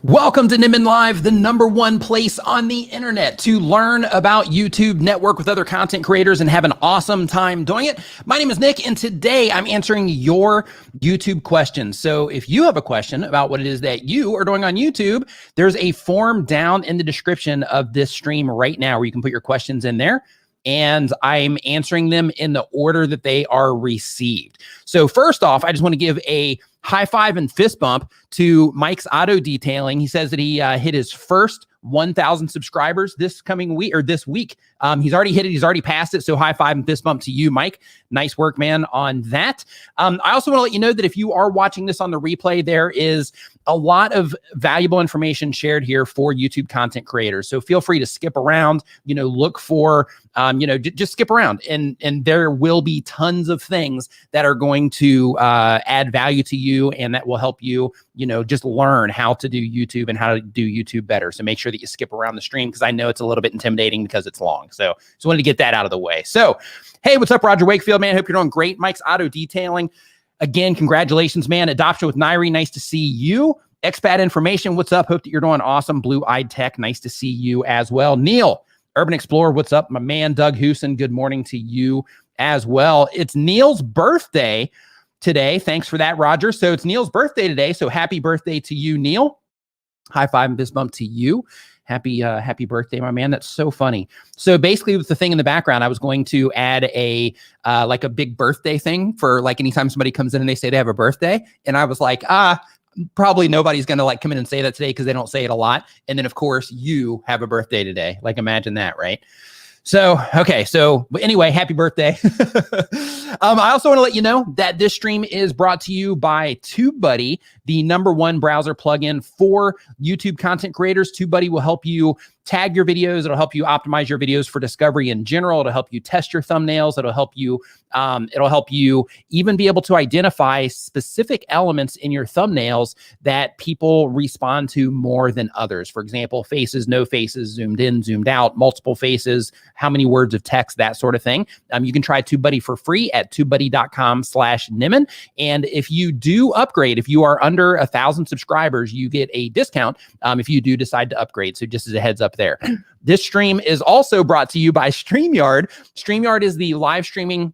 Welcome to Nimin Live, the #1 place on the internet to learn about YouTube, network with other content creators, and have an awesome time doing it. My name is Nick, and today I'm answering your YouTube questions. So if you have a question about what it is that you are doing on YouTube, there's a form down in the description of this stream right now where you can put your questions in there, and I'm answering them in the order that they are received. So first off, I just want to give a high five and fist bump to Mike's Auto Detailing. He says that he hit his first 1,000 subscribers this coming week or this week. He's already hit it. He's already passed it. So high five and fist bump to you, Mike. Nice work, man, on that. I also want to let you know that if you are watching this on the replay, there is a lot of valuable information shared here for YouTube content creators. So feel free to skip around, look for, just skip around and there will be tons of things that are going to add value to you and that will help you, just learn how to do YouTube and how to do YouTube better. So make sure that you skip around the stream because I know it's a little bit intimidating because it's long. So just wanted to get that out of the way. So, hey, what's up, Roger Wakefield, man? Hope you're doing great. Mike's Auto Detailing. Again, congratulations, man. Adoption with Nairi, nice to see you. Expat Information, what's up? Hope that you're doing awesome. Blue-Eyed Tech, nice to see you as well. Neil, Urban Explorer, what's up? My man, Doug Hoosen, good morning to you as well. It's Neil's birthday today. Thanks for that, Roger. So it's Neil's birthday today, so happy birthday to you, Neil. High five and fist bump to you. Happy birthday, my man. That's so funny. So basically with the thing in the background, I was going to add a like a big birthday thing for like anytime somebody comes in and they say they have a birthday. And I was like, probably nobody's going to like come in and say that today because they don't say it a lot. And then of course you have a birthday today. Like imagine that, right? So, okay. So anyway, happy birthday. I also want to let you know that this stream is brought to you by TubeBuddy, the #1 browser plugin for YouTube content creators. TubeBuddy will help you tag your videos. It'll help you optimize your videos for discovery in general. It'll help you test your thumbnails. It'll help you even be able to identify specific elements in your thumbnails that people respond to more than others. For example, faces, no faces, zoomed in, zoomed out, multiple faces, how many words of text, that sort of thing. You can try TubeBuddy for free at tubebuddy.com/Nimin. And if you do upgrade, if you are under 1,000 subscribers, you get a discount if you do decide to upgrade. So just as a heads up there. This stream is also brought to you by StreamYard. StreamYard is the live streaming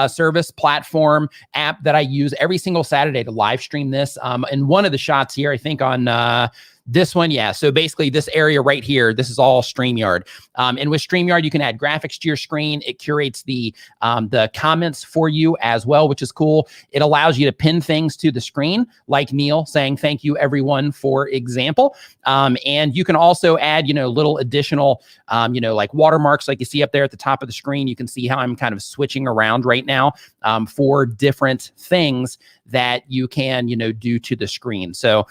service platform app that I use every single Saturday to live stream this. And one of the shots here, I think on this one, yeah. So basically this area right here, this is all StreamYard. And with StreamYard, you can add graphics to your screen. It curates the comments for you as well, which is cool. It allows you to pin things to the screen, like Neil saying, thank you everyone, for example. And you can also add, little additional, like watermarks, like you see up there at the top of the screen. You can see how I'm kind of switching around right now for different things that you can, do to the screen. So,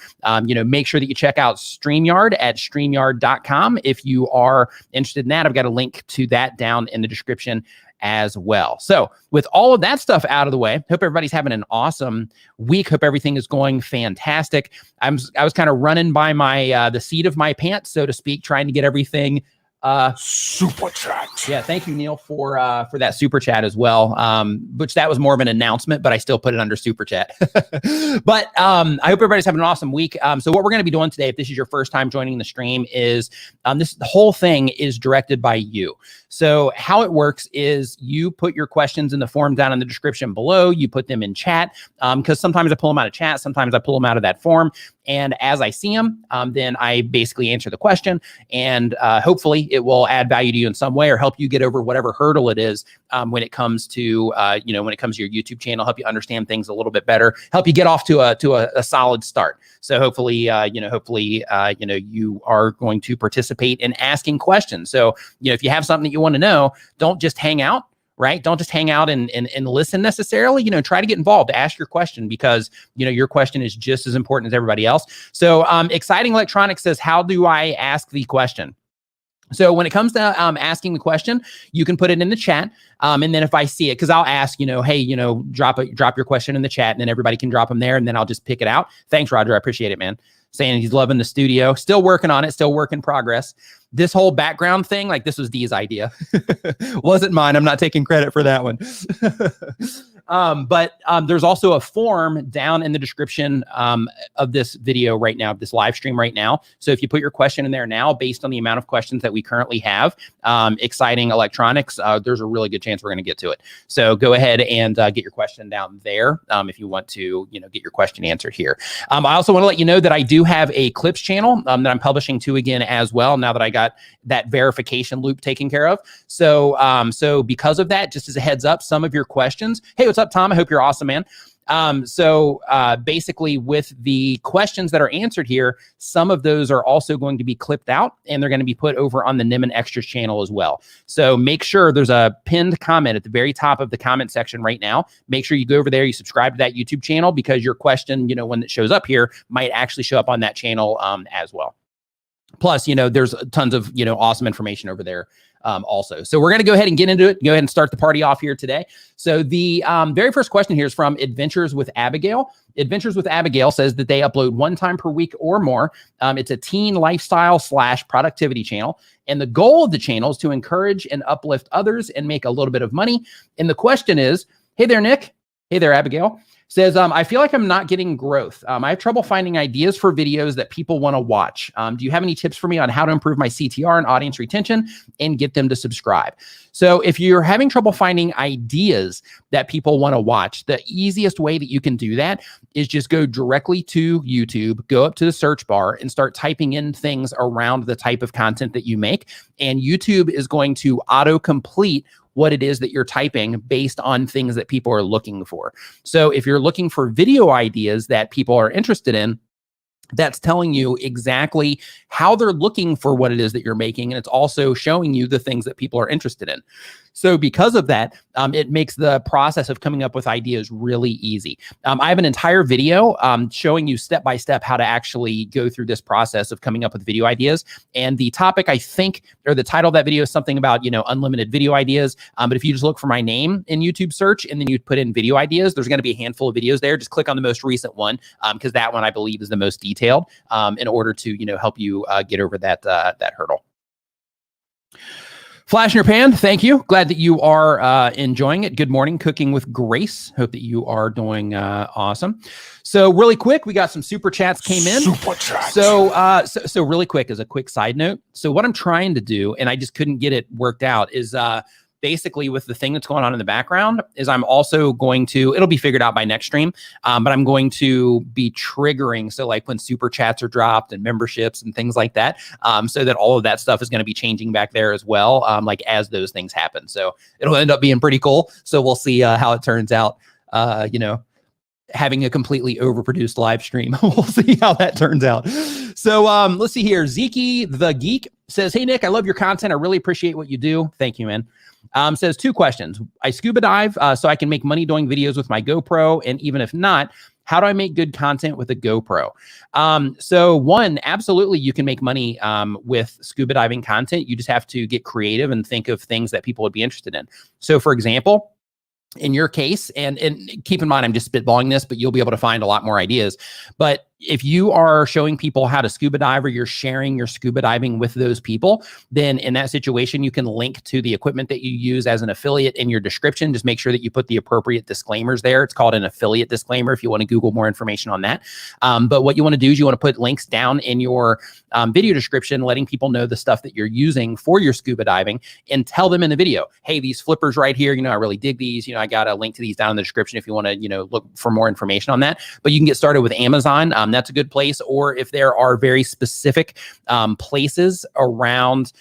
make sure that you check out StreamYard at StreamYard.com. If you are interested in that, I've got a link to that down in the description as well. So with all of that stuff out of the way, hope everybody's having an awesome week. Hope everything is going fantastic. I was kind of running by my, the seat of my pants, so to speak, trying to get everything super chat. Yeah, thank you, Neil, for that super chat as well. Which that was more of an announcement, but I still put it under super chat. But I hope everybody's having an awesome week. So what we're going to be doing today, if this is your first time joining the stream, is the whole thing is directed by you. So how it works is you put your questions in the form down in the description below. You put them in chat because sometimes I pull them out of chat, sometimes I pull them out of that form. And as I see them, then I basically answer the question, and hopefully it will add value to you in some way or help you get over whatever hurdle it is when it comes to when it comes to your YouTube channel, help you understand things a little bit better, help you get off to a solid start. So hopefully you are going to participate in asking questions. So if you have something that you want to know, don't just hang out. Right? Don't just hang out and listen necessarily, try to get involved, ask your question because, your question is just as important as everybody else. So Exciting Electronics says, how do I ask the question? So when it comes to asking the question, you can put it in the chat. And then if I see it, because I'll ask, hey, drop your question in the chat, and then everybody can drop them there, and then I'll just pick it out. Thanks, Roger. I appreciate it, man. Saying he's loving the studio. Still working on it. Still work in progress. This whole background thing, like this was Dee's idea. Wasn't mine. I'm not taking credit for that one. But there's also a form down in the description of this video right now, this live stream right now. So if you put your question in there now, based on the amount of questions that we currently have, exciting electronics, there's a really good chance we're going to get to it. So go ahead and get your question down there if you want to, get your question answered here. I also want to let you know that I do have a clips channel that I'm publishing to again as well, now that I got that verification loop taken care of. So because of that, just as a heads up, some of your questions. Hey, what's up, Tom? I hope you're awesome, man. Basically with the questions that are answered here, some of those are also going to be clipped out and they're going to be put over on the Nim Extras channel as well. So make sure there's a pinned comment at the very top of the comment section right now. Make sure you go over there, you subscribe to that YouTube channel, because your question, when it shows up here, might actually show up on that channel as well. Plus, there's tons of, awesome information over there also. So we're going to go ahead and get into it. Go ahead and start the party off here today. So the very first question here is from Adventures with Abigail. Adventures with Abigail says that they upload 1 time per week or more. It's a teen lifestyle / productivity channel. And the goal of the channel is to encourage and uplift others and make a little bit of money. And the question is, hey there, Nick. Hey there, Abigail. Says, I feel like I'm not getting growth. I have trouble finding ideas for videos that people want to watch. Do you have any tips for me on how to improve my CTR and audience retention and get them to subscribe? So if you're having trouble finding ideas that people want to watch, the easiest way that you can do that is just go directly to YouTube, go up to the search bar and start typing in things around the type of content that you make. And YouTube is going to auto-complete what it is that you're typing based on things that people are looking for. So if you're looking for video ideas that people are interested in, that's telling you exactly how they're looking for what it is that you're making. And it's also showing you the things that people are interested in. So because of that, it makes the process of coming up with ideas really easy. I have an entire video showing you step by step how to actually go through this process of coming up with video ideas. And the topic, I think, or the title of that video is something about, unlimited video ideas. But if you just look for my name in YouTube search and then you put in video ideas, there's going to be a handful of videos there. Just click on the most recent one because that one I believe is the most detailed in order to, help you get over that hurdle. Flash in your pan, thank you. Glad that you are enjoying it. Good morning, Cooking with Grace. Hope that you are doing awesome. So really quick, we got some super chats came in. Super chats. So really quick, as a quick side note. So what I'm trying to do, and I just couldn't get it worked out, is basically with the thing that's going on in the background is I'm also going to, it'll be figured out by next stream, but I'm going to be triggering. So like when super chats are dropped and memberships and things like that, so that all of that stuff is going to be changing back there as well, like as those things happen. So it'll end up being pretty cool. So we'll see how it turns out, having a completely overproduced live stream. We'll see how that turns out. So let's see here. Zeke the Geek says, hey, Nick, I love your content. I really appreciate what you do. Thank you, man. Says 2 questions. I scuba dive so I can make money doing videos with my GoPro. And even if not, how do I make good content with a GoPro? So one, absolutely, you can make money with scuba diving content. You just have to get creative and think of things that people would be interested in. So for example, in your case, and keep in mind, I'm just spitballing this, but you'll be able to find a lot more ideas. But if you are showing people how to scuba dive or you're sharing your scuba diving with those people, then in that situation, you can link to the equipment that you use as an affiliate in your description. Just make sure that you put the appropriate disclaimers there. It's called an affiliate disclaimer if you want to Google more information on that. But what you want to do is you want to put links down in your video description, letting people know the stuff that you're using for your scuba diving, and tell them in the video, hey, these flippers right here, I really dig these. I got a link to these down in the description if you want to, look for more information on that. But you can get started with Amazon. That's a good place. Or if there are very specific places around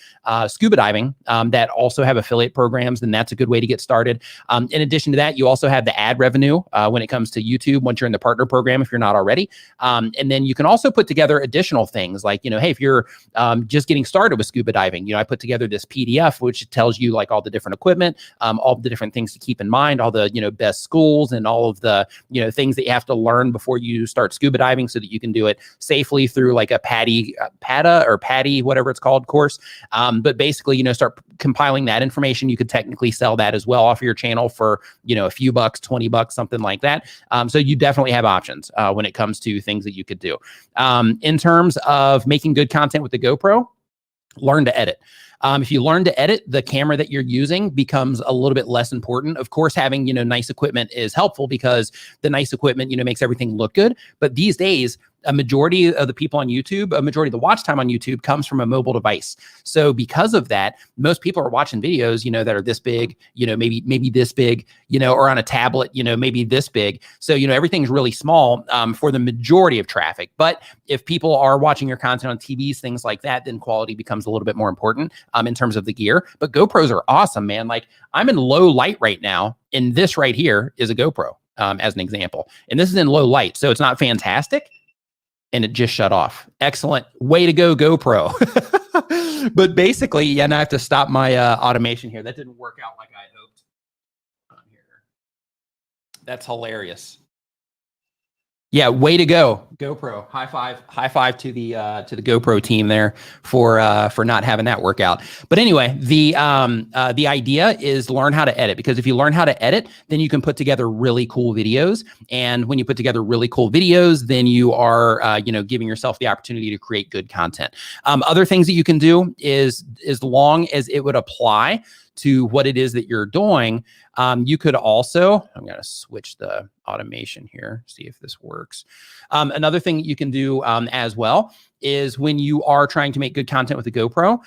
scuba diving that also have affiliate programs, then that's a good way to get started. In addition to that, you also have the ad revenue when it comes to YouTube once you're in the partner program, if you're not already. And then you can also put together additional things like, hey, if you're just getting started with scuba diving, I put together this PDF, which tells you like all the different equipment, all the different things to keep in mind, all the, best schools and all of the, things that you have to learn before you start scuba diving so that you can do it safely through like a PADI, whatever it's called, course. But basically, start compiling that information. You could technically sell that as well off of your channel for, a few bucks, $20, something like that. So you definitely have options when it comes to things that you could do. In terms of making good content with the GoPro, learn to edit. If you learn to edit, the camera that you're using becomes a little bit less important. Of course, having, nice equipment is helpful because the nice equipment, makes everything look good. But these days, a majority of the people on YouTube, a majority of the watch time on YouTube comes from a mobile device. So because of that, most people are watching videos, that are this big, maybe this big, or on a tablet, maybe this big. So, everything's really small for the majority of traffic. But if people are watching your content on TVs, things like that, then quality becomes a little bit more important in terms of the gear. But GoPros are awesome, man. Like, I'm in low light right now, and this right here is a GoPro as an example. And this is in low light, so it's not fantastic. And it just shut off. Excellent. Way to go, GoPro. But basically, and I have to stop my automation here. That didn't work out like I hoped. Here. That's hilarious. Yeah, way to go, GoPro. High five to the GoPro team there for not having that work out. But anyway, the idea is learn how to edit, because if you learn how to edit, then you can put together really cool videos. And when you put together really cool videos, then you are giving yourself the opportunity to create good content. Other things that you can do is, as long as it would apply to what it is that you're doing, you could also, I'm going to switch the automation here, see if this works. Another thing you can do as well is, when you are trying to make good content with a GoPro,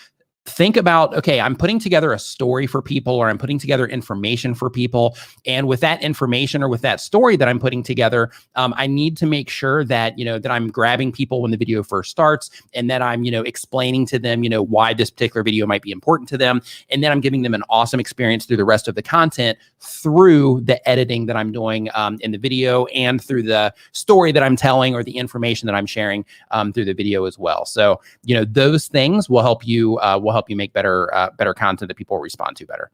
think about, okay, I'm putting together a story for people, or I'm putting together information for people. And with that information or with that story that I'm putting together, I need to make sure that, that I'm grabbing people when the video first starts, and that I'm, explaining to them, why this particular video might be important to them. And then I'm giving them an awesome experience through the rest of the content, through the editing that I'm doing in the video, and through the story that I'm telling, or the information that I'm sharing through the video as well. So, those things will help you make better content that people will respond to better.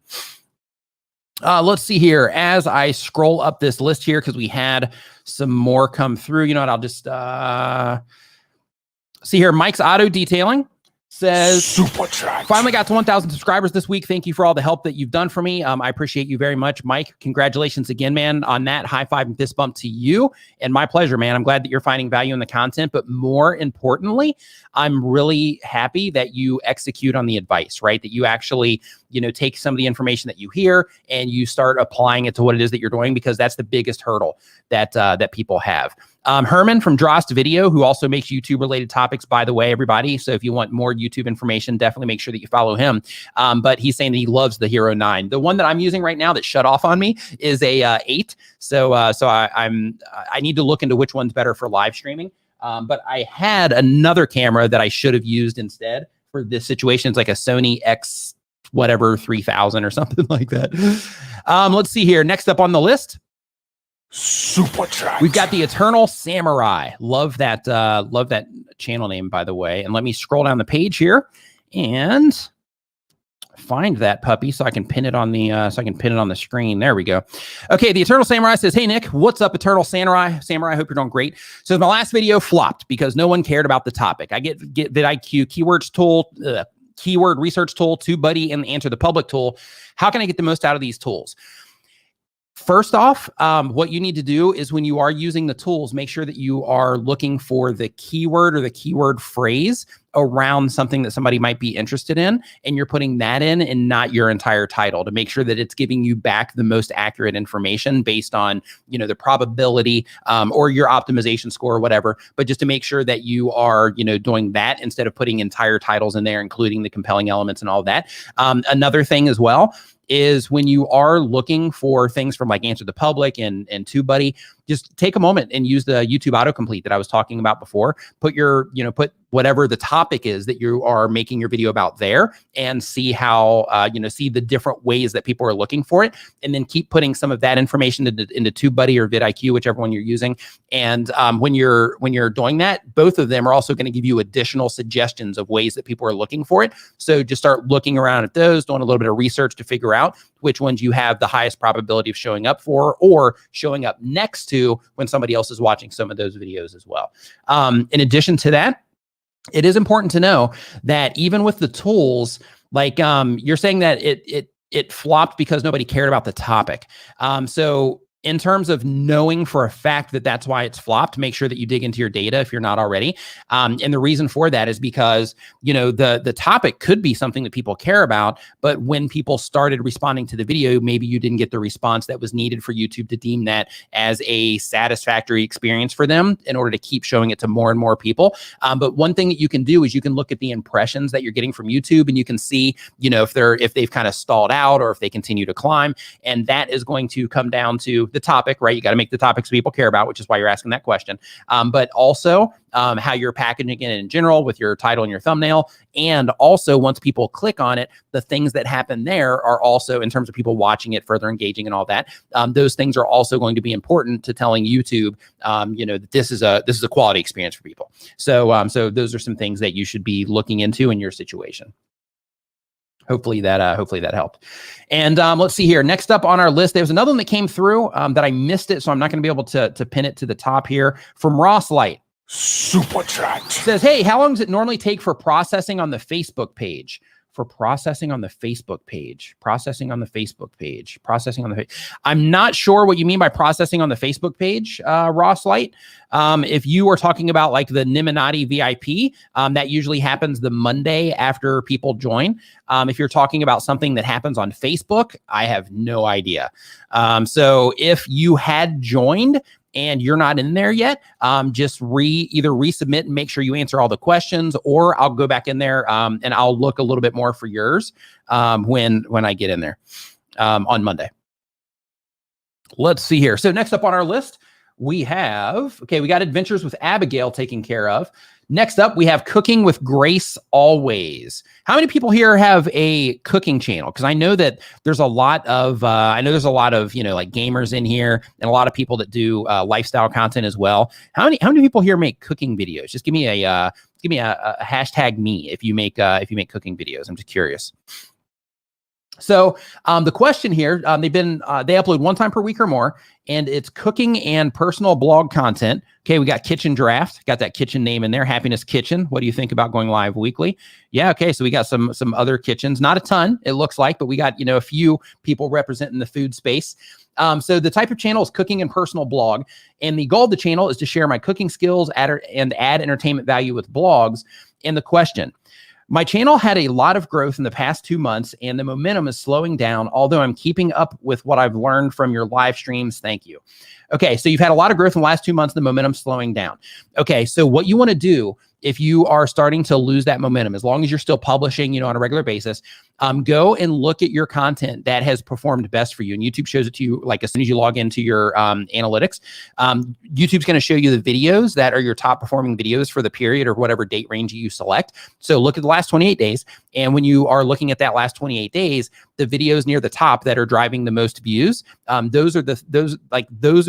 Let's see here. As I scroll up this list here, because we had some more come through. You know what? I'll just see here. Mike's Auto Detailing says, finally got to 1,000 subscribers this week. Thank you for all the help that you've done for me. I appreciate you very much, Mike. Congratulations again, man, on that. High five and fist bump to you. And my pleasure, man. I'm glad that you're finding value in the content, but more importantly, I'm really happy that you execute on the advice, right? That you actually, take some of the information that you hear and you start applying it to what it is that you're doing, because that's the biggest hurdle that people have. Herman from Drost Video, who also makes YouTube related topics, by the way, everybody. So if you want more YouTube information, definitely make sure that you follow him. But he's saying that he loves the Hero 9. The one that I'm using right now that shut off on me is a 8. So I need to look into which one's better for live streaming. But I had another camera that I should have used instead for this situation. It's like a Sony X whatever 3000 or something like that. Let's see here. Next up on the list, we've got the Eternal Samurai. Love that channel name, by the way. And let me scroll down the page here and find that puppy so I can pin it on the screen. There we go. Okay, the Eternal Samurai says, "Hey Nick, what's up, Eternal Samurai? Hope you're doing great." Says, my last video flopped because no one cared about the topic. I get vidIQ, keywords tool, keyword research tool, TubeBuddy, and the Answer the Public tool. How can I get the most out of these tools? First off, what you need to do is, when you are using the tools, make sure that you are looking for the keyword or the keyword phrase around something that somebody might be interested in, and you're putting that in and not your entire title, to make sure that it's giving you back the most accurate information based on, the probability or your optimization score or whatever, but just to make sure that you are, doing that instead of putting entire titles in there, including the compelling elements and all that. Another thing as well is, when you are looking for things from like Answer the Public and TubeBuddy, just take a moment and use the YouTube autocomplete that I was talking about before. Put put whatever the topic is that you are making your video about there, and see how, see the different ways that people are looking for it. And then keep putting some of that information into TubeBuddy or vidIQ, whichever one you're using. And when you're doing that, both of them are also going to give you additional suggestions of ways that people are looking for it. So just start looking around at those, doing a little bit of research to figure out which ones you have the highest probability of showing up for, or showing up next to when somebody else is watching some of those videos as well. In addition to that, it is important to know that even with the tools, like you're saying that it flopped because nobody cared about the topic. So in terms of knowing for a fact that that's why it's flopped, make sure that you dig into your data if you're not already. And the reason for that is because, the topic could be something that people care about, but when people started responding to the video, maybe you didn't get the response that was needed for YouTube to deem that as a satisfactory experience for them in order to keep showing it to more and more people. But one thing that you can do is you can look at the impressions that you're getting from YouTube, and you can see, if they've kind of stalled out or if they continue to climb. And that is going to come down to the topic, right? You got to make the topics people care about, which is why you're asking that question. But also how you're packaging it in general with your title and your thumbnail. And also, once people click on it, the things that happen there are also, in terms of people watching it, further engaging and all that, those things are also going to be important to telling YouTube, that this is a quality experience for people. So those are some things that you should be looking into in your situation. Hopefully that helped. And let's see here. Next up on our list, there was another one that came through that I missed it, so I'm not going to be able to pin it to the top here. From Ross Light. Super chat. Says, hey, how long does it normally take for processing on the Facebook page? I'm not sure what you mean by processing on the Facebook page, Ross Light. If you are talking about like the Niminati VIP, that usually happens the Monday after people join. If you're talking about something that happens on Facebook, I have no idea. So if you had joined and you're not in there yet, just either resubmit and make sure you answer all the questions, or I'll go back in there and I'll look a little bit more for yours when I get in there on Monday. Let's see here. So next up on our list, we got Adventures with Abigail taken care of. Next up, we have Cooking with Grace Always. How many people here have a cooking channel? Because I know that there's a lot of, like gamers in here, and a lot of people that do lifestyle content as well. How many people here make cooking videos? Just give me a hashtag me if you make cooking videos. I'm just curious. So the question here, they upload one time per week or more, and it's cooking and personal blog content. Okay, we got Kitchen Draft, got that kitchen name in there, Happiness Kitchen. What do you think about going live weekly? Yeah, okay, so we got some other kitchens, not a ton, it looks like, but we got a few people representing the food space. So the type of channel is cooking and personal blog, and the goal of the channel is to share my cooking skills and add entertainment value with blogs. And the question: my channel had a lot of growth in the past 2 months, and the momentum is slowing down, although I'm keeping up with what I've learned from your live streams. Thank you. Okay, so you've had a lot of growth in the last 2 months, the momentum's slowing down. Okay, so what you want to do if you are starting to lose that momentum, as long as you're still publishing, on a regular basis, go and look at your content that has performed best for you. And YouTube shows it to you, like as soon as you log into your analytics. YouTube's going to show you the videos that are your top performing videos for the period or whatever date range you select. So look at the last 28 days. And when you are looking at that last 28 days, the videos near the top that are driving the most views, those are the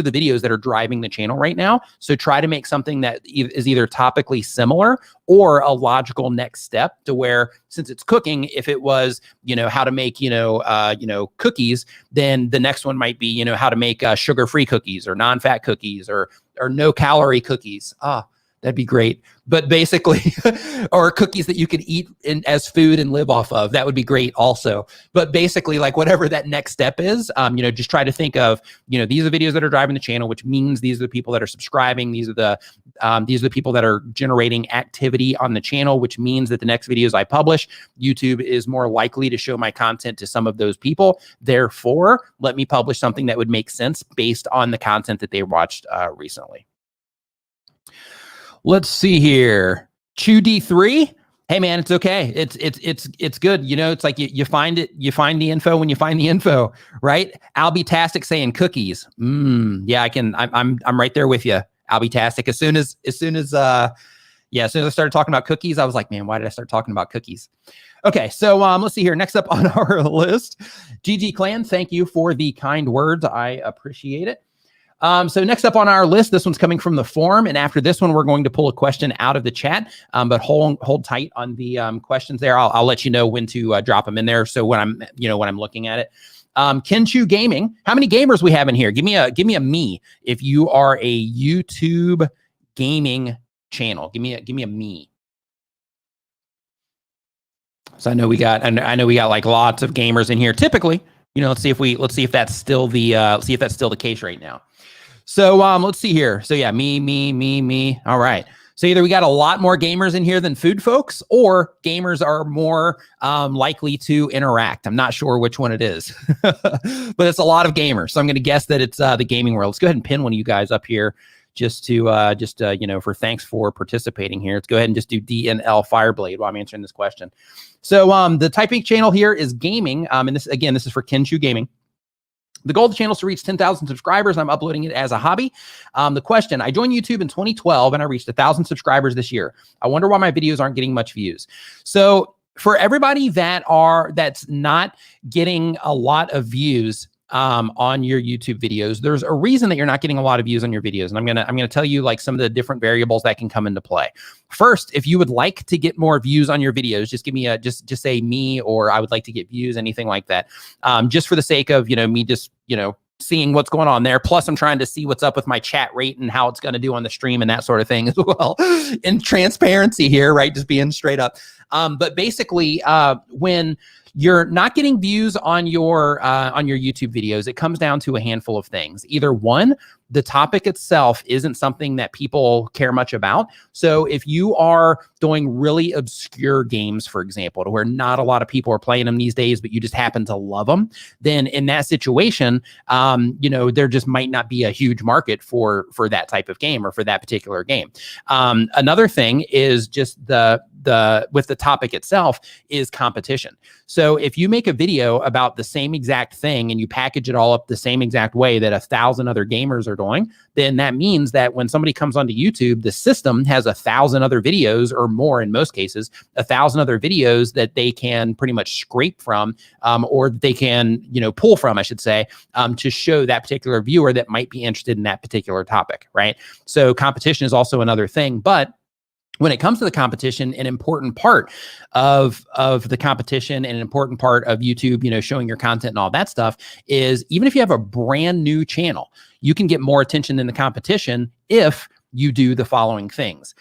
videos that are driving the channel right now. So try to make something that is either topically similar or a logical next step to where, since it's cooking, if it was, how to make, cookies, then the next one might be, how to make sugar-free cookies or non-fat cookies or no calorie cookies. That'd be great. But basically, or cookies that you could eat as food and live off of. That would be great also. But basically, like whatever that next step is, just try to think of, these are the videos that are driving the channel, which means these are the people that are subscribing. These are the people that are generating activity on the channel, which means that the next videos I publish, YouTube is more likely to show my content to some of those people. Therefore, let me publish something that would make sense based on the content that they watched recently. Let's see here. Chew D3. Hey man, it's okay. It's good. It's like you find it. You find the info when you find the info, right? Albie-tastic saying cookies. Yeah, I can. I'm right there with you. Albie-tastic. As soon as I started talking about cookies, I was like, man, why did I start talking about cookies? Okay, so let's see here. Next up on our list, GG Clan. Thank you for the kind words. I appreciate it. So next up on our list, this one's coming from the forum, and after this one, we're going to pull a question out of the chat. But hold tight on the questions there. I'll let you know when to drop them in there. So when I'm looking at it, Kenchu Gaming. How many gamers we have in here? Give me a me if you are a YouTube gaming channel. Give me a me. So I know we got like lots of gamers in here. Typically, let's see if that's still the case right now. So let's see here. So yeah, me. All right. So either we got a lot more gamers in here than food folks, or gamers are more likely to interact. I'm not sure which one it is, but it's a lot of gamers. So I'm going to guess that it's the gaming world. Let's go ahead and pin one of you guys up here just to for thanks for participating here. Let's go ahead and just do DNL Fireblade while I'm answering this question. So the typing channel here is gaming. And this is for Kenshu Gaming. The goal of the channel is to reach 10,000 subscribers. I'm uploading it as a hobby. The question, I joined YouTube in 2012 and I reached 1,000 subscribers this year. I wonder why my videos aren't getting much views. So for everybody that's not getting a lot of views on your YouTube videos, there's a reason that you're not getting a lot of views on your videos. And I'm gonna tell you like some of the different variables that can come into play. First, if you would like to get more views on your videos, just give me just say me, or I would like to get views, anything like that. Just for the sake of, me just, seeing what's going on there. Plus, I'm trying to see what's up with my chat rate and how it's going to do on the stream and that sort of thing as well. In transparency here, right? Just being straight up. But basically, when you're not getting views on your YouTube videos, it comes down to a handful of things. Either one, the topic itself isn't something that people care much about. So if you are doing really obscure games, for example, to where not a lot of people are playing them these days, but you just happen to love them, then in that situation, there just might not be a huge market for that type of game or for that particular game. Another thing is just with the topic itself is competition. So if you make a video about the same exact thing and you package it all up the same exact way that 1,000 other gamers are doing, then that means that when somebody comes onto YouTube, the system has 1,000 other videos, or more in most cases, 1,000 other videos that they can pretty much scrape from, or they can, pull from, I should say, to show that particular viewer that might be interested in that particular topic, right? So competition is also another thing, but when it comes to the competition, an important part of the competition and an important part of YouTube, showing your content and all that stuff is, even if you have a brand new channel, you can get more attention than the competition if you do the following things.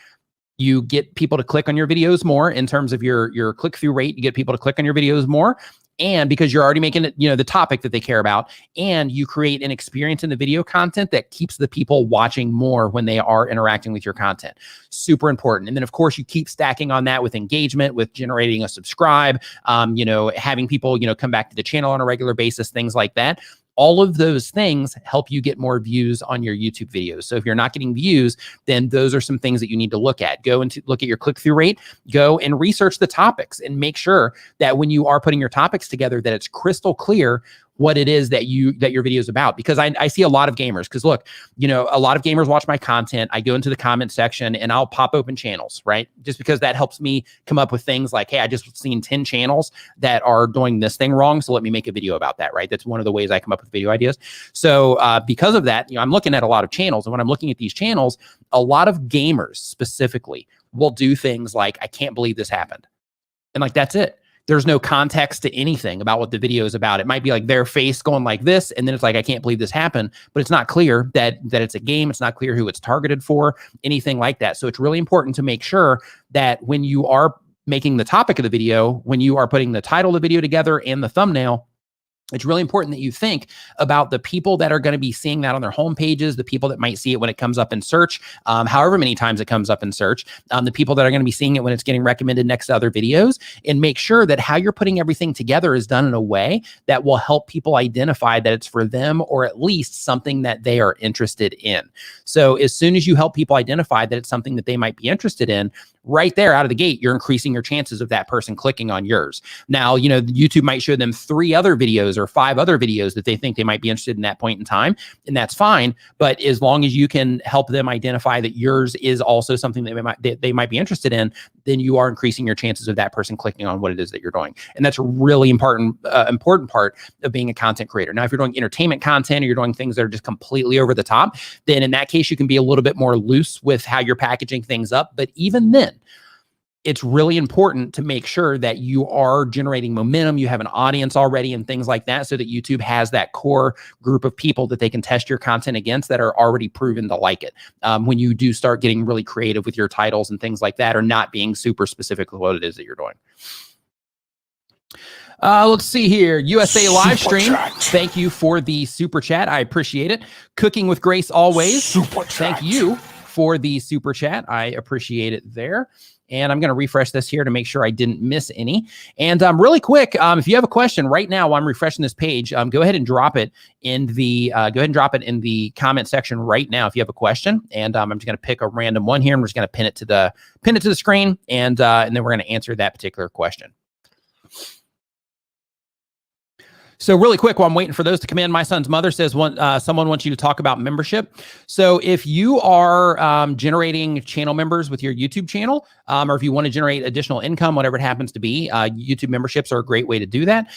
You get people to click on your videos more in terms of your click-through rate. You get people to click on your videos more. And because you're already making it, the topic that they care about, and you create an experience in the video content that keeps the people watching more when they are interacting with your content. Super important. And then of course you keep stacking on that with engagement, with generating a subscribe, having people, come back to the channel on a regular basis, things like that. All of those things help you get more views on your YouTube videos. So if you're not getting views, then those are some things that you need to look at. Go and look at your click-through rate, go and research the topics, and make sure that when you are putting your topics together, that it's crystal clear what it is that your video is about. Because I see a lot of gamers, because look, a lot of gamers watch my content. I go into the comment section and I'll pop open channels, right? Just because that helps me come up with things like, hey, I just seen 10 channels that are doing this thing wrong, so let me make a video about that, right? That's one of the ways I come up with video ideas. So because of that, I'm looking at a lot of channels, and when I'm looking at these channels, a lot of gamers specifically will do things like, I can't believe this happened. And like, that's it. There's no context to anything about what the video is about. It might be like their face going like this, and then it's like, I can't believe this happened, but it's not clear that it's a game. It's not clear who it's targeted for, anything like that. So it's really important to make sure that when you are making the topic of the video, when you are putting the title of the video together and the thumbnail, it's really important that you think about the people that are going to be seeing that on their home pages, the people that might see it when it comes up in search, however many times it comes up in search, the people that are going to be seeing it when it's getting recommended next to other videos, and make sure that how you're putting everything together is done in a way that will help people identify that it's for them, or at least something that they are interested in. So as soon as you help people identify that it's something that they might be interested in, right there out of the gate, you're increasing your chances of that person clicking on yours. Now, YouTube might show them 3 other videos or 5 other videos that they think they might be interested in that point in time, and that's fine. But as long as you can help them identify that yours is also something that they might be interested in, then you are increasing your chances of that person clicking on what it is that you're doing. And that's a really important part of being a content creator. Now, if you're doing entertainment content, or you're doing things that are just completely over the top, then in that case, you can be a little bit more loose with how you're packaging things up. But even then, it's really important to make sure that you are generating momentum, you have an audience already and things like that, so that YouTube has that core group of people that they can test your content against that are already proven to like it. When you do start getting really creative with your titles and things like that, or not being super specific with what it is that you're doing. Let's see here. USA live stream. Thank you for the super chat. I appreciate it. Cooking with Grace always. Thank you for the super chat. I appreciate it there. And I'm going to refresh this here to make sure I didn't miss any. And really quick, if you have a question right now while I'm refreshing this page, go ahead and drop it in the comment section right now if you have a question. And I'm just going to pick a random one here. I'm just going to pin it to the screen, and then we're going to answer that particular question. So really quick, while I'm waiting for those to come in, my son's mother says someone wants you to talk about membership. So if you are generating channel members with your YouTube channel, or if you want to generate additional income, whatever it happens to be, YouTube memberships are a great way to do that.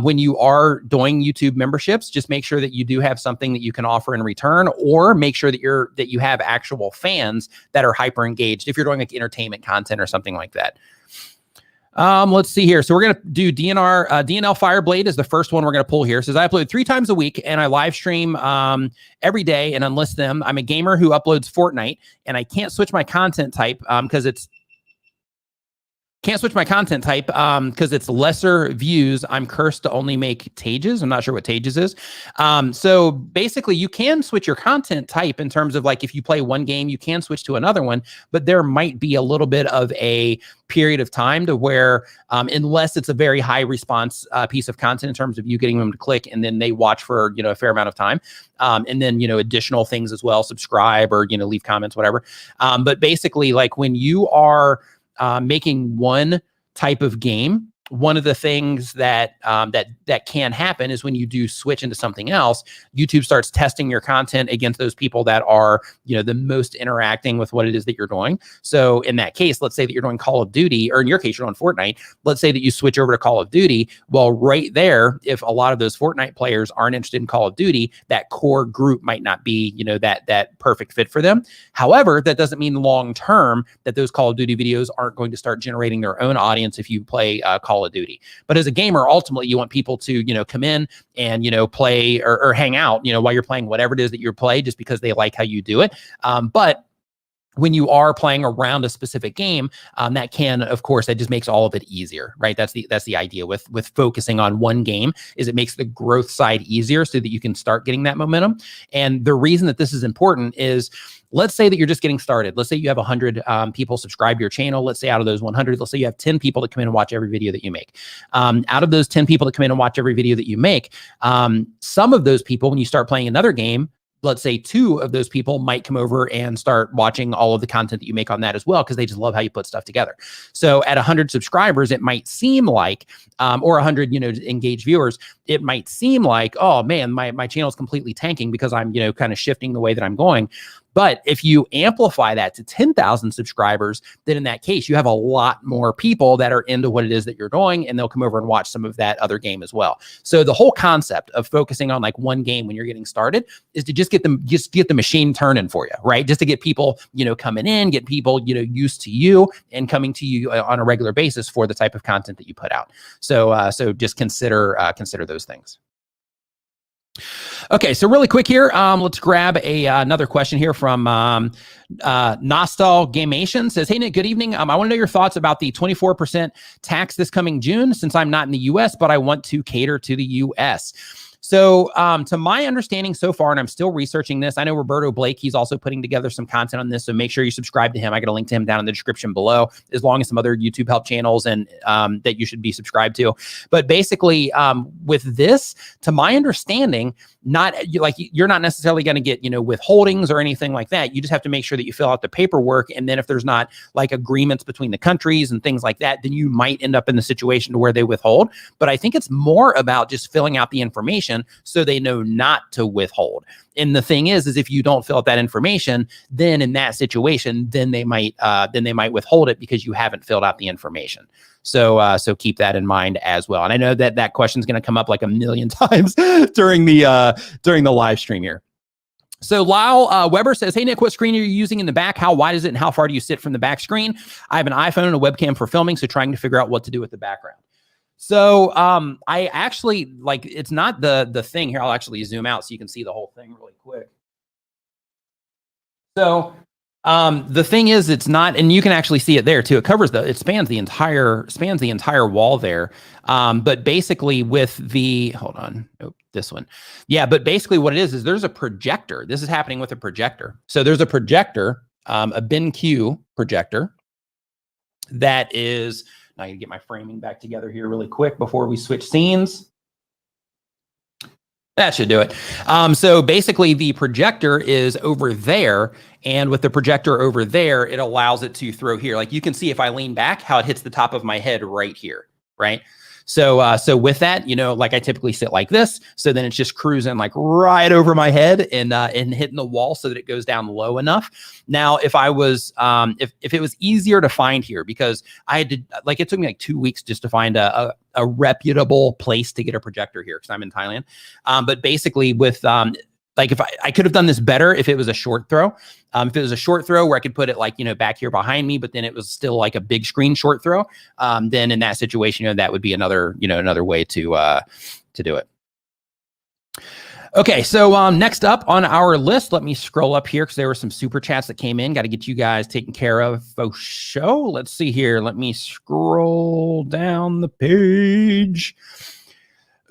When you are doing YouTube memberships, just make sure that you do have something that you can offer in return, or make sure that you have actual fans that are hyper engaged if you're doing like entertainment content or something like that. Let's see here. So we're going to do DNR, DNL Fireblade is the first one we're going to pull here. It says, I upload 3 times a week and I live stream every day and unlist them. I'm a gamer who uploads Fortnite and I can't switch my content type because it's lesser views. I'm cursed to only make Tages. I'm not sure what Tages is. So basically you can switch your content type in terms of like, if you play one game, you can switch to another one, but there might be a little bit of a period of time to where, unless it's a very high response piece of content in terms of you getting them to click and then they watch for, a fair amount of time. And then, additional things as well, subscribe or, leave comments, whatever. But basically like when you are making one type of game, one of the things that can happen is when you do switch into something else, YouTube starts testing your content against those people that are, the most interacting with what it is that you're doing. So in that case, let's say that you're doing Call of Duty, or in your case, you're on Fortnite. Let's say that you switch over to Call of Duty. Well, right there, if a lot of those Fortnite players aren't interested in Call of Duty, that core group might not be, that perfect fit for them. However, that doesn't mean long term that those Call of Duty videos aren't going to start generating their own audience if you play Call of Duty. But as a gamer, ultimately you want people to, come in and, play or hang out, while you're playing whatever it is that you're playing, just because they like how you do it. But when you are playing around a specific game, that can, of course, that just makes all of it easier, right? That's the idea with focusing on one game, is it makes the growth side easier so that you can start getting that momentum. And the reason that this is important is, let's say that you're just getting started. Let's say you have 100 people subscribe to your channel. Let's say out of those 100, let's say you have 10 people that come in and watch every video that you make. Out of those 10 people that come in and watch every video that you make, some of those people, when you start playing another game, let's say 2 of those people might come over and start watching all of the content that you make on that as well, because they just love how you put stuff together. So at 100 subscribers, it might seem like, or 100, engaged viewers, it might seem like, oh man, my channel is completely tanking because I'm, kind of shifting the way that I'm going. But if you amplify that to 10,000 subscribers, then in that case, you have a lot more people that are into what it is that you're doing, and they'll come over and watch some of that other game as well. So the whole concept of focusing on like one game when you're getting started is to just get the machine turning for you, right? Just to get people, coming in, get people, used to you and coming to you on a regular basis for the type of content that you put out. So just consider those things. Okay, so really quick here, let's grab another question here from Nostal Gamation. Says, hey Nick, good evening. I want to know your thoughts about the 24% tax this coming June, since I'm not in the US, but I want to cater to the US. So to my understanding so far, and I'm still researching this, I know Roberto Blake, he's also putting together some content on this, so make sure you subscribe to him. I got a link to him down in the description below, as long as some other YouTube help channels and that you should be subscribed to. But basically with this, to my understanding, you're not necessarily going to get, withholdings or anything like that. You just have to make sure that you fill out the paperwork. And then if there's not like agreements between the countries and things like that, then you might end up in the situation to where they withhold. But I think it's more about just filling out the information so they know not to withhold. And the thing is if you don't fill out that information, then in that situation, then they might withhold it because you haven't filled out the information. So keep that in mind as well. And I know that question is going to come up like a million times during the live stream here. So Lyle Weber says, hey Nick, what screen are you using in the back? How wide is it and how far do you sit from the back screen? I have an iPhone and a webcam for filming, so trying to figure out what to do with the background. So I actually, it's not the thing here. I'll actually zoom out so you can see the whole thing really quick. So The thing is, it's not, and you can actually see it there too. It spans the entire wall there. But basically hold on, nope, this one. Yeah, but basically what it is there's a projector. This is happening with a projector. So there's a projector, a BenQ projector that is, now I gotta get my framing back together here really quick before we switch scenes. That should do it. So basically the projector is over there, and with the projector over there, it allows it to throw here. Like you can see if I lean back, how it hits the top of my head right here, right? So with that, like I typically sit like this, so then it's just cruising like right over my head and hitting the wall so that it goes down low enough. Now, if I was, if it was easier to find here, because I had to, like, it took me like 2 weeks just to find a reputable place to get a projector here because I'm in Thailand. But basically with, like if I could have done this better if it was a short throw. If it was a short throw where I could put it like, back here behind me, but then it was still like a big screen short throw, then in that situation, that would be another way to do it. Okay, so next up on our list, let me scroll up here because there were some super chats that came in. Got to get you guys taken care of for show. Let's see here. Let me scroll down the page.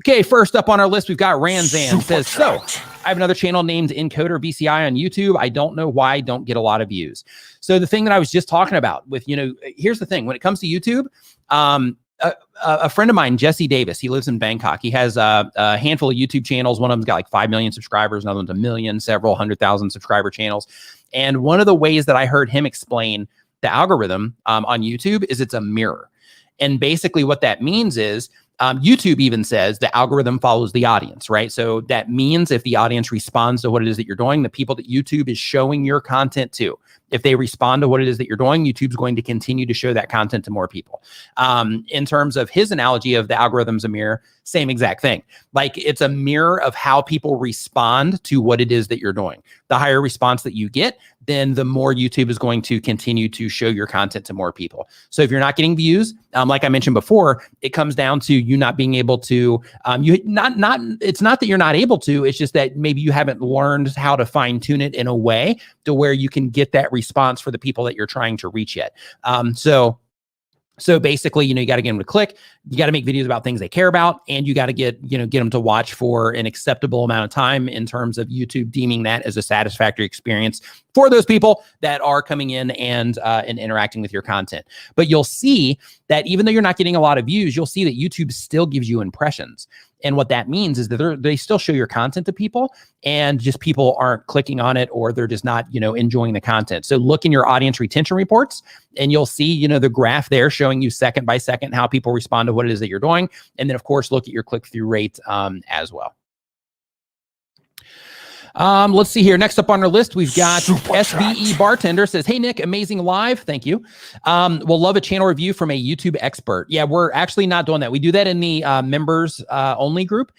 Okay, first up on our list, we've got Ranzan. Says, so I have another channel named Encoder VCI on YouTube. I don't know why I don't get a lot of views. So the thing that I was just talking about with, here's the thing. When it comes to YouTube, a friend of mine, Jesse Davis, he lives in Bangkok. He has a handful of YouTube channels. One of them's got like 5 million subscribers. Another one's 1 million, several 100,000 subscriber channels. And one of the ways that I heard him explain the algorithm on YouTube is it's a mirror. And basically what that means is, YouTube even says the algorithm follows the audience, right? So that means if the audience responds to what it is that you're doing, the people that YouTube is showing your content to, if they respond to what it is that you're doing, YouTube's going to continue to show that content to more people. In terms of his analogy of the algorithm's a mirror, same exact thing. Like it's a mirror of how people respond to what it is that you're doing. The higher response that you get, then the more YouTube is going to continue to show your content to more people. So if you're not getting views, like I mentioned before, it comes down to you not being able to, it's not that you're not able to, it's just that maybe you haven't learned how to fine tune it in a way to where you can get that response for the people that you're trying to reach yet. So basically, you got to get them to click, you got to make videos about things they care about, and you got to get them to watch for an acceptable amount of time in terms of YouTube deeming that as a satisfactory experience for those people that are coming in and interacting with your content. But you'll see that even though you're not getting a lot of views, you'll see that YouTube still gives you impressions. And what that means is that they still show your content to people, and just people aren't clicking on it, or they're just not, enjoying the content. So look in your audience retention reports, and you'll see, the graph there showing you second by second how people respond to what it is that you're doing. And then of course, look at your click-through rate as well. Let's see here. Next up on our list, we've got SBE Bartender says, hey, Nick, amazing live. Thank you. We'll love a channel review from a YouTube expert. Yeah, we're actually not doing that. We do that in the members only group.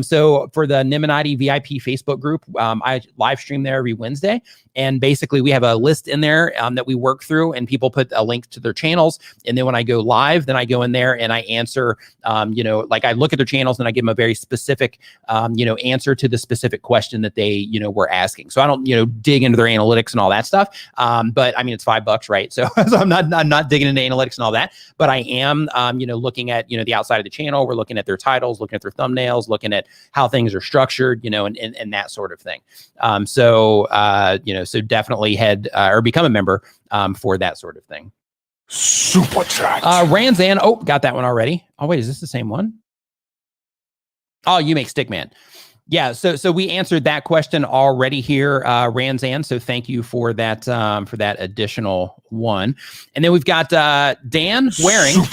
So for the Niminati VIP Facebook group, I live stream there every Wednesday. And basically we have a list in there that we work through, and people put a link to their channels. And then when I go live, then I go in there and I answer, like I look at their channels and I give them a very specific, answer to the specific question that they, were asking. So I don't, dig into their analytics and all that stuff. But I mean, it's $5, right? So, I'm not digging into analytics and all that, but I am, looking at, the outside of the channel. We're looking at their titles, looking at their thumbnails, looking at how things are structured, and that sort of thing. So definitely head or become a member for that sort of thing. Super chat. Ranzan. Oh, got that one already. Oh, wait, is this the same one? Oh, you make Stickman. Yeah, so we answered that question already here, Ranzan. So thank you for that additional one. And then we've got Dan Waring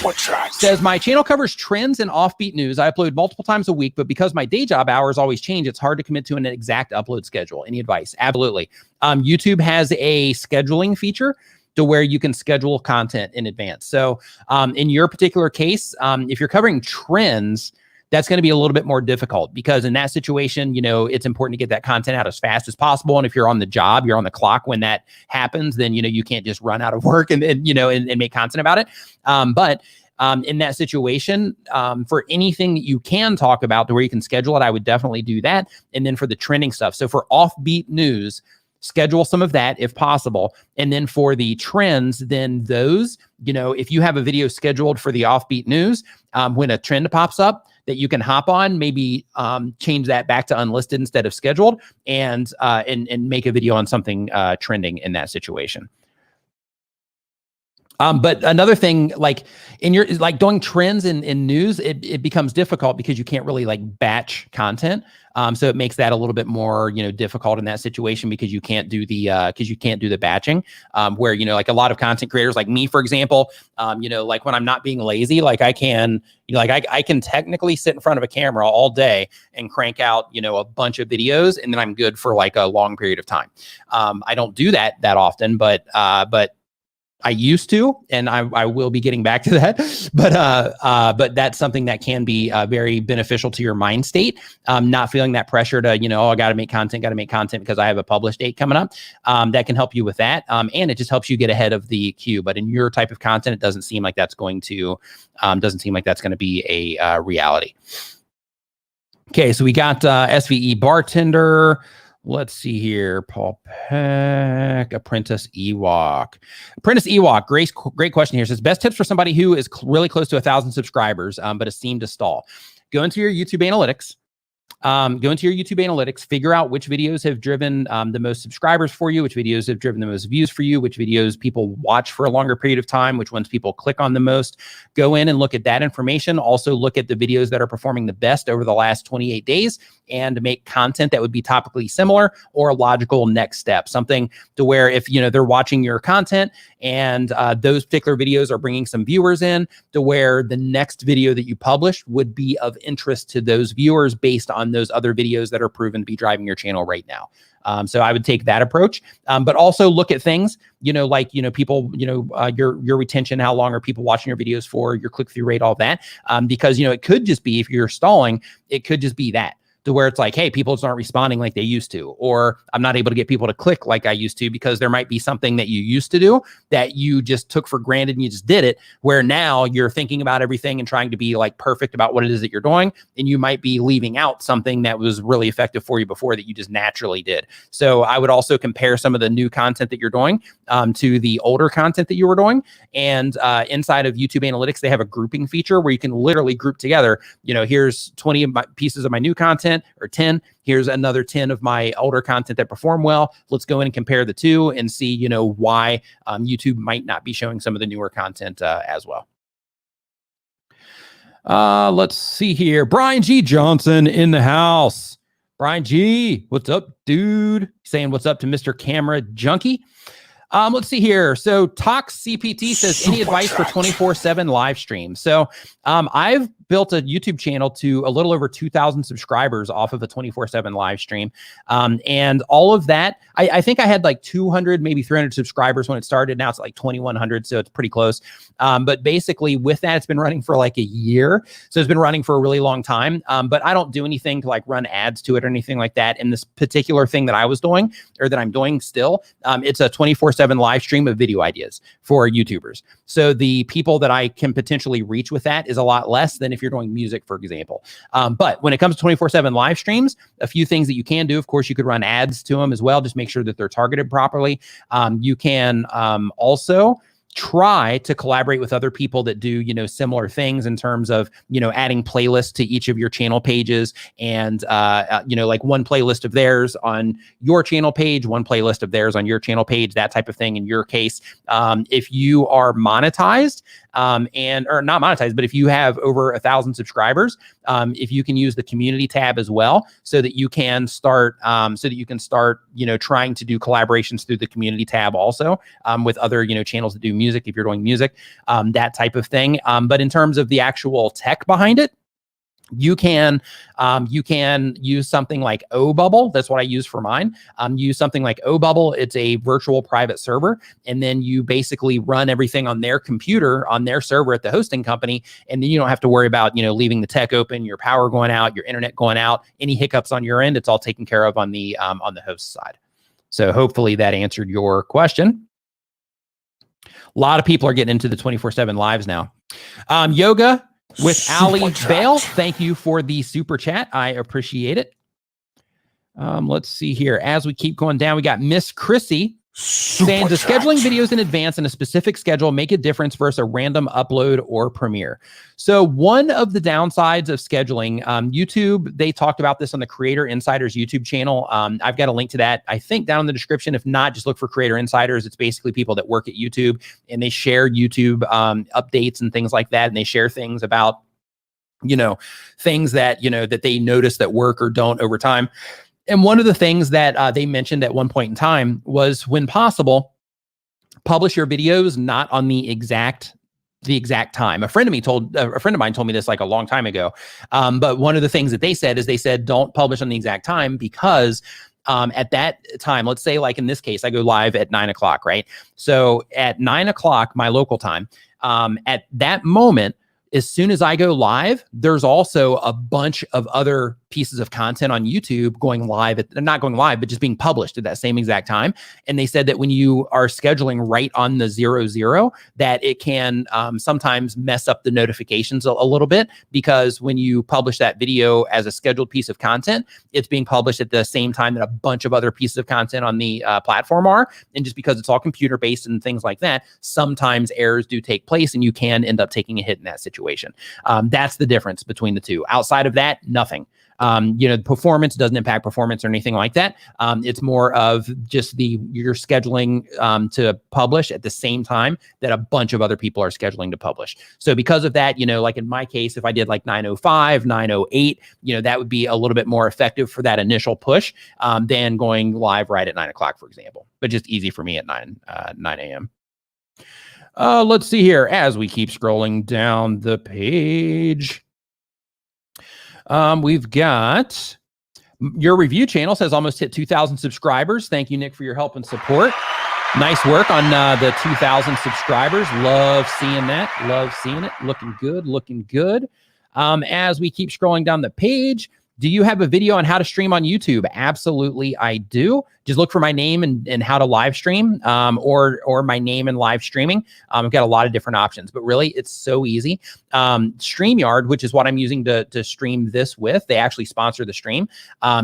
says, my channel covers trends and offbeat news. I upload multiple times a week, but because my day job hours always change, it's hard to commit to an exact upload schedule. Any advice? Absolutely. YouTube has a scheduling feature to where you can schedule content in advance. So in your particular case, if you're covering trends, that's going to be a little bit more difficult, because in that situation, it's important to get that content out as fast as possible. And if you're on the job, you're on the clock when that happens, then, you can't just run out of work and make content about it. But in that situation, for anything that you can talk about to where you can schedule it, I would definitely do that. And then for the trending stuff, so for offbeat news, schedule some of that if possible. And then for the trends, then those, if you have a video scheduled for the offbeat news, when a trend pops up that you can hop on, maybe change that back to unlisted instead of scheduled, and make a video on something trending in that situation. But another thing, like doing trends in news, it becomes difficult because you can't really batch content. So it makes that a little bit more, difficult in that situation because you can't do the batching. Where, a lot of content creators like me, for example, when I'm not being lazy, I can technically sit in front of a camera all day and crank out, a bunch of videos, and then I'm good for a long period of time. I don't do that often, but I used to, and I will be getting back to that, but that's something that can be very beneficial to your mind state. Not feeling that pressure to, I got to make content because I have a publish date coming up. That can help you with that, and it just helps you get ahead of the queue. But in your type of content, it doesn't seem like that's going to be a reality. Okay, so we got SVE bartender. Let's see here. Paul Peck, Apprentice Ewok. Great question here. Says, best tips for somebody who is really close to 1,000 subscribers, but has seemed to stall. Go into your YouTube analytics. Figure out which videos have driven the most subscribers for you, which videos have driven the most views for you, which videos people watch for a longer period of time, which ones people click on the most. Go in and look at that information. Also look at the videos that are performing the best over the last 28 days and make content that would be topically similar or a logical next step. Something to where if, they're watching your content and those particular videos are bringing some viewers in, to where the next video that you publish would be of interest to those viewers based on those other videos that are proven to be driving your channel right now. So I would take that approach, but also look at things, people, your retention, how long are people watching your videos for, your click-through rate, all that. Because, it could just be, if you're stalling, it could just be that. To where it's like, hey, people just aren't responding like they used to, or I'm not able to get people to click like I used to, because there might be something that you used to do that you just took for granted and you just did it, where now you're thinking about everything and trying to be perfect about what it is that you're doing. And you might be leaving out something that was really effective for you before that you just naturally did. So I would also compare some of the new content that you're doing to the older content that you were doing. And inside of YouTube Analytics, they have a grouping feature where you can literally group together, here's 20 of my pieces of my new content, or 10. Here's another 10 of my older content that perform well. Let's go in and compare the two and see, why YouTube might not be showing some of the newer content as well. Let's see here. Brian G. Johnson in the house. Brian G, what's up, dude? Saying what's up to Mr. Camera Junkie. Let's see here. So Tox CPT says, any advice for 24/7 live stream? So I've built a YouTube channel to a little over 2,000 subscribers off of a 24/7 live stream. And all of that, I think I had 200, maybe 300 subscribers when it started. Now it's 2,100. So it's pretty close. But basically with that, it's been running for a year. So it's been running for a really long time. But I don't do anything to run ads to it or anything like that. In this particular thing that I was doing, or that I'm doing still, it's a 24/7 live stream of video ideas for YouTubers. So the people that I can potentially reach with that is a lot less than if you're doing music, for example. But when it comes to 24/7 live streams, a few things that you can do, of course, you could run ads to them as well. Just make sure that they're targeted properly. You can also try to collaborate with other people that do, similar things in terms of, adding playlists to each of your channel pages, and, one playlist of theirs on your channel page, one playlist of theirs on your channel page, that type of thing. In your case, if you are monetized, or not monetized, but if you have over 1,000 subscribers, if you can use the community tab as well, so that you can start, trying to do collaborations through the community tab also, with other, channels that do music, if you're doing music, that type of thing. But in terms of the actual tech behind it, you can use something like OBubble. That's what I use for mine. Use something like OBubble. It's a virtual private server. And then you basically run everything on their computer, on their server at the hosting company. And then you don't have to worry about, leaving the tech open, your power going out, your internet going out, any hiccups on your end. It's all taken care of on the host side. So hopefully that answered your question. A lot of people are getting into the 24/7 lives now. Yoga with Ali Bale, thank you for the super chat. I appreciate it. Let's see here. As we keep going down, we got Miss Chrissy saying, does Super scheduling chat. videos in advance in a specific schedule make a difference versus a random upload or premiere? So one of the downsides of scheduling, YouTube, they talked about this on the Creator Insiders YouTube channel. I've got a link to that, I think, down in the description. If not, just look for Creator Insiders. It's basically people that work at YouTube, and they share YouTube updates and things like that. And they share things about, things that, that they notice that work or don't over time. And one of the things that they mentioned at one point in time was, when possible, publish your videos not on the exact time. A friend of mine told me this like a long time ago. But one of the things that they said is, they said, don't publish on the exact time, because at that time, let's say like in this case, I go live at 9 o'clock, right? So at 9 o'clock, my local time, at that moment, as soon as I go live, there's also a bunch of other pieces of content on YouTube going live, not going live, but just being published at that same exact time. And they said that when you are scheduling right on the 00, that it can sometimes mess up the notifications a little bit, because when you publish that video as a scheduled piece of content, it's being published at the same time that a bunch of other pieces of content on the platform are. And just because it's all computer based and things like that, sometimes errors do take place, and you can end up taking a hit in that situation. That's the difference between the two. Outside of that, nothing. Performance doesn't impact performance or anything like that. It's more of just you're scheduling to publish at the same time that a bunch of other people are scheduling to publish. So because of that, like in my case, if I did like 9:05, 9:08, that would be a little bit more effective for that initial push than going live right at 9 o'clock, for example. But just easy for me at 9 a.m. Let's see here. As we keep scrolling down the page, we've got your review channel says almost hit 2,000 subscribers. Thank you, Nick, for your help and support. Nice work on the 2,000 subscribers. Love seeing that. Love seeing it. Looking good. Looking good. As we keep scrolling down the page, do you have a video on how to stream on YouTube? Absolutely, I do. Just look for my name and how to live stream, or my name and live streaming. I've got a lot of different options, but really it's so easy. StreamYard, which is what I'm using to stream this with, they actually sponsor the stream.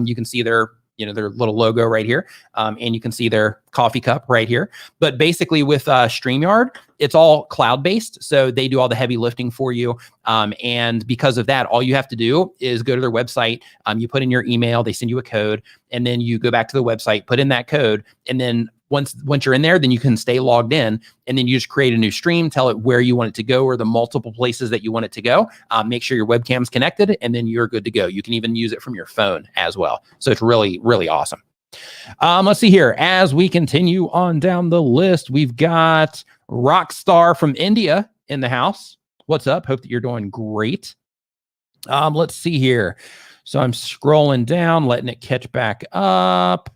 You can see their little logo right here. And you can see their coffee cup right here. But basically with StreamYard, it's all cloud-based. So they do all the heavy lifting for you. And because of that, all you have to do is go to their website. You put in your email, they send you a code, and then you go back to the website, put in that code, and then once you're in there, then you can stay logged in, and then you just create a new stream, tell it where you want it to go or the multiple places that you want it to go. Make sure your webcam's connected, and then you're good to go. You can even use it from your phone as well. So it's really, really awesome. Let's see here. As we continue on down the list, we've got Rockstar from India in the house. What's up? Hope that you're doing great. Let's see here. So I'm scrolling down, letting it catch back up.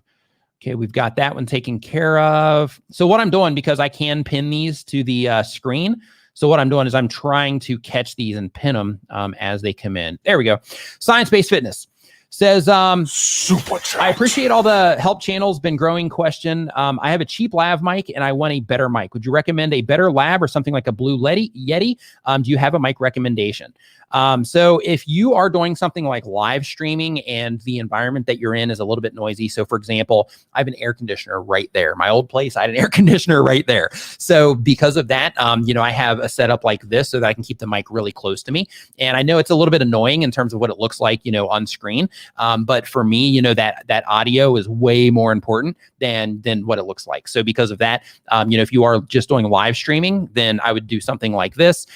Okay, we've got that one taken care of. So what I'm doing, because I can pin these to the screen, so what I'm doing is I'm trying to catch these and pin them as they come in. There we go. Science-Based Fitness says, Super chat. I appreciate all the help channels, been growing. Question. I have a cheap lav mic and I want a better mic. Would you recommend a better lav or something like a Blue Yeti? Do you have a mic recommendation? So if you are doing something like live streaming and the environment that you're in is a little bit noisy. So for example, I have an air conditioner right there. My old place, I had an air conditioner right there. So because of that, I have a setup like this so that I can keep the mic really close to me. And I know it's a little bit annoying in terms of what it looks like, on screen. But for me, that audio is way more important than what it looks like. So because of that, if you are just doing live streaming, then I would do something like this.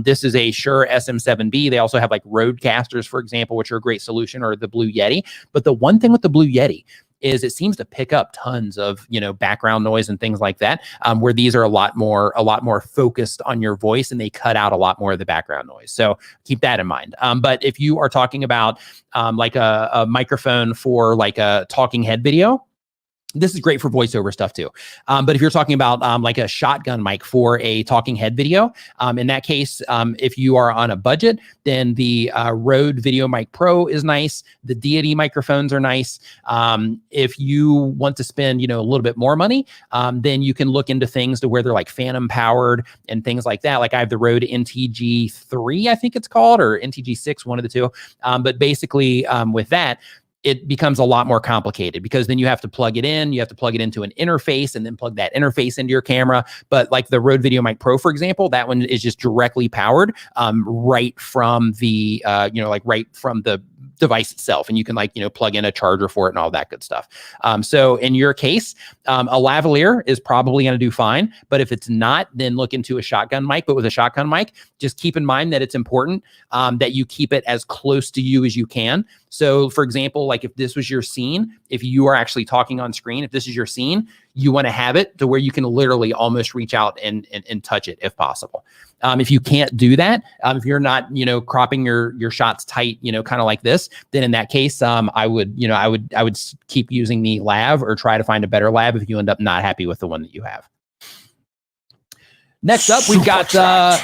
This is a Shure SM7B. They also have like Roadcasters, for example, which are a great solution, or the Blue Yeti. But the one thing with the Blue Yeti is it seems to pick up tons of, background noise and things like that, where these are a lot more focused on your voice, and they cut out a lot more of the background noise. So keep that in mind. But if you are talking about like a microphone for like a talking head video, this is great for voiceover stuff too. But if you're talking about like a shotgun mic for a talking head video, in that case, if you are on a budget, then the Rode Video Mic Pro is nice. The Deity microphones are nice. If you want to spend, a little bit more money, then you can look into things to where they're like phantom powered and things like that. Like I have the Rode NTG3, I think it's called, or NTG6, one of the two. But basically with that, it becomes a lot more complicated because then you have to plug it in, you have to plug it into an interface and then plug that interface into your camera. But like the Rode VideoMic Pro, for example, that one is just directly powered right from the, like right from the device itself, and you can like plug in a charger for it and all that good stuff. So in your case, a lavalier is probably going to do fine, but if it's not, then look into a shotgun mic. But with a shotgun mic, just keep in mind that it's important that you keep it as close to you as you can. So for example, like if this was your scene, if you are actually talking on screen, if this is your scene, you want to have it to where you can literally almost reach out and touch it if possible. If you can't do that, if you're not, cropping your shots tight, kind of like this, then in that case, I would keep using the lav or try to find a better lav if you end up not happy with the one that you have. Next up, we've got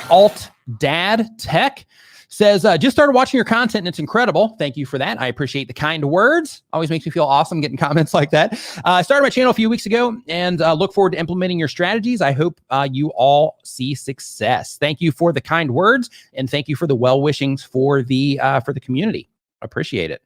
Alt Dad Tech. Says, just started watching your content and it's incredible. Thank you for that. I appreciate the kind words. Always makes me feel awesome getting comments like that. I started my channel a few weeks ago and look forward to implementing your strategies. I hope you all see success. Thank you for the kind words and thank you for the well wishings for the community. Appreciate it.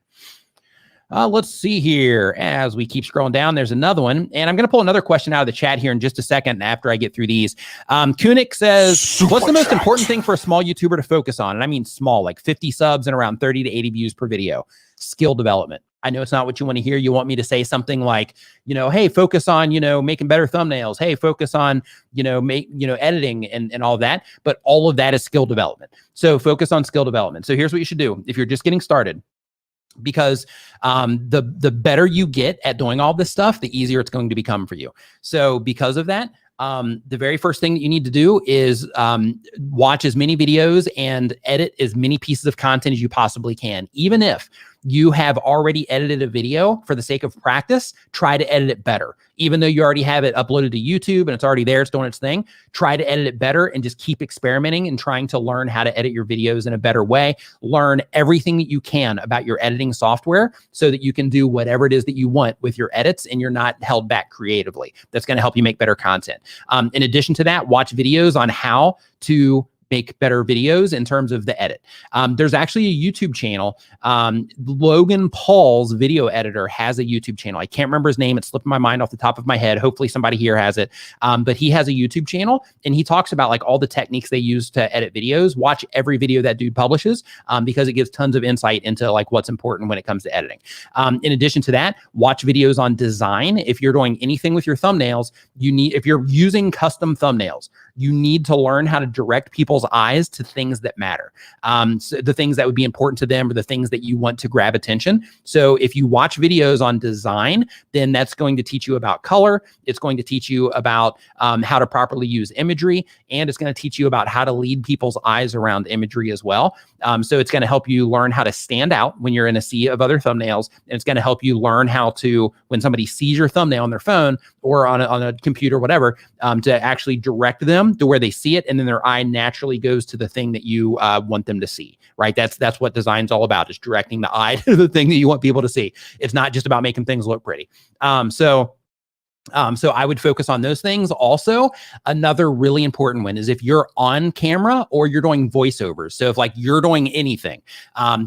Let's see here. As we keep scrolling down, there's another one. And I'm going to pull another question out of the chat here in just a second after I get through these. Kunik says, what's the most important thing for a small YouTuber to focus on? And I mean small, like 50 subs and around 30 to 80 views per video. Skill development. I know it's not what you want to hear. You want me to say something like, hey, focus on, making better thumbnails. Hey, focus on, editing and all of that. But all of that is skill development. So focus on skill development. So here's what you should do. If you're just getting started, because the better you get at doing all this stuff, the easier it's going to become for you. So because of that, the very first thing that you need to do is watch as many videos and edit as many pieces of content as you possibly can. Even if you have already edited a video for the sake of practice, try to edit it better. Even though you already have it uploaded to YouTube and it's already there, it's doing its thing, try to edit it better and just keep experimenting and trying to learn how to edit your videos in a better way. Learn everything that you can about your editing software so that you can do whatever it is that you want with your edits and you're not held back creatively. That's going to help you make better content. In addition to that, watch videos on how to make better videos in terms of the edit. There's actually a YouTube channel. Logan Paul's video editor has a YouTube channel. I can't remember his name. It slipped my mind off the top of my head. Hopefully somebody here has it. But he has a YouTube channel and he talks about like all the techniques they use to edit videos. Watch every video that dude publishes because it gives tons of insight into like what's important when it comes to editing. In addition to that, watch videos on design. If you're doing anything with your thumbnails, if you're using custom thumbnails, you need to learn how to direct people's eyes to things that matter. So the things that would be important to them or the things that you want to grab attention. So if you watch videos on design, then that's going to teach you about color. It's going to teach you about how to properly use imagery. And it's going to teach you about how to lead people's eyes around imagery as well. So it's going to help you learn how to stand out when you're in a sea of other thumbnails. And it's going to help you learn how to, when somebody sees your thumbnail on their phone or on a computer, whatever, to actually direct them to where they see it. And then their eye naturally goes to the thing that you want them to see, right? That's what design's all about, is directing the eye to the thing that you want people to see. It's not just about making things look pretty. So I would focus on those things. Also, another really important one is if you're on camera or you're doing voiceovers. So if like you're doing anything,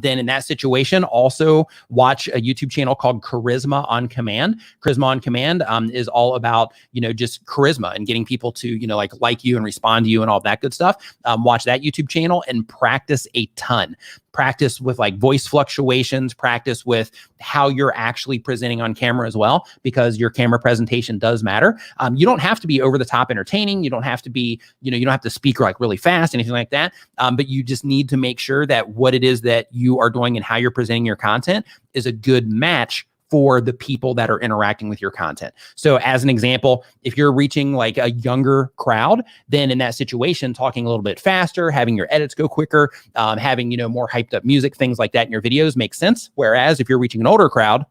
then in that situation, also watch a YouTube channel called Charisma on Command. Charisma on Command is all about, just charisma and getting people to, like you and respond to you and all that good stuff. Watch that YouTube channel and practice a ton. Practice with like voice fluctuations, practice with how you're actually presenting on camera as well, because your camera presentation does matter. You don't have to be over the top entertaining. You don't have to be, you don't have to speak like really fast, anything like that. But you just need to make sure that what it is that you are doing and how you're presenting your content is a good match for the people that are interacting with your content. So as an example, if you're reaching like a younger crowd, then in that situation, talking a little bit faster, having your edits go quicker, having, more hyped up music, things like that in your videos makes sense. Whereas if you're reaching an older crowd,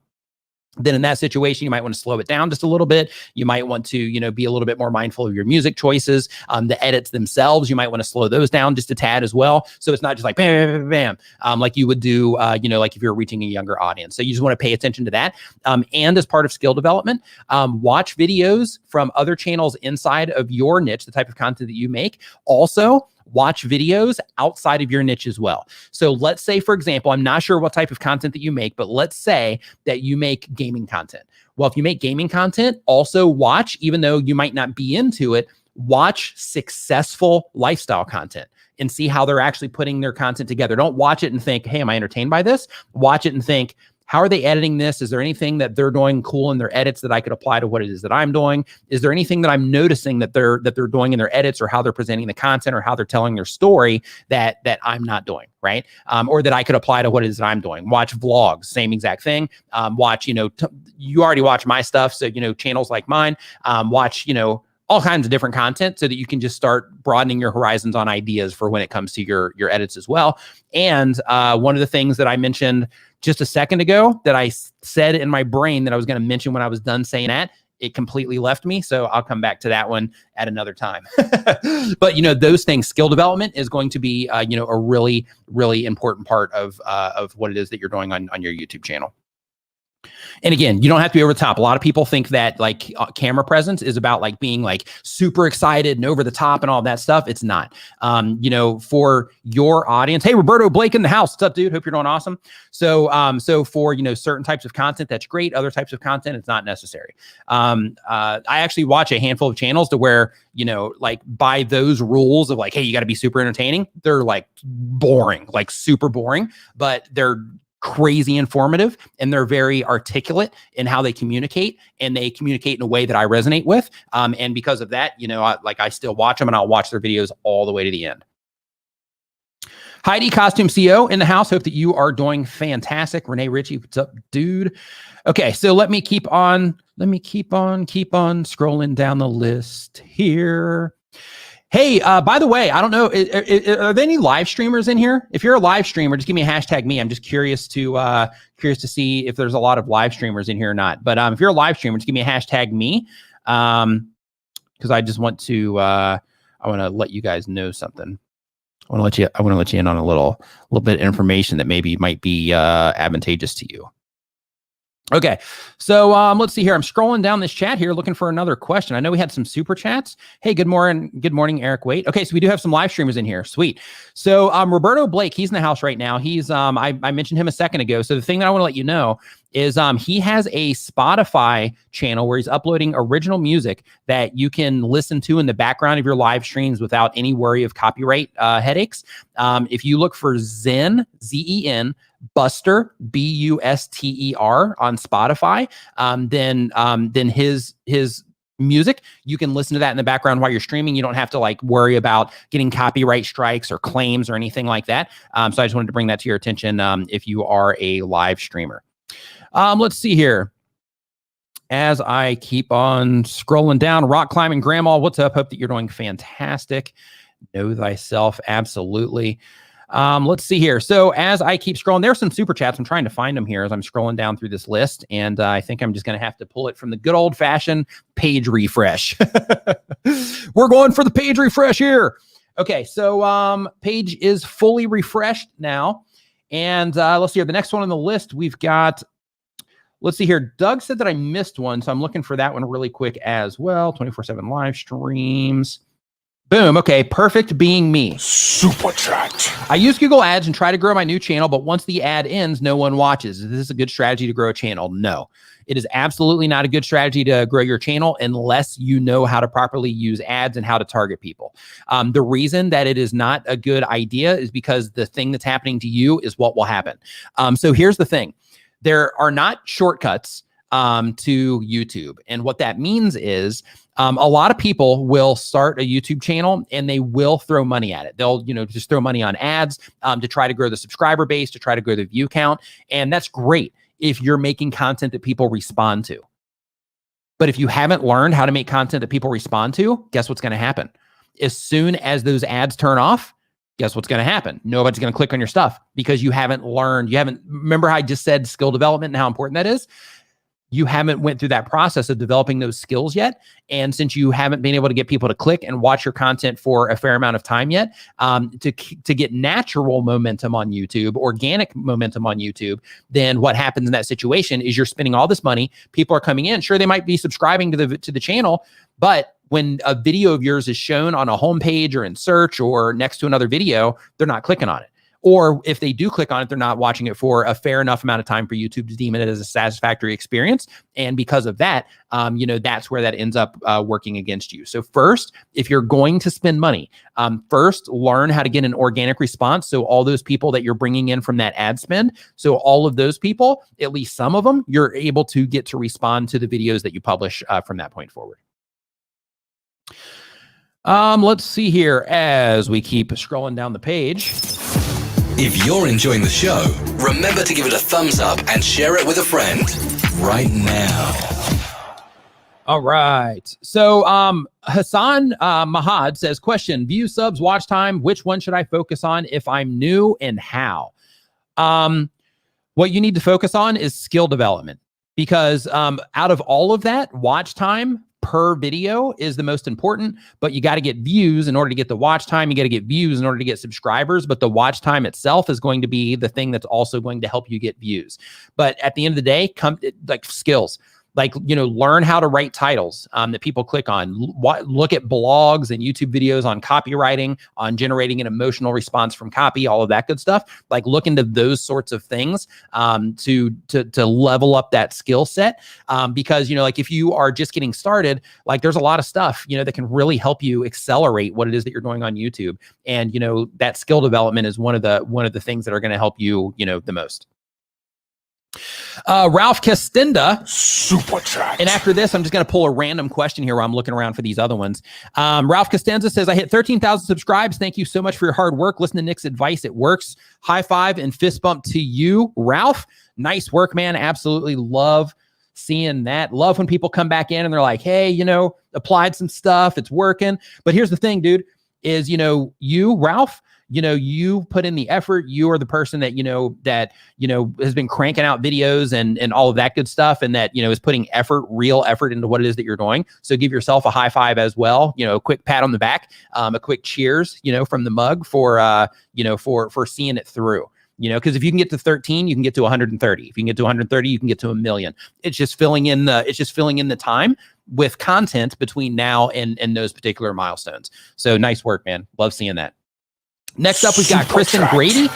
then in that situation, you might want to slow it down just a little bit. You might want to, be a little bit more mindful of your music choices. The edits themselves, you might want to slow those down just a tad as well. So it's not just like bam, bam, bam, bam, like you would do, like if you're reaching a younger audience. So you just want to pay attention to that. And as part of skill development, watch videos from other channels inside of your niche, the type of content that you make. Also, watch videos outside of your niche as well. So let's say, for example, I'm not sure what type of content that you make, but let's say that you make gaming content. Well, if you make gaming content, also watch, even though you might not be into it, watch successful lifestyle content and see how they're actually putting their content together. Don't watch it and think, hey, am I entertained by this? Watch it and think, how are they editing this? Is there anything that they're doing cool in their edits that I could apply to what it is that I'm doing? Is there anything that I'm noticing that they're doing in their edits, or how they're presenting the content, or how they're telling their story that I'm not doing, right? Or that I could apply to what it is that I'm doing. Watch vlogs, same exact thing. Watch, you already watch my stuff, so channels like mine. Watch, all kinds of different content so that you can just start broadening your horizons on ideas for when it comes to your edits as well. And one of the things that I mentioned just a second ago that I said in my brain that I was going to mention when I was done saying that, it completely left me. So I'll come back to that one at another time. But those things, skill development is going to be a really, really important part of what it is that you're doing on your YouTube channel. And again, you don't have to be over the top. A lot of people think that camera presence is about being super excited and over the top and all that stuff. It's not. For your audience, hey, Roberto Blake in the house. What's up, dude? Hope you're doing awesome. So for certain types of content, that's great. Other types of content, it's not necessary. I actually watch a handful of channels to where by those rules of hey, you got to be super entertaining. They're boring, super boring, but they're crazy informative, and they're very articulate in how they communicate, and they communicate in a way that I resonate with. And because of that, I still watch them, and I'll watch their videos all the way to the end. Heidi Costume CO in the house. Hope that you are doing fantastic. Renee Ritchie, what's up, dude? Okay, so let me keep on scrolling down the list here. Hey, by the way, I don't know, are there any live streamers in here? If you're a live streamer, just give me a hashtag me. I'm just curious to see if there's a lot of live streamers in here or not. But if you're a live streamer, just give me a hashtag me, because I just want to I want to let you guys know something. I want to let you in on a little bit of information that maybe might be advantageous to you. Okay, so let's see here. I'm scrolling down this chat here looking for another question. I know we had some super chats. Hey, good morning, Eric Wait. Okay, so we do have some live streamers in here. Sweet. So Roberto Blake, he's in the house right now. He's I mentioned him a second ago. So the thing that I want to let you know is he has a Spotify channel where he's uploading original music that you can listen to in the background of your live streams without any worry of copyright headaches. If you look for Zen, Z-E-N, Buster, B-U-S-T-E-R on Spotify, then his music, you can listen to that in the background while you're streaming. You don't have to worry about getting copyright strikes or claims or anything like that. So I just wanted to bring that to your attention if you are a live streamer. Let's see here. As I keep on scrolling down, Rock Climbing Grandma, what's up? Hope that you're doing fantastic. Know thyself, absolutely. Let's see here. So as I keep scrolling, there's some super chats. I'm trying to find them here as I'm scrolling down through this list. And I think I'm just going to have to pull it from the good old fashioned page refresh. We're going for the page refresh here. Okay. So, page is fully refreshed now. And, let's see here. The next one on the list, we've got, let's see here. Doug said that I missed one. So I'm looking for that one really quick as well. 24/7 live streams. Boom. Okay. Perfect being me. Super chat. I use Google Ads and try to grow my new channel, but once the ad ends, no one watches. Is this a good strategy to grow a channel? No, it is absolutely not a good strategy to grow your channel unless you know how to properly use ads and how to target people. The reason that it is not a good idea is because the thing that's happening to you is what will happen. So here's the thing. There are not shortcuts to YouTube. And what that means is a lot of people will start a YouTube channel and they will throw money at it. They'll, just throw money on ads to try to grow the subscriber base, to try to grow the view count. And that's great if you're making content that people respond to. But if you haven't learned how to make content that people respond to, guess what's going to happen? As soon as those ads turn off, guess what's going to happen? Nobody's going to click on your stuff because you haven't learned. Remember how I just said skill development and how important that is? You haven't went through that process of developing those skills yet. And since you haven't been able to get people to click and watch your content for a fair amount of time yet, to get natural momentum on YouTube, organic momentum on YouTube, then what happens in that situation is you're spending all this money. People are coming in. Sure, they might be subscribing to the channel, but when a video of yours is shown on a homepage or in search or next to another video, they're not clicking on it. Or if they do click on it, they're not watching it for a fair enough amount of time for YouTube to deem it as a satisfactory experience. And because of that, that's where that ends up working against you. So first, if you're going to spend money, first learn how to get an organic response. So all those people that you're bringing in from that ad spend, so all of those people, at least some of them, you're able to get to respond to the videos that you publish from that point forward. Let's see here as we keep scrolling down the page. If you're enjoying the show, remember to give it a thumbs up and share it with a friend right now. All right. So Hassan Mahad says, question, views, subs, watch time. Which one should I focus on if I'm new and how? What you need to focus on is skill development, because out of all of that, watch time per video is the most important, but you got to get views in order to get the watch time. You got to get views in order to get subscribers, but the watch time itself is going to be the thing that's also going to help you get views. But at the end of the day, like skills. Like, learn how to write titles that people click on. Look at blogs and YouTube videos on copywriting, on generating an emotional response from copy, all of that good stuff. Like, look into those sorts of things to level up that skill set. Because, like, if you are just getting started, like, there's a lot of stuff, that can really help you accelerate what it is that you're doing on YouTube. And, that skill development is one of the things that are going to help you, the most. Ralph Castenda, Super chat. And after this, I'm just going to pull a random question here while I'm looking around for these other ones. Ralph Costanza says, I hit 13,000 subscribes. Thank you so much for your hard work. Listen to Nick's advice. It works. High five and fist bump to you, Ralph. Nice work, man. Absolutely love seeing that. Love when people come back in and they're like, hey, applied some stuff. It's working. But here's the thing, dude, is, you, Ralph, you put in the effort. You are the person that, has been cranking out videos and all of that good stuff. And that, is putting real effort into what it is that you're doing. So give yourself a high five as well. A quick pat on the back, a quick cheers, from the mug for seeing it through. Because if you can get to 13, you can get to 130. If you can get to 130, you can get to 1 million. It's just filling in the time with content between now and those particular milestones. So nice work, man. Love seeing that. Next up, we've got Kristen Grady.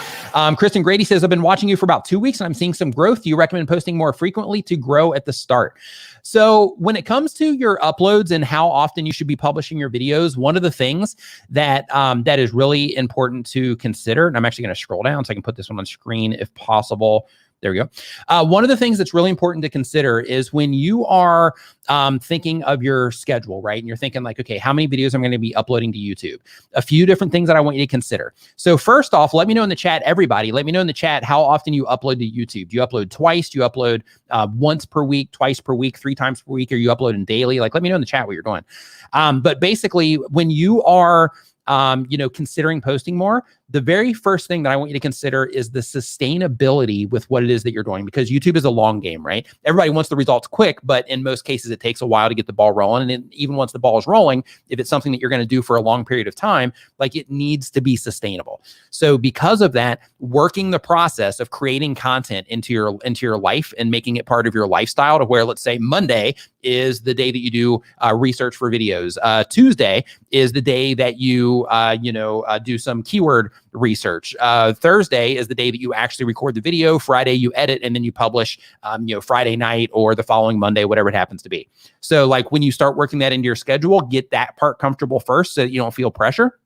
Kristen Grady says, I've been watching you for about 2 weeks and I'm seeing some growth. Do you recommend posting more frequently to grow at the start? So when it comes to your uploads and how often you should be publishing your videos, one of the things that that is really important to consider, and I'm actually going to scroll down so I can put this one on screen if possible. There we go. One of the things that's really important to consider is when you are thinking of your schedule, right? And you're thinking like, okay, how many videos I'm going to be uploading to YouTube? A few different things that I want you to consider. So first off, let me know in the chat, everybody, let me know in the chat how often you upload to YouTube. Do you upload twice? Do you upload once per week, twice per week, 3 times per week? Or you uploading daily? Like, let me know in the chat what you're doing. But basically, when you are considering posting more, the very first thing that I want you to consider is the sustainability with what it is that you're doing, because YouTube is a long game, right? Everybody wants the results quick, but in most cases, it takes a while to get the ball rolling. And even once the ball is rolling, if it's something that you're going to do for a long period of time, like it needs to be sustainable. So because of that, working the process of creating content into your life and making it part of your lifestyle, to where, let's say Monday is the day that you do research for videos. Tuesday is the day that you do some keyword research. Thursday is the day that you actually record the video. Friday you edit, and then you publish Friday night or the following Monday, whatever it happens to be. So like when you start working that into your schedule, get that part comfortable first so that you don't feel pressure.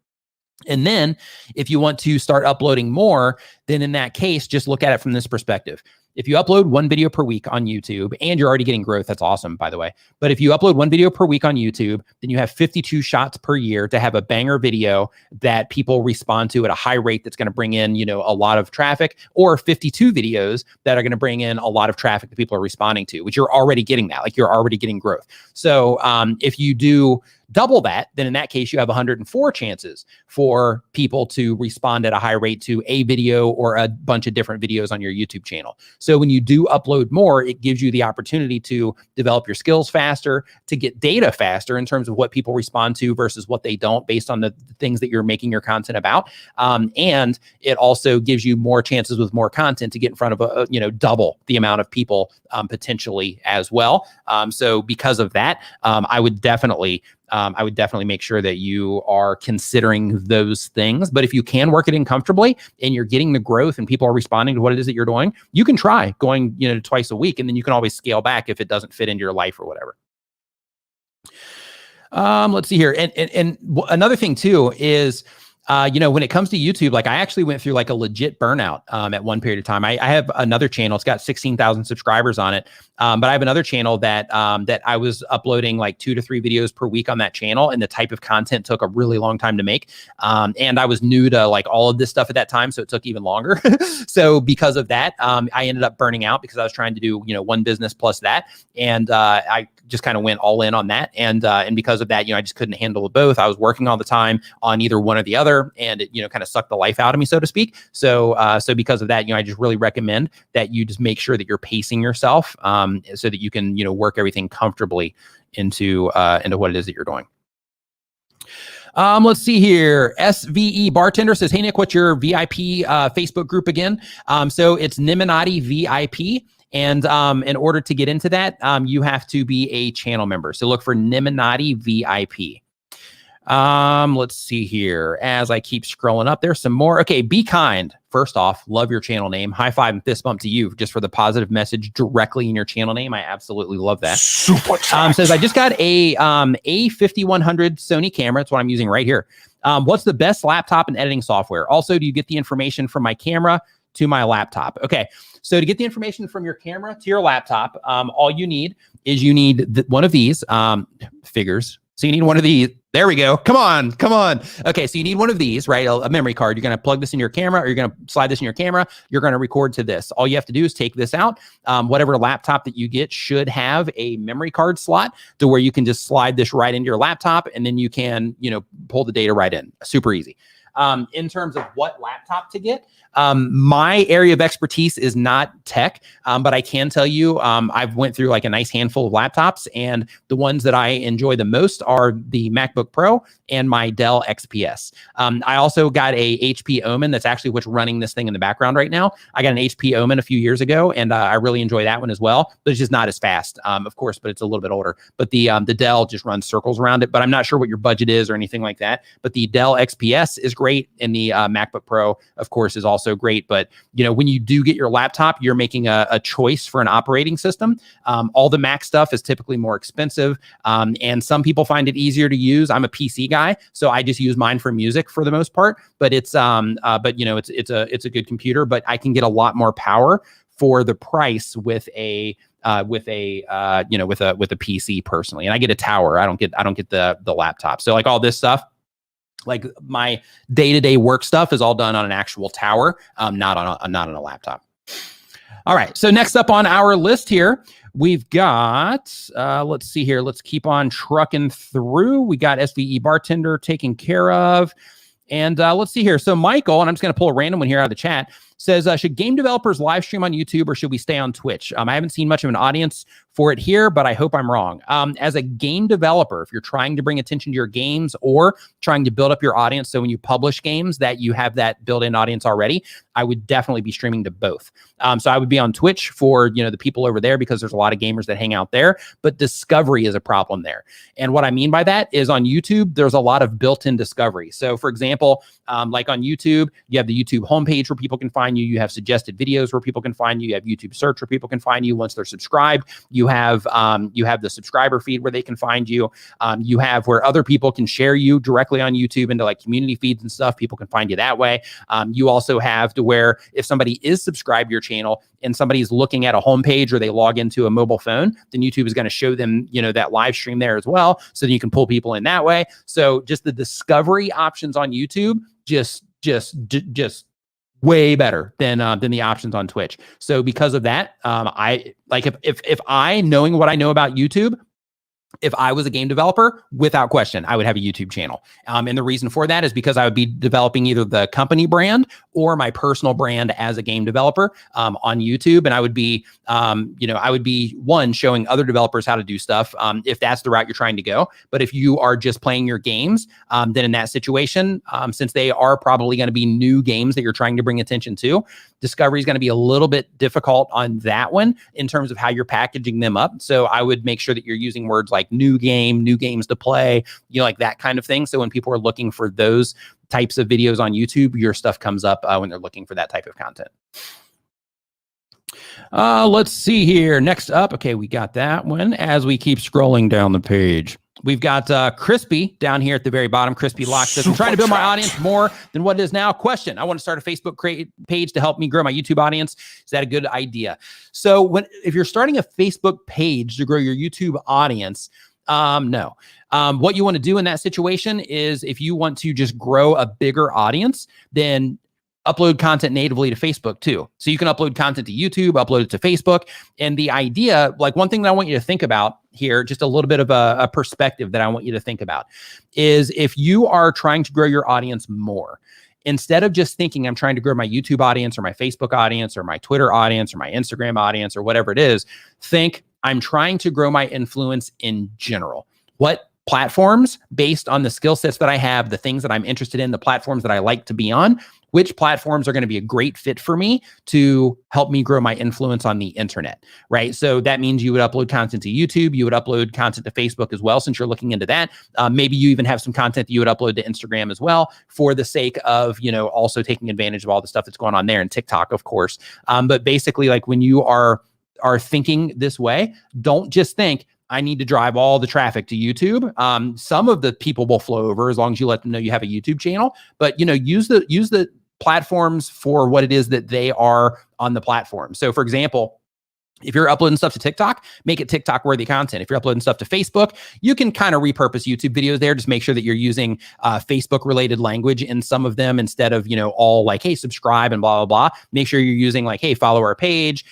And then if you want to start uploading more, then in that case, just look at it from this perspective. If you upload 1 video per week on YouTube, and you're already getting growth, that's awesome, by the way. But if you upload 1 video per week on YouTube, then you have 52 shots per year to have a banger video that people respond to at a high rate that's going to bring in, a lot of traffic, or 52 videos that are going to bring in a lot of traffic that people are responding to, which you're already getting that, like you're already getting growth. So if you do double that, then in that case, you have 104 chances for people to respond at a high rate to a video or a bunch of different videos on your YouTube channel. So when you do upload more, it gives you the opportunity to develop your skills faster, to get data faster in terms of what people respond to versus what they don't, based on the things that you're making your content about. And it also gives you more chances with more content to get in front of double the amount of people potentially as well. So because of that, I would definitely I would definitely make sure that you are considering those things. But if you can work it in comfortably and you're getting the growth and people are responding to what it is that you're doing, you can try going, twice a week, and then you can always scale back if it doesn't fit into your life or whatever. Let's see here. And another thing too is, when it comes to YouTube, like I actually went through like a legit burnout at one period of time. I have another channel. It's got 16,000 subscribers on it. But I have another channel that I was uploading like 2 to 3 videos per week on that channel. And the type of content took a really long time to make. And I was new to like all of this stuff at that time. So it took even longer. So because of that, I ended up burning out because I was trying to do, one business plus that. And I just kind of went all in on that. And because of that, I just couldn't handle both. I was working all the time on either one or the other. And it, kind of sucked the life out of me, so to speak. So because of that, I just really recommend that you just make sure that you're pacing yourself, so that you can, work everything comfortably into what it is that you're doing. Let's see here. SVE Bartender says, "Hey Nick, what's your VIP Facebook group again?" So it's Niminati VIP. And in order to get into that, you have to be a channel member. So look for Niminati VIP. Let's see here. As I keep scrolling up, there's some more. Okay, Be Kind. First off, love your channel name. High five and fist bump to you just for the positive message directly in your channel name. I absolutely love that. Super chat. Says, I just got a A5100 Sony camera. That's what I'm using right here. What's the best laptop and editing software? Also, do you get the information from my camera to my laptop? Okay, so to get the information from your camera to your laptop, all you need is one of these figures. So you need one of these. There we go. Come on. Okay, so you need one of these, right? A memory card. You're going to plug this in your camera, or you're going to slide this in your camera. You're going to record to this. All you have to do is take this out. Whatever laptop that you get should have a memory card slot to where you can just slide this right into your laptop, and then you can, pull the data right in. Super easy. In terms of what laptop to get, my area of expertise is not tech, but I can tell you, I've went through like a nice handful of laptops, and the ones that I enjoy the most are the MacBook Pro and my Dell XPS. I also got a HP Omen. That's actually what's running this thing in the background right now. I got an HP Omen a few years ago, and I really enjoy that one as well, but it's just not as fast, of course, but it's a little bit older. But the Dell just runs circles around it, but I'm not sure what your budget is or anything like that. But the Dell XPS is great, and the MacBook Pro, of course, is also great. But when you do get your laptop, you're making a choice for an operating system. All the Mac stuff is typically more expensive, and some people find it easier to use. I'm a PC guy, so I just use mine for music for the most part. But it's it's a good computer. But I can get a lot more power for the price with a PC personally, and I get a tower. I don't get the laptop. So like all this stuff, like my day-to-day work stuff is all done on an actual tower, not on a laptop. All right. So next up on our list here, we've got, let's see here. Let's keep on trucking through. We got SVE Bartender taken care of. And let's see here. So Michael, and I'm just going to pull a random one here out of the chat, says, should game developers live stream on YouTube or should we stay on Twitch? I haven't seen much of an audience for it here, but I hope I'm wrong. As a game developer, if you're trying to bring attention to your games or trying to build up your audience, so when you publish games that you have that built-in audience already, I would definitely be streaming to both. So I would be on Twitch for, the people over there because there's a lot of gamers that hang out there, but discovery is a problem there. And what I mean by that is on YouTube, there's a lot of built-in discovery. So for example, like on YouTube, you have the YouTube homepage where people can find you. You have suggested videos where people can find you. You have YouTube search where people can find you once they're subscribed. You have the subscriber feed where they can find you. You have where other people can share you directly on YouTube into like community feeds and stuff. People can find you that way. You also have to where if somebody is subscribed to your channel and somebody's looking at a homepage or they log into a mobile phone, then YouTube is going to show them, that live stream there as well. So then you can pull people in that way. So just the discovery options on YouTube, just way better than the options on Twitch. So because of that, I like if I, knowing what I know about YouTube, if I was a game developer, without question, I would have a YouTube channel. And the reason for that is because I would be developing either the company brand or my personal brand as a game developer on YouTube. And I would be, one, showing other developers how to do stuff if that's the route you're trying to go. But if you are just playing your games, then in that situation, since they are probably going to be new games that you're trying to bring attention to, discovery is going to be a little bit difficult on that one in terms of how you're packaging them up. So I would make sure that you're using words like like new games to play, like that kind of thing. So when people are looking for those types of videos on YouTube, your stuff comes up when they're looking for that type of content. Let's see here. Next up, okay, we got that one. As we keep scrolling down the page, we've got Crispy down here at the very bottom. Crispy Lock says, I'm trying to build my audience more than what it is now. Question, I want to start a Facebook page to help me grow my YouTube audience. Is that a good idea? So if you're starting a Facebook page to grow your YouTube audience, no. What you want to do in that situation is, if you want to just grow a bigger audience, then upload content natively to Facebook too. So you can upload content to YouTube, upload it to Facebook. And the idea, like one thing that I want you to think about here, just a little bit of a perspective that I want you to think about, is if you are trying to grow your audience more, instead of just thinking I'm trying to grow my YouTube audience or my Facebook audience or my Twitter audience or my Instagram audience or whatever it is, think I'm trying to grow my influence in general. What platforms, based on the skill sets that I have, the things that I'm interested in, the platforms that I like to be on, which platforms are going to be a great fit for me to help me grow my influence on the internet, right? So that means you would upload content to YouTube, you would upload content to Facebook as well, since you're looking into that. Maybe you even have some content that you would upload to Instagram as well, for the sake of, also taking advantage of all the stuff that's going on there, and TikTok, of course. But basically, like when you are thinking this way, don't just think, I need to drive all the traffic to YouTube. Some of the people will flow over as long as you let them know you have a YouTube channel, but use the platforms for what it is that they are on the platform. So for example, if you're uploading stuff to TikTok, make it TikTok worthy content. If you're uploading stuff to Facebook, you can kind of repurpose YouTube videos there. Just make sure that you're using Facebook related language in some of them, instead of, all like, hey, subscribe and blah, blah, blah. Make sure you're using like, hey, follow our page,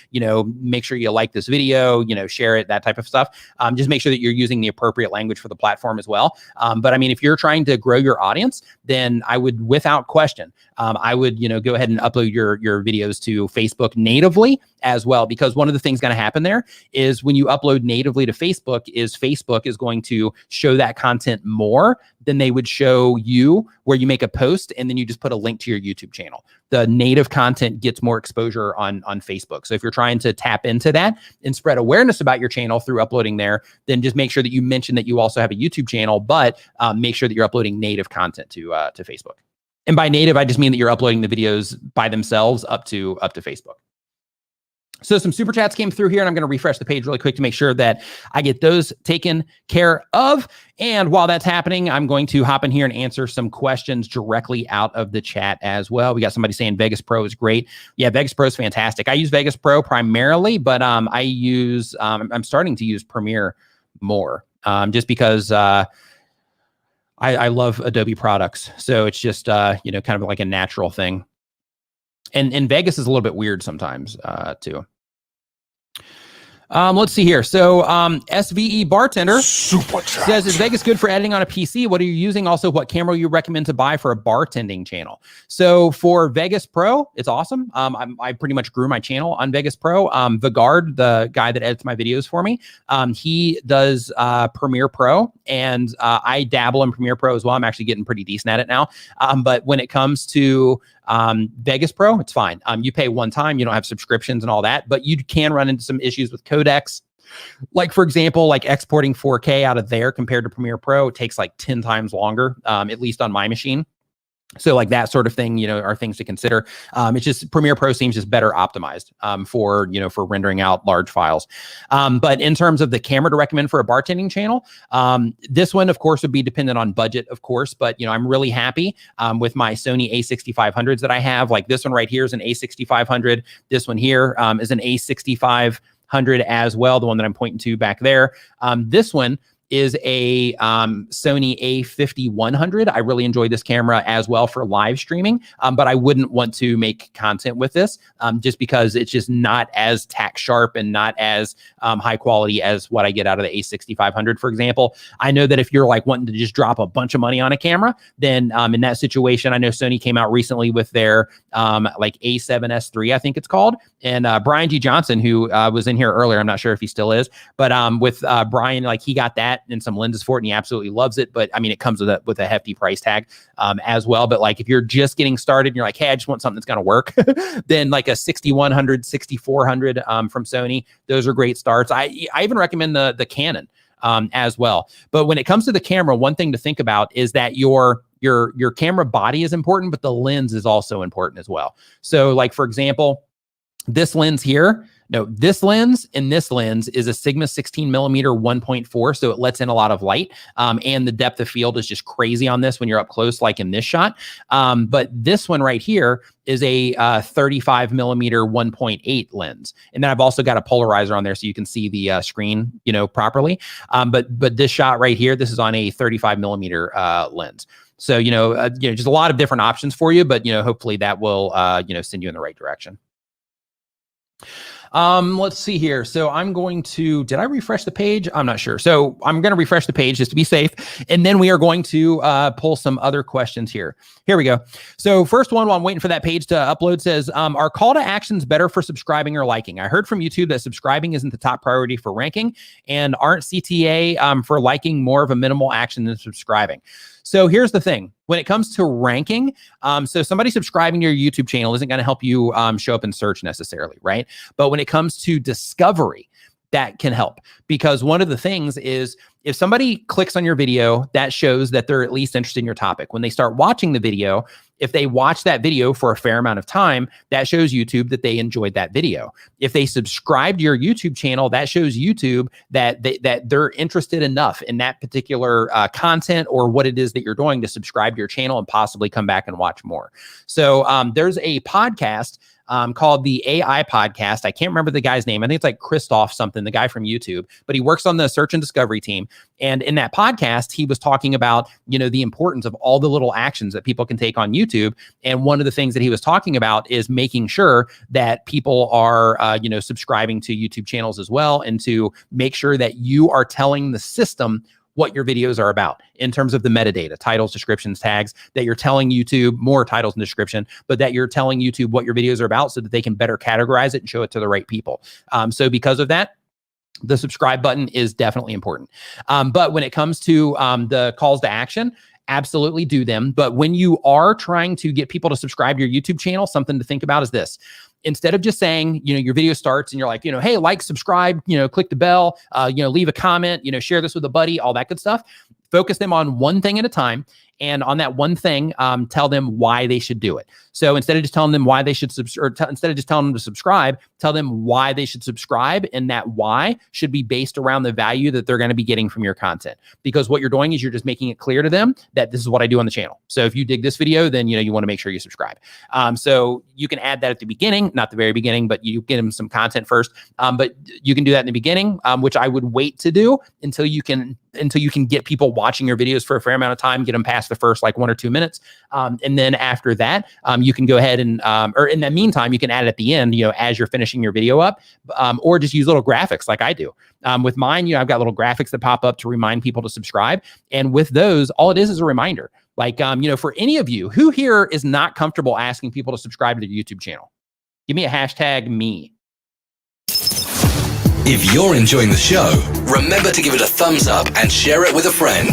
make sure you like this video, share it, that type of stuff. Just make sure that you're using the appropriate language for the platform as well. But I mean, if you're trying to grow your audience, then I would, without question, I would, go ahead and upload your videos to Facebook natively as well, because one of the things going to happen there is, when you upload natively to Facebook is going to show that content more than they would show you, where you make a post and then you just put a link to your YouTube channel. The native content gets more exposure on Facebook. So if you're trying to tap into that and spread awareness about your channel through uploading there, then just make sure that you mention that you also have a YouTube channel, but make sure that you're uploading native content to Facebook. And by native, I just mean that you're uploading the videos by themselves up to Facebook. So some super chats came through here, and I'm going to refresh the page really quick to make sure that I get those taken care of. And while that's happening, I'm going to hop in here and answer some questions directly out of the chat as well. We got somebody saying Vegas Pro is great. Yeah, Vegas Pro is fantastic. I use Vegas Pro primarily, but I'm starting to use Premiere more, just because I love Adobe products. So it's just, kind of like a natural thing. And Vegas is a little bit weird sometimes, too. Let's see here. So SVE Bartender says, is Vegas good for editing on a PC? What are you using? Also, what camera you recommend to buy for a bartending channel? So for Vegas Pro, it's awesome. I pretty much grew my channel on Vegas Pro. Vigard, the guy that edits my videos for me, he does Premiere Pro, and I dabble in Premiere Pro as well. I'm actually getting pretty decent at it now. But when it comes to Vegas Pro, it's fine. You pay one time, you don't have subscriptions and all that, but you can run into some issues with codecs. Like, for example, like exporting 4K out of there compared to Premiere Pro, it takes like 10 times longer, at least on my machine. So like that sort of thing, are things to consider. It's just Premiere Pro seems just better optimized for rendering out large files. But in terms of the camera to recommend for a bartending channel, this one, of course, would be dependent on budget, of course. But, I'm really happy with my Sony A6500s that I have. Like this one right here is an A6500. This one here is an A6500 as well, the one that I'm pointing to back there. This one is a Sony A5100. I really enjoy this camera as well for live streaming, but I wouldn't want to make content with this just because it's just not as tack sharp and not as high quality as what I get out of the A6500, for example. I know that if you're like wanting to just drop a bunch of money on a camera, then in that situation, I know Sony came out recently with their like A7S III, I think it's called. And Brian G. Johnson, who was in here earlier, I'm not sure if he still is, but with Brian, like he got that and some lenses for it, and he absolutely loves it. But I mean, it comes with a hefty price tag as well. But like if you're just getting started and you're like, hey, I just want something that's going to work, then like a 6100, 6400 from Sony, those are great starts. I even recommend the Cannel. as well. But when it comes to the camera, one thing to think about is that your camera body is important, but the lens is also important as well. So like, for example, this lens here, no, this lens and this lens is a Sigma 16 millimeter 1.4. So it lets in a lot of light. And the depth of field is just crazy on this when you're up close, like in this shot. But this one right here is a 35 millimeter 1.8 lens. And then I've also got a polarizer on there so you can see the screen, properly. But this shot right here, this is on a 35 millimeter lens. So, just a lot of different options for you, but, hopefully that will, send you in the right direction. Let's see here. So I'm going to, did I refresh the page? I'm not sure. So I'm going to refresh the page just to be safe. And then we are going to pull some other questions here. Here we go. So first one, while I'm waiting for that page to upload, says, are call to actions better for subscribing or liking? I heard from YouTube that subscribing isn't the top priority for ranking, and aren't CTA for liking more of a minimal action than subscribing? So here's the thing. When it comes to ranking, so somebody subscribing to your YouTube channel isn't going to help you show up in search necessarily, right? But when it comes to discovery, that can help, because one of the things is if somebody clicks on your video, that shows that they're at least interested in your topic. When they start watching the video, if they watch that video for a fair amount of time, that shows YouTube that they enjoyed that video. If they subscribe to your YouTube channel, that shows YouTube that they're interested enough in that particular content or what it is that you're doing to subscribe to your channel and possibly come back and watch more. So there's a podcast called the AI Podcast. I can't remember the guy's name. I think it's like Christoph something, the guy from YouTube, but he works on the search and discovery team. And in that podcast, he was talking about, the importance of all the little actions that people can take on YouTube. And one of the things that he was talking about is making sure that people are, subscribing to YouTube channels as well, and to make sure that you are telling the system what your videos are about in terms of the metadata, titles, descriptions, tags, that you're telling YouTube more titles and description, but that you're telling YouTube what your videos are about so that they can better categorize it and show it to the right people. So because of that, the subscribe button is definitely important. But when it comes to the calls to action, absolutely do them. But when you are trying to get people to subscribe to your YouTube channel, something to think about is this. Instead of just saying, your video starts and you're like, hey, like, subscribe, click the bell, leave a comment, share this with a buddy, all that good stuff. Focus them on one thing at a time. And on that one thing, tell them why they should do it. So instead of just telling them why they should instead of just telling them to subscribe, tell them why they should subscribe. And that why should be based around the value that they're going to be getting from your content. Because what you're doing is you're just making it clear to them that this is what I do on the channel. So if you dig this video, then, you want to make sure you subscribe. So you can add that at the beginning, not the very beginning, but you get them some content first. But you can do that in the beginning, which I would wait to do until you can get people watching your videos for a fair amount of time, get them past the first like 1 or 2 minutes. And then after that, you can go ahead and, or in the meantime, you can add it at the end, as you're finishing your video up, or just use little graphics like I do. With mine, I've got little graphics that pop up to remind people to subscribe. And with those, all it is a reminder. Like, for any of you, who here is not comfortable asking people to subscribe to their YouTube channel? Give me a hashtag me. If you're enjoying the show, remember to give it a thumbs up and share it with a friend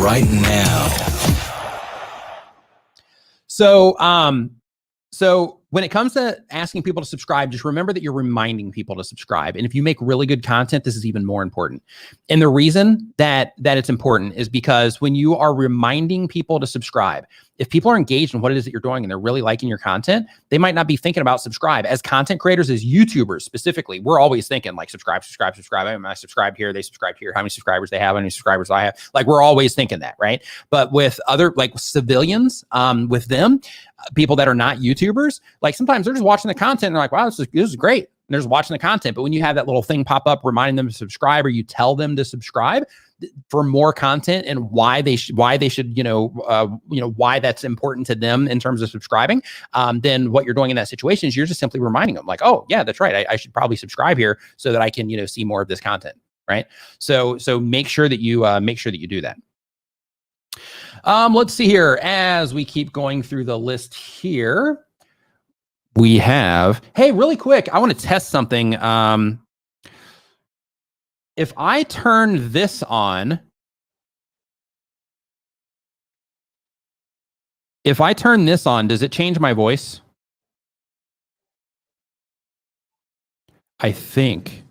right now. So when it comes to asking people to subscribe, just remember that you're reminding people to subscribe. And if you make really good content, this is even more important. And the reason that it's important is because when you are reminding people to subscribe, if people are engaged in what it is that you're doing and they're really liking your content, they might not be thinking about subscribe. As content creators, as YouTubers specifically, we're always thinking like subscribe. I subscribed here, they subscribed here, how many subscribers they have, how many subscribers I have. Like, we're always thinking that, right? But with other like civilians, with them, people that are not YouTubers, like sometimes they're just watching the content and they're like, wow, this is great. And they're just watching the content. But when you have that little thing pop up reminding them to subscribe, or you tell them to subscribe for more content and why they should, why that's important to them in terms of subscribing, then what you're doing in that situation is you're just simply reminding them like, oh yeah, that's right. I should probably subscribe here so that I can, see more of this content. Right. So make sure that you do that. Let's see here. As we keep going through the list here, we have, hey, really quick, I want to test something. If I turn this on, does it change my voice? I think.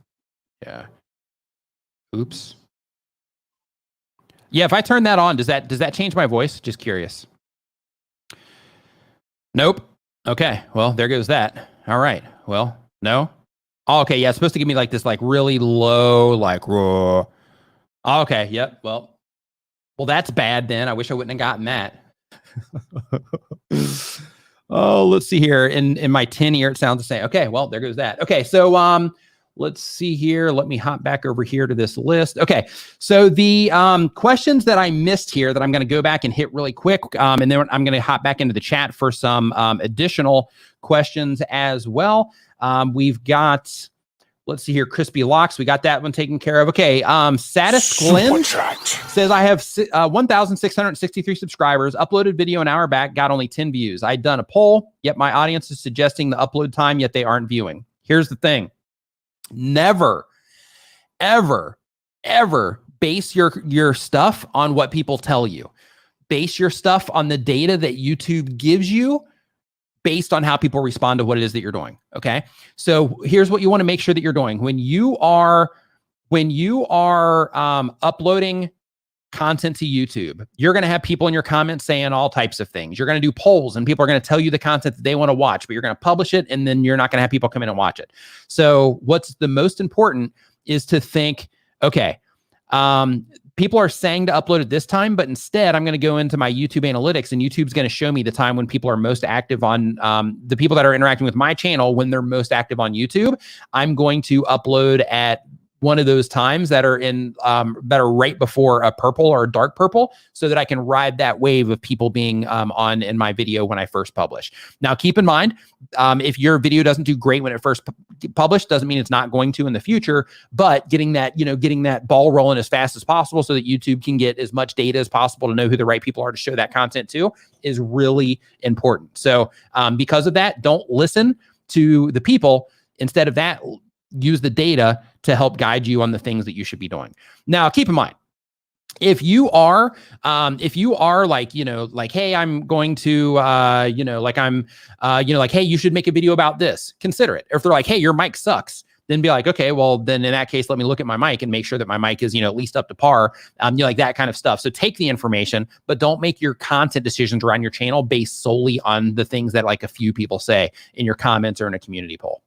Yeah. Oops. Yeah, if I turn that on, does that change my voice? Just curious. Nope. Okay. Well, there goes that. All right. Well, no. Oh, okay. Yeah, it's supposed to give me like this, like really low, like raw. Oh, okay. Yep. Well, that's bad then. I wish I wouldn't have gotten that. Oh, let's see here. In my 10 ear, it sounds the same. Okay. Well, there goes that. Okay. So let's see here. Let me hop back over here to this list. Okay. So the questions that I missed here that I'm going to go back and hit really quick. And then I'm going to hop back into the chat for some additional questions as well. We've got, let's see here, Crispy Locks. We got that one taken care of. Okay. Saddest Glenn says, I have 1,663 subscribers, uploaded video an hour back, got only 10 views. I'd done a poll, yet my audience is suggesting the upload time, yet they aren't viewing. Here's the thing. Never, ever, ever base your stuff on what people tell you. Base your stuff on the data that YouTube gives you based on how people respond to what it is that you're doing. Okay. So here's what you want to make sure that you're doing. When you are uploading content to YouTube, you're going to have people in your comments saying all types of things. You're going to do polls and people are going to tell you the content that they want to watch, but you're going to publish it and then you're not going to have people come in and watch it. So what's the most important is to think, okay, people are saying to upload it this time, but instead I'm going to go into my YouTube analytics and YouTube's going to show me the time when people are most active on the people that are interacting with my channel when they're most active on YouTube. I'm going to upload at one of those times that are in that are right before a purple or a dark purple, so that I can ride that wave of people being on in my video when I first publish. Now, keep in mind, if your video doesn't do great when it first published, doesn't mean it's not going to in the future. But getting that ball rolling as fast as possible, so that YouTube can get as much data as possible to know who the right people are to show that content to, is really important. So, because of that, don't listen to the people. Instead of that, use the data to help guide you on the things that you should be doing. Now, keep in mind, if you are like, hey, I'm going to, hey, you should make a video about this, consider it. Or if they're like, hey, your mic sucks, then be like, okay, well, then in that case, let me look at my mic and make sure that my mic is, at least up to par, like that kind of stuff. So take the information, but don't make your content decisions around your channel based solely on the things that like a few people say in your comments or in a community poll.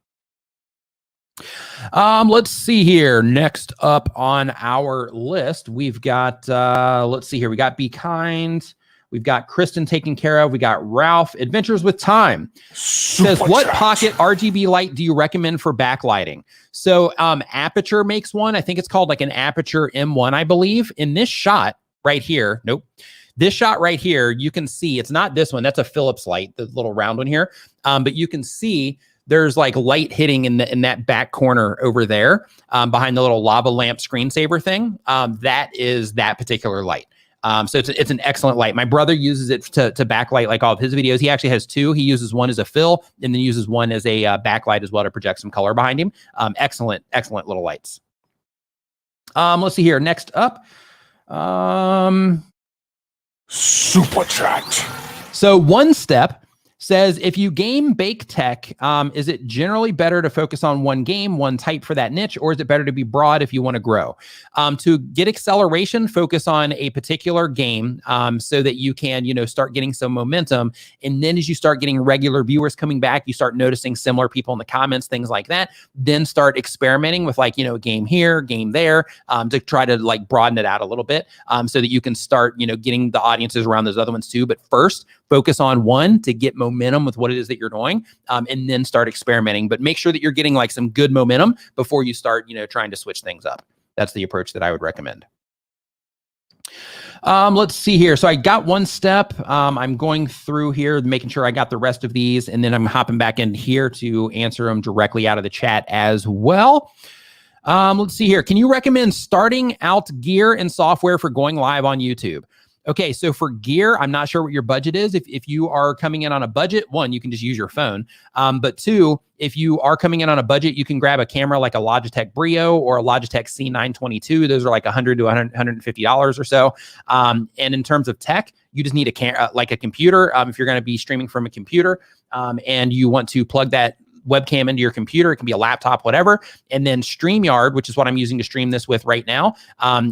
Let's see here. Next up on our list, we've got, let's see here. We got Be Kind. We've got Kristen taken care of. We got Ralph. Adventures with Time says, what pocket RGB light do you recommend for backlighting? So Aperture makes one. I think it's called like an Aperture M1, I believe. In this shot right here, nope. This shot right here, you can see, it's not this one. That's a Philips light, the little round one here. But you can see there's like light hitting in that back corner over there, behind the little lava lamp screensaver thing. That is that particular light. So it's an excellent light. My brother uses it to backlight like all of his videos. He actually has two. He uses one as a fill and then uses one as a backlight as well to project some color behind him. Excellent little lights. Let's see here. Next up, Super Chat. So One Step says, if you game bake tech, is it generally better to focus on one game, one type for that niche, or is it better to be broad if you want to grow? To get acceleration, focus on a particular game, so that you can, start getting some momentum. And then as you start getting regular viewers coming back, you start noticing similar people in the comments, things like that. Then start experimenting with like, game here, game there, to try to like broaden it out a little bit, so that you can start, getting the audiences around those other ones too. But first, focus on one to get momentum with what it is that you're doing, and then start experimenting. But make sure that you're getting like some good momentum before you start, trying to switch things up. That's the approach that I would recommend. Let's see here. So I got One Step. I'm going through here, making sure I got the rest of these, and then I'm hopping back in here to answer them directly out of the chat as well. Let's see here. Can you recommend starting out gear and software for going live on YouTube? Okay, so for gear, I'm not sure what your budget is. If you are coming in on a budget, one, you can just use your phone. But two, if you are coming in on a budget, you can grab a camera like a Logitech Brio or a Logitech C922. Those are like $100 to $150 or so. And in terms of tech, you just need like a computer. If you're going to be streaming from a computer, and you want to plug that webcam into your computer. It can be a laptop, whatever. And then StreamYard, which is what I'm using to stream this with right now,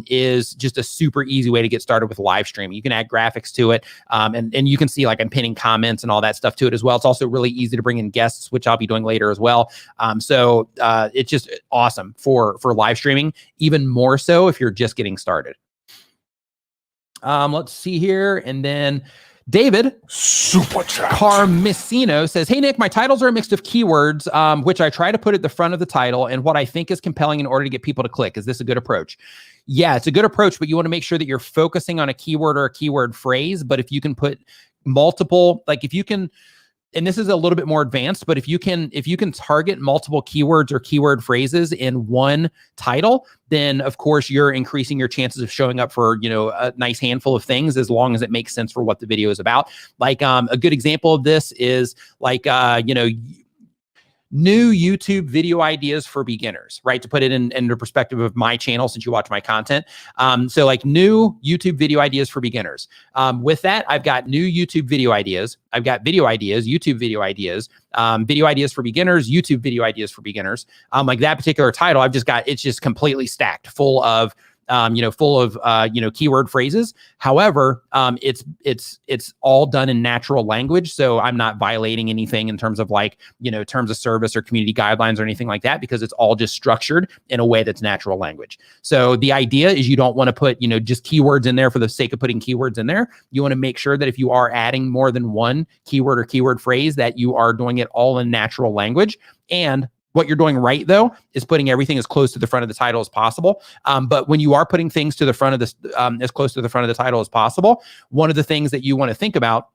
is just a super easy way to get started with live streaming. You can add graphics to it. And you can see like I'm pinning comments and all that stuff to it as well. It's also really easy to bring in guests, which I'll be doing later as well. So it's just awesome for live streaming, even more so if you're just getting started. Let's see here. And then David Super Chat Carmicino says, hey, Nick, my titles are a mix of keywords, which I try to put at the front of the title and what I think is compelling in order to get people to click. Is this a good approach? Yeah, it's a good approach, but you want to make sure that you're focusing on a keyword or a keyword phrase. But if you can put multiple, like if you can, and this is a little bit more advanced, but if you can target multiple keywords or keyword phrases in one title, then of course you're increasing your chances of showing up for, a nice handful of things, as long as it makes sense for what the video is about. Like a good example of this is like, new YouTube video ideas for beginners, right? To put it in the perspective of my channel, since you watch my content. So like new YouTube video ideas for beginners. With that, I've got new YouTube video ideas. I've got video ideas, YouTube video ideas for beginners, YouTube video ideas for beginners. Like that particular title, it's just completely stacked full of keyword phrases. However, it's all done in natural language. So I'm not violating anything in terms of like, terms of service or community guidelines or anything like that, because it's all just structured in a way that's natural language. So the idea is you don't want to put, just keywords in there for the sake of putting keywords in there. You want to make sure that if you are adding more than one keyword or keyword phrase, that you are doing it all in natural language. And what you're doing right, though, is putting everything as close to the front of the title as possible. But when you are putting things to the front of this, as close to the front of the title as possible, one of the things that you want to think about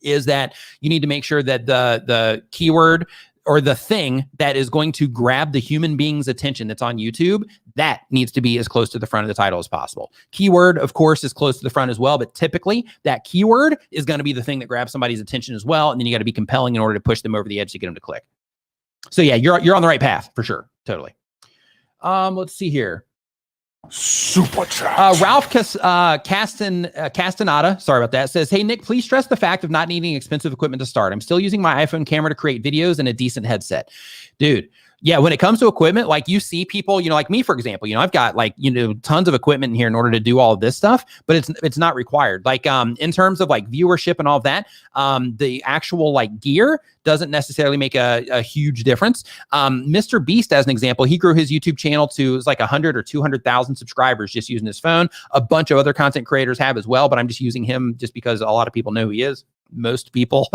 is that you need to make sure that the keyword or the thing that is going to grab the human being's attention that's on YouTube, that needs to be as close to the front of the title as possible. Keyword, of course, is close to the front as well, but typically that keyword is going to be the thing that grabs somebody's attention as well. And then you got to be compelling in order to push them over the edge to get them to click. So yeah, you're on the right path for sure. Totally. Let's see here. Super Chat. Ralph Castaneda, sorry about that, says, hey, Nick, please stress the fact of not needing expensive equipment to start. I'm still using my iPhone camera to create videos and a decent headset. Dude, yeah, when it comes to equipment, like you see people, like me, for example, I've got like, tons of equipment in here in order to do all of this stuff, but it's not required. Like in terms of like viewership and all of that, the actual like gear doesn't necessarily make a huge difference. Mr. Beast, as an example, he grew his YouTube channel to, it was like 100 or 200,000 subscribers just using his phone. A bunch of other content creators have as well, but I'm just using him just because a lot of people know who he is. Most people,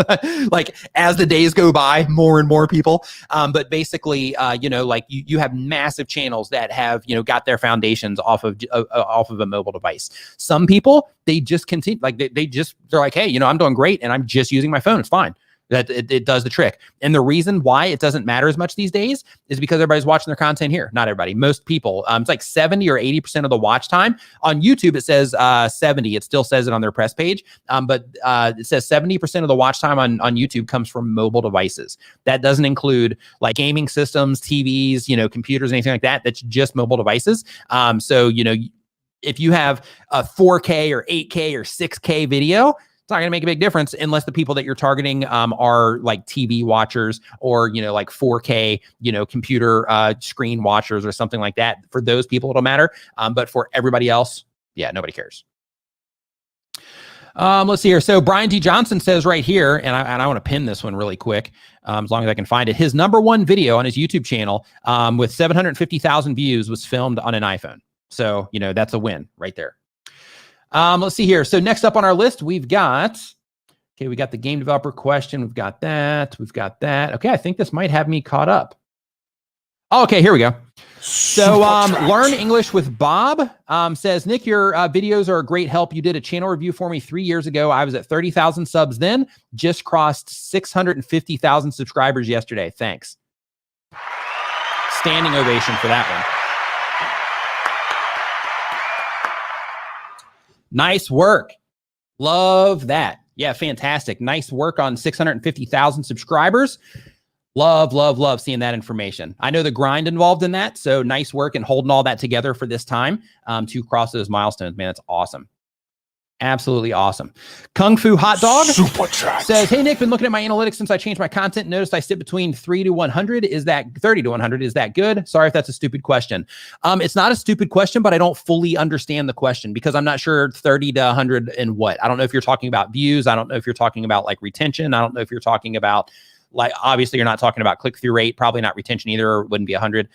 like as the days go by, more and more people. But basically, like you have massive channels that have, got their foundations off of a mobile device. Some people, they just continue, like they're like, hey, I'm doing great and I'm just using my phone. It's fine. That it does the trick. And the reason why it doesn't matter as much these days is because everybody's watching their content here. Not everybody, most people. It's like 70 or 80% of the watch time. On YouTube, it says 70. It still says it on their press page. But it says 70% of the watch time on YouTube comes from mobile devices. That doesn't include like gaming systems, TVs, computers, anything like that. That's just mobile devices. So, if you have a 4K or 8K or 6K video, it's not going to make a big difference unless the people that you're targeting are like TV watchers or, like 4K, computer screen watchers or something like that. For those people, it'll matter. But for everybody else, yeah, nobody cares. Let's see here. So Brian D. Johnson says right here, and I want to pin this one really quick, as long as I can find it. His #1 video on his YouTube channel with 750,000 views was filmed on an iPhone. So, that's a win right there. Let's see here. So next up on our list, we got the game developer question. We've got that. Okay, I think this might have me caught up. Oh, okay, here we go. So Learn English with Bob says, Nick, your videos are a great help. You did a channel review for me 3 years ago. I was at 30,000 subs then, just crossed 650,000 subscribers yesterday. Thanks. Standing ovation for that one. Nice work. Love that. Yeah, fantastic. Nice work on 650,000 subscribers. Love seeing that information. I know the grind involved in that, so nice work and holding all that together for this time to cross those milestones. Man, that's awesome. Absolutely awesome. Kung Fu Hot Dog Super chat. says, hey, Nick, been looking at my analytics since I changed my content. Noticed I sit between 3 to 100. Is that 30 to 100? Is that good? Sorry if that's a stupid question. It's not a stupid question, but I don't fully understand the question because I'm not sure 30 to 100 and what. I don't know if you're talking about views. I don't know if you're talking about like retention. I don't know if you're talking about like, obviously you're not talking about click-through rate, probably not retention either, or it wouldn't be 100.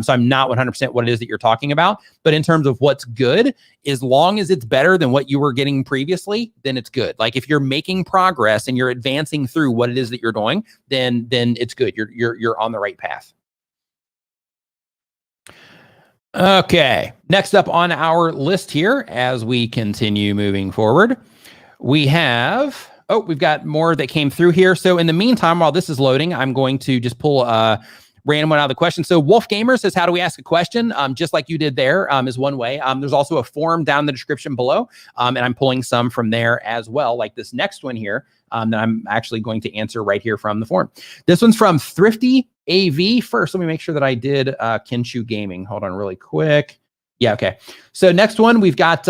So I'm not 100% what it is that you're talking about. But in terms of what's good, as long as it's better than what you were getting previously, then it's good. Like if you're making progress and you're advancing through what it is that you're doing, then it's good. You're on the right path. Okay, next up on our list here, as we continue moving forward, we have... Oh, we've got more that came through here. So in the meantime, while this is loading, I'm going to just pull a random one out of the question. So Wolf Gamer says, how do we ask a question? Just like you did there is one way. There's also a form down in the description below. And I'm pulling some from there as well, like this next one here that I'm actually going to answer right here from the form. This one's from Thrifty AV. First, let me make sure that I did Kinshu Gaming. Hold on really quick. Yeah, okay. So next one, we've got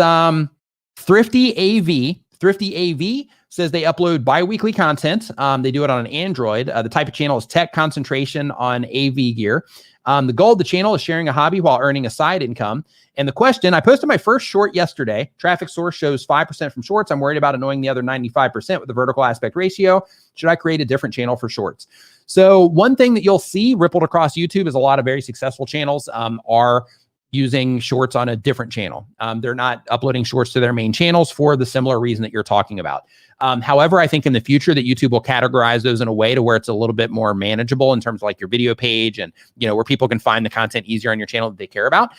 Thrifty AV. Thrifty AV says they upload bi-weekly content. They do it on an Android. The type of channel is tech concentration on AV gear. The goal of the channel is sharing a hobby while earning a side income. And the question, I posted my first short yesterday. Traffic source shows 5% from shorts. I'm worried about annoying the other 95% with the vertical aspect ratio. Should I create a different channel for shorts? So one thing that you'll see rippled across YouTube is a lot of very successful channels are using shorts on a different channel. They're not uploading shorts to their main channels for the similar reason that you're talking about. However, I think in the future that YouTube will categorize those in a way to where it's a little bit more manageable in terms of like your video page and, you know, where people can find the content easier on your channel that they care about.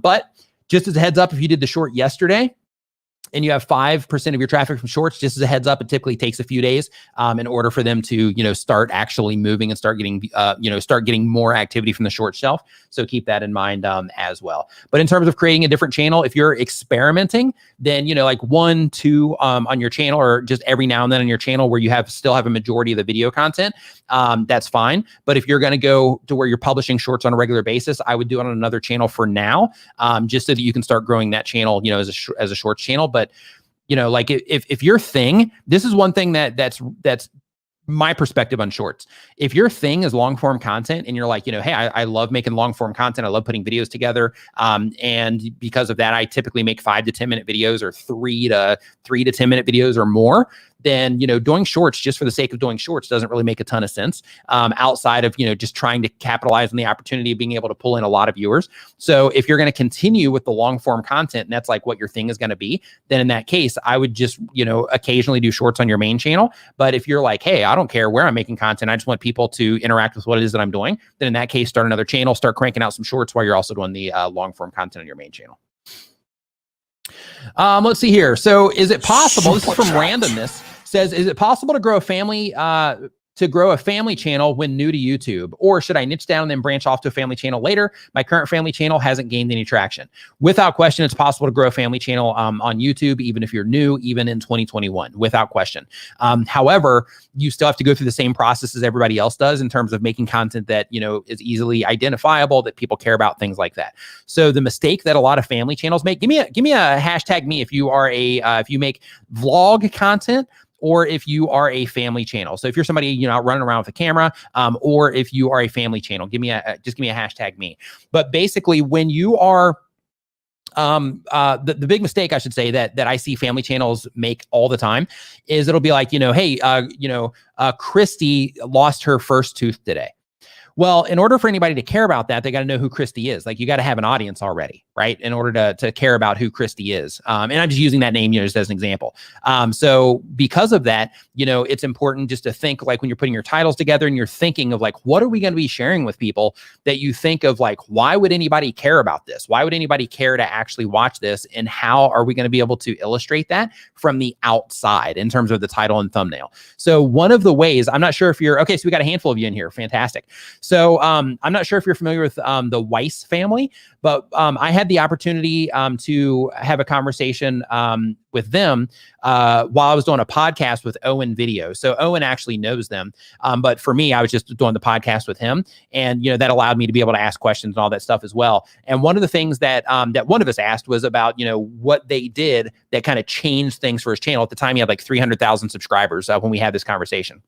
But just as a heads up, if you did the short yesterday, and you have 5% of your traffic from shorts, just as a heads up, it typically takes a few days in order for them to, you know, start actually moving and start getting, start getting more activity from the short shelf. So keep that in mind as well. But in terms of creating a different channel, if you're experimenting, then, you know, like 1, 2 on your channel, or just every now and then on your channel where you still have a majority of the video content, that's fine. But if you're going to go to where you're publishing shorts on a regular basis, I would do it on another channel for now, just so that you can start growing that channel, you know, as a shorts channel. But, you know, like if your thing, this is one thing that's my perspective on shorts. If your thing is long form content and you're like, you know, hey, I love making long form content. I love putting videos together. And because of that, I typically make 5 to 10 minute videos, or 3 to 10 minute videos or more. Then, you know, doing shorts just for the sake of doing shorts doesn't really make a ton of sense outside of, you know, just trying to capitalize on the opportunity of being able to pull in a lot of viewers. So if you're going to continue with the long form content and that's like what your thing is going to be, then in that case, I would just, you know, occasionally do shorts on your main channel. But if you're like, hey, I don't care where I'm making content, I just want people to interact with what it is that I'm doing, then in that case, start another channel, start cranking out some shorts while you're also doing the long form content on your main channel. Let's see here. So is it possible, this is from Randomness, says, is it possible to grow a family channel when new to YouTube? Or should I niche down and then branch off to a family channel later? My current family channel hasn't gained any traction. Without question, it's possible to grow a family channel on YouTube, even if you're new, even in 2021, without question. However, you still have to go through the same process as everybody else does in terms of making content that, you know, is easily identifiable, that people care about, things like that. So the mistake that a lot of family channels make, give me a hashtag me if you are if you make vlog content, or if you are a family channel. So if you're somebody, you know, running around with a camera, or if you are a family channel, just give me a hashtag me. But basically, when you are the big mistake, I should say, that I see family channels make all the time is it'll be like, you know, hey, Christy lost her first tooth today. Well, in order for anybody to care about that, they got to know who Christy is. Like, you got to have an audience already, right? In order to care about who Christy is. And I'm just using that name, you know, just as an example. So because of that, you know, it's important just to think, like, when you're putting your titles together and you're thinking of like, what are we going to be sharing with people, that you think of like, why would anybody care about this? Why would anybody care to actually watch this? And how are we going to be able to illustrate that from the outside in terms of the title and thumbnail? So one of the ways, I'm not sure if you're, okay, so we got a handful of you in here. Fantastic. So I'm not sure if you're familiar with the Weiss family, but I had the opportunity to have a conversation with them while I was doing a podcast with Owen Video. So Owen actually knows them. But for me, I was just doing the podcast with him. And, that allowed me to be able to ask questions and all that stuff as well. And one of the things that that one of us asked was about, what they did that kind of changed things for his channel. At the time, he had like 300,000 subscribers when we had this conversation.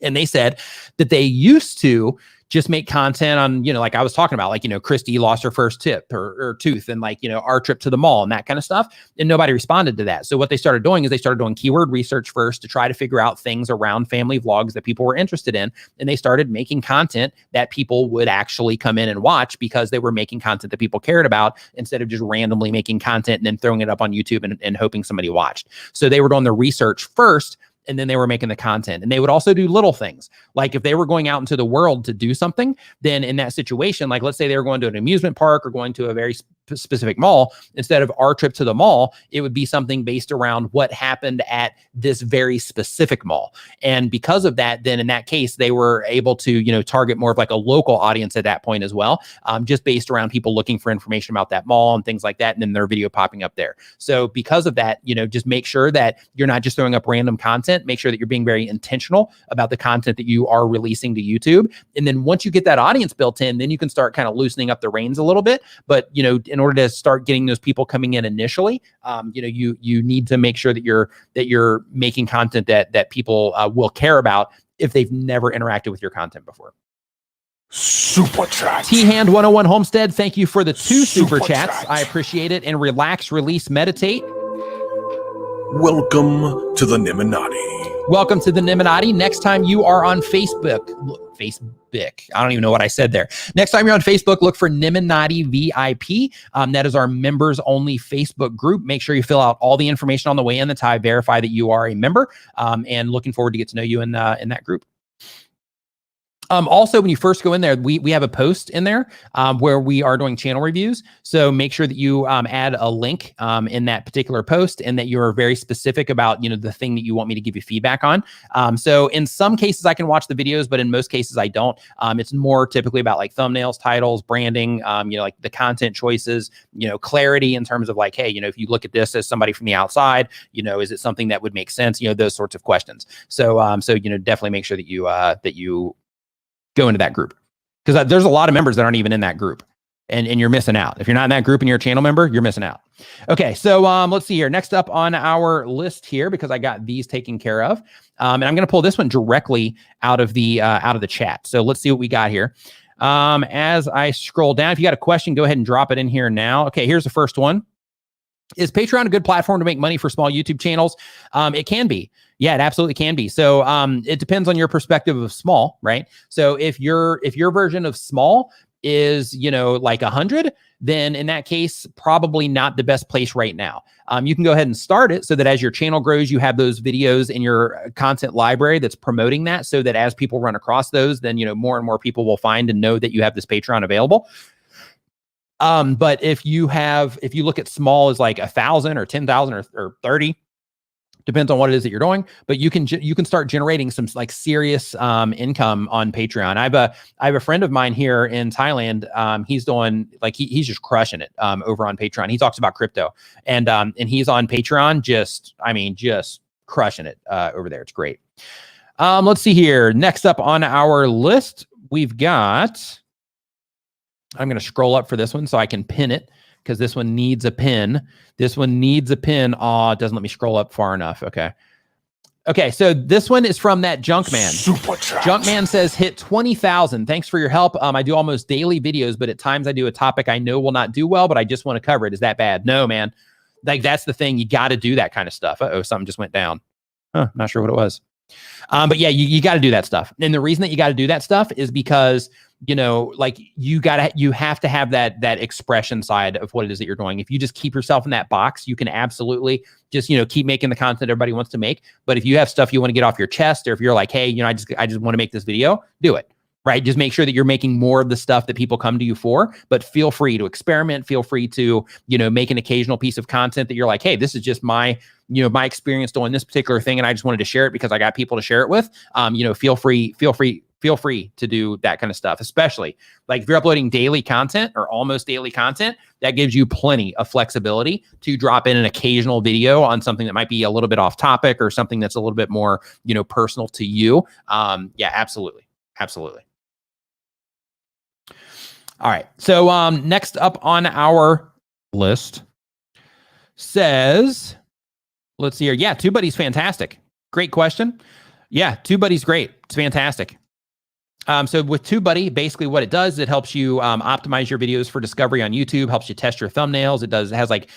And they said that they used to just make content on, like I was talking about, like, Christy lost her first or tooth, and like, our trip to the mall and that kind of stuff. And nobody responded to that. So what they started doing is they started doing keyword research first to try to figure out things around family vlogs that people were interested in. And they started making content that people would actually come in and watch because they were making content that people cared about instead of just randomly making content and then throwing it up on YouTube and hoping somebody watched. So they were doing the research first, and then they were making the content. And they would also do little things. Like if they were going out into the world to do something, then in that situation, like let's say they were going to an amusement park or going to a very specific mall, instead of our trip to the mall, it would be something based around what happened at this very specific mall. And because of that, then in that case, they were able to, target more of like a local audience at that point as well, just based around people looking for information about that mall and things like that. And then their video popping up there. So because of that, just make sure that you're not just throwing up random content. Make sure that you're being very intentional about the content that you are releasing to YouTube. And then once you get that audience built in, then you can start kind of loosening up the reins a little bit. But, in order to start getting those people coming in initially, you need to make sure that you're making content that people will care about if they've never interacted with your content before. Super chat. T-Hand 101 Homestead, thank you for the 2 super chats. chats. I appreciate it. And relax, release, meditate. Welcome to the Niminati. Welcome to the Niminati. Next time you are on Facebook, I don't even know what I said there. Next time you're on Facebook, look for Niminati VIP. That is our members only Facebook group. Make sure you fill out all the information on the way in. That's how I verify that you are a member. And looking forward to get to know you in that group. Also, when you first go in there, we have a post in there where we are doing channel reviews. So make sure that you add a link in that particular post and that you're very specific about, the thing that you want me to give you feedback on. So in some cases, I can watch the videos, but in most cases, I don't. It's more typically about like thumbnails, titles, branding, like the content choices, clarity in terms of like, hey, if you look at this as somebody from the outside, is it something that would make sense? Those sorts of questions. So, definitely make sure that you go into that group, because there's a lot of members that aren't even in that group, and you're missing out. If you're not in that group and you're a channel member, you're missing out. Okay, so let's see here. Next up on our list here, because I got these taken care of, and I'm going to pull this one directly out of the chat. So let's see what we got here. As I scroll down, if you got a question, go ahead and drop it in here now. Okay, here's the first one. Is Patreon a good platform to make money for small YouTube channels? It can be. Yeah, it absolutely can be. So it depends on your perspective of small, right? So if your version of small is, like 100, then in that case, probably not the best place right now. You can go ahead and start it so that as your channel grows, you have those videos in your content library that's promoting that, so that as people run across those, then, more and more people will find and know that you have this Patreon available. But if you look at small as like 1,000 or 10,000 or 30, depends on what it is that you're doing, but you can start generating some like serious income on Patreon. I have a friend of mine here in Thailand. He's doing like he's just crushing it over on Patreon. He talks about crypto, and he's on Patreon, just crushing it over there. It's great. Let's see here. Next up on our list, we've got. I'm going to scroll up for this one so I can pin it, because this one needs a pin. This one needs a pin. Oh, it doesn't let me scroll up far enough. Okay, so this one is from that Junkman. Super chat. Junkman says, hit 20,000. Thanks for your help. I do almost daily videos, but at times I do a topic I know will not do well, but I just want to cover it. Is that bad? No, man. Like, that's the thing. You got to do that kind of stuff. Uh-oh, something just went down. Not sure what it was. But yeah, you got to do that stuff. And the reason that you got to do that stuff is because, like you have to have that expression side of what it is that you're doing. If you just keep yourself in that box, you can absolutely just, keep making the content everybody wants to make. But if you have stuff you want to get off your chest, or if you're like, hey, I just want to make this video, do it. Right? Just make sure that you're making more of the stuff that people come to you for, but feel free to experiment. Feel free to, make an occasional piece of content that you're like, hey, this is just my experience doing this particular thing, and I just wanted to share it because I got people to share it with. Feel free feel free to do that kind of stuff, especially like if you're uploading daily content or almost daily content, that gives you plenty of flexibility to drop in an occasional video on something that might be a little bit off topic or something that's a little bit more, personal to you. Yeah, absolutely. Absolutely. All right. So next up on our list says, let's see here. Yeah, TubeBuddy's fantastic. Great question. Yeah, TubeBuddy's great. It's fantastic. So with TubeBuddy, basically what it does, it helps you optimize your videos for discovery on YouTube, helps you test your thumbnails. It has like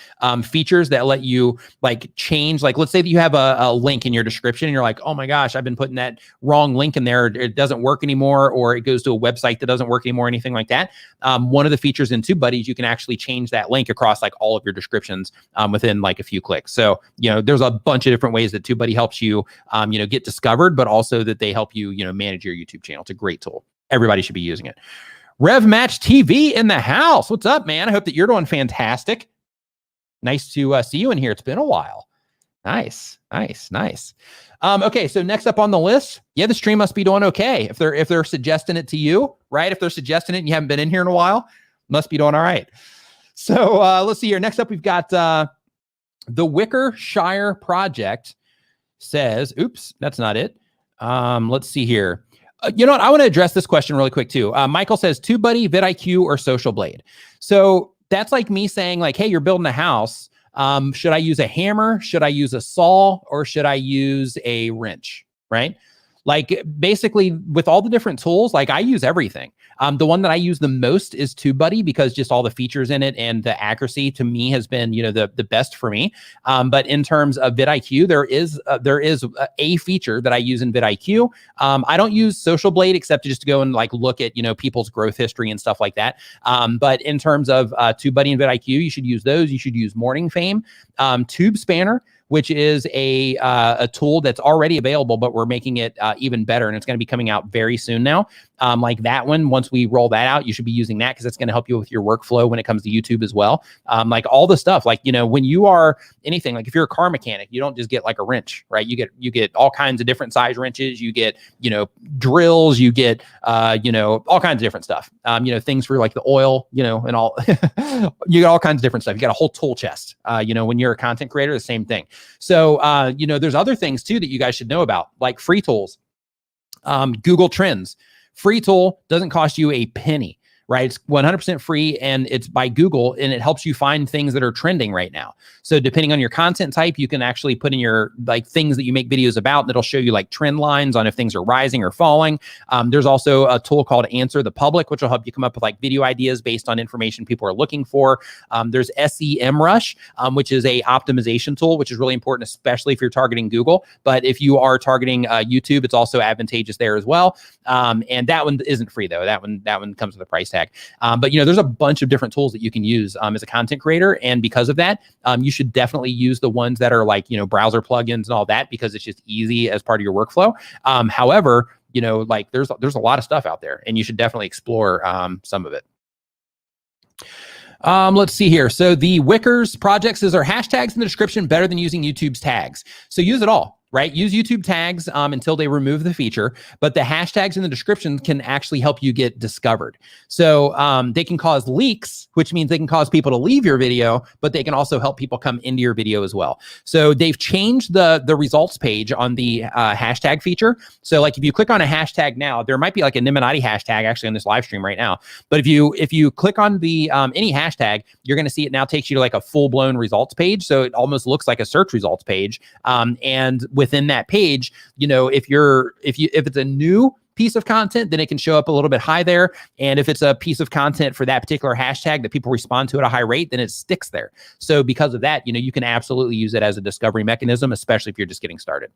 features that let you like change, like let's say that you have a link in your description and you're like, oh my gosh, I've been putting that wrong link in there. It doesn't work anymore, or it goes to a website that doesn't work anymore, anything like that. One of the features in TubeBuddy is you can actually change that link across like all of your descriptions within like a few clicks. So, there's a bunch of different ways that TubeBuddy helps you, get discovered, but also that they help you, manage your YouTube channel. It's a great tool. Everybody should be using it. Rev Match TV in the house. What's up, man? I hope that you're doing fantastic. Nice to see you in here. It's been a while. Nice. Okay, so next up on the list, yeah, the stream must be doing okay. If they're suggesting it to you, right? If they're suggesting it and you haven't been in here in a while, must be doing all right. So let's see here. Next up, we've got the Wickershire Project says, oops, that's not it. Let's see here. You know what? I want to address this question really quick too. Michael says TubeBuddy, vidIQ, or Social Blade. So that's like me saying like, hey, you're building a house. Should I use a hammer? Should I use a saw? Or should I use a wrench? Right? Like basically with all the different tools, like I use everything. The one that I use the most is TubeBuddy because just all the features in it and the accuracy to me has been, the best for me. But in terms of vidIQ, there is a feature that I use in vidIQ. I don't use Social Blade except to just go and like look at, people's growth history and stuff like that. But in terms of TubeBuddy and vidIQ, you should use those. You should use Morning Fame, Tube Spanner, which is a tool that's already available, but we're making it even better. And it's going to be coming out very soon now. Like that one, once we roll that out, you should be using that because it's going to help you with your workflow when it comes to YouTube as well. Like all the stuff, like, when you are anything, like if you're a car mechanic, you don't just get like a wrench, right? You get all kinds of different size wrenches, you get, drills, you get, all kinds of different stuff, things for like the oil, and all, you get all kinds of different stuff. You got a whole tool chest, when you're a content creator, the same thing. So, there's other things too that you guys should know about, like free tools, Google Trends. Free tool doesn't cost you a penny, right? It's 100% free and it's by Google and it helps you find things that are trending right now. So depending on your content type, you can actually put in your like things that you make videos about that'll show you like trend lines on if things are rising or falling. There's also a tool called Answer the Public, which will help you come up with like video ideas based on information people are looking for. There's SEMrush, which is a optimization tool, which is really important, especially if you're targeting Google. But if you are targeting YouTube, it's also advantageous there as well. And that one isn't free though. That one comes with a price tag. But there's a bunch of different tools that you can use as a content creator. And because of that, you should definitely use the ones that are like, browser plugins and all that, because it's just easy as part of your workflow. However, like there's a lot of stuff out there and you should definitely explore some of it. Let's see here. So the Wickers project says, are hashtags in the description better than using YouTube's tags? So use it all. Right? Use YouTube tags until they remove the feature, but the hashtags in the description can actually help you get discovered. So they can cause leaks, which means they can cause people to leave your video, but they can also help people come into your video as well. So they've changed the results page on the hashtag feature. So like if you click on a hashtag now, there might be like a Niminati hashtag actually on this live stream right now. But if you click on the any hashtag, you're going to see it now takes you to like a full-blown results page. So it almost looks like a search results page. And within that page, if it's a new piece of content, then it can show up a little bit high there. And if it's a piece of content for that particular hashtag that people respond to at a high rate, then it sticks there. So because of that, you can absolutely use it as a discovery mechanism, especially if you're just getting started.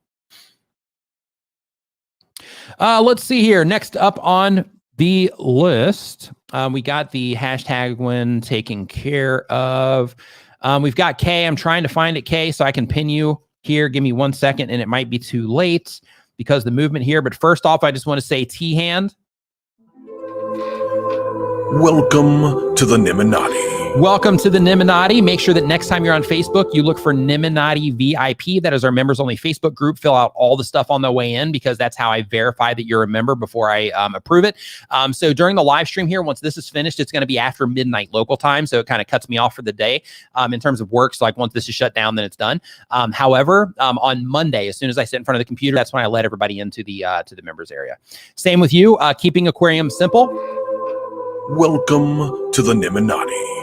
Let's see here. Next up on the list, we got the hashtag one taken care of. We've got K. I'm trying to find it, K, so I can pin you here. Give me 1 second, and it might be too late because the movement here. But first off, I just want to say T-hand. Welcome to the Niminati. Welcome to the Niminati. Make sure that next time you're on Facebook, you look for Niminati VIP. That is our members only Facebook group. Fill out all the stuff on the way in because that's how I verify that you're a member before I approve it. So during the live stream here, once this is finished, it's going to be after midnight local time. So it kind of cuts me off for the day in terms of work. So like once this is shut down, then it's done. However, on Monday, as soon as I sit in front of the computer, that's when I let everybody into the members area. Same with you, keeping aquarium simple. Welcome to the Niminati.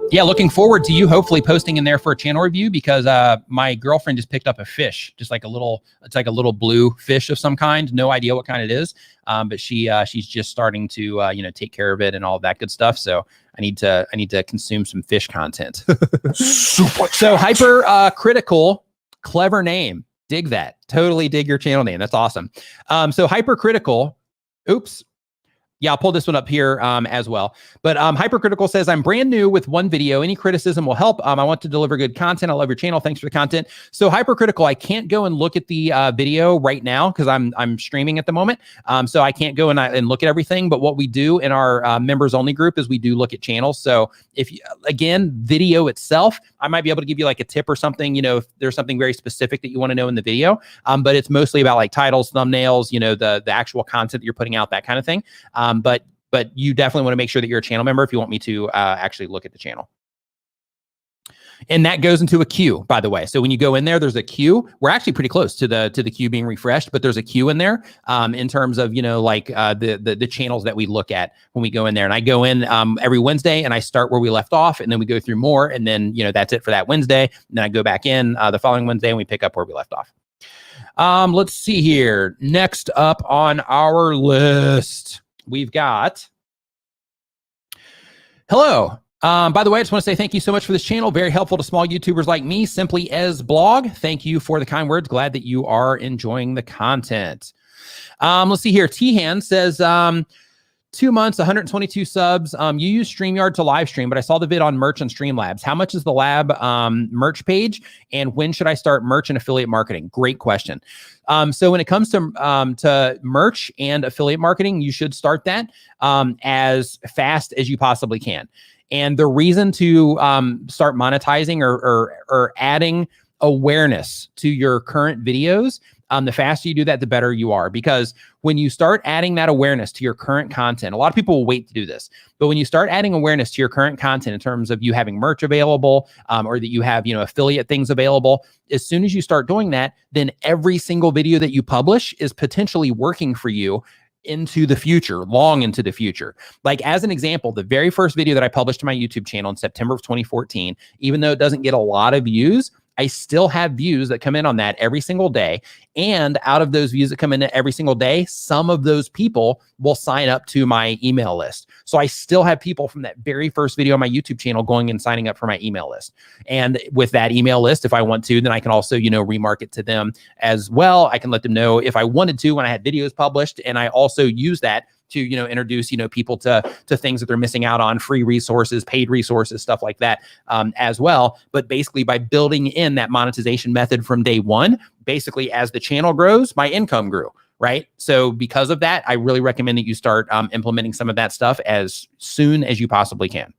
Yeah, looking forward to you hopefully posting in there for a channel review because my girlfriend just picked up a fish, just like it's like a little blue fish of some kind. No idea what kind it is, but she's just starting to take care of it and all of that good stuff. So I need to consume some fish content. Super. So hypercritical, clever name. Dig that. Totally dig your channel name. That's awesome. So hypercritical. Oops. Yeah, I'll pull this one up here as well. But Hypercritical says, I'm brand new with one video. Any criticism will help. I want to deliver good content. I love your channel. Thanks for the content. So Hypercritical, I can't go and look at the video right now because I'm streaming at the moment. So I can't go and look at everything. But what we do in our members only group is we do look at channels. So if you, again, video itself, I might be able to give you like a tip or something, if there's something very specific that you want to know in the video. But it's mostly about like titles, thumbnails, the actual content that you're putting out, that kind of thing. But you definitely want to make sure that you're a channel member if you want me to actually look at the channel. And that goes into a queue, by the way. So when you go in there, there's a queue. We're actually pretty close to the queue being refreshed, but there's a queue in there in terms of, the channels that we look at when we go in there. And I go in every Wednesday and I start where we left off and then we go through more. And then, that's it for that Wednesday. And then I go back in the following Wednesday and we pick up where we left off. Let's see here. Next up on our list, we've got, hello. By the way, I just want to say thank you so much for this channel. Very helpful to small YouTubers like me. Simply as blog. Thank you for the kind words. Glad that you are enjoying the content. Let's see here. T-Han says, 2 months, 122 subs. You use StreamYard to live stream, but I saw the vid on merch and Streamlabs. How much is the lab merch page? And when should I start merch and affiliate marketing? Great question. So when it comes to merch and affiliate marketing, you should start that as fast as you possibly can. And the reason to start monetizing or adding awareness to your current videos, the faster you do that, the better you are. Because when you start adding that awareness to your current content, a lot of people will wait to do this. But when you start adding awareness to your current content in terms of you having merch available or that you have, affiliate things available, as soon as you start doing that, then every single video that you publish is potentially working for you into the future, long into the future. Like as an example, the very first video that I published to my YouTube channel in September of 2014, even though it doesn't get a lot of views, I still have views that come in on that every single day. And out of those views that come in every single day, some of those people will sign up to my email list. So I still have people from that very first video on my YouTube channel going and signing up for my email list. And with that email list, if I want to, then I can also, remarket to them as well. I can let them know if I wanted to when I had videos published. And I also use that to, introduce, people to things that they're missing out on, free resources, paid resources, stuff like that as well. But basically by building in that monetization method from day one, basically as the channel grows, my income grew, right? So because of that, I really recommend that you start implementing some of that stuff as soon as you possibly can.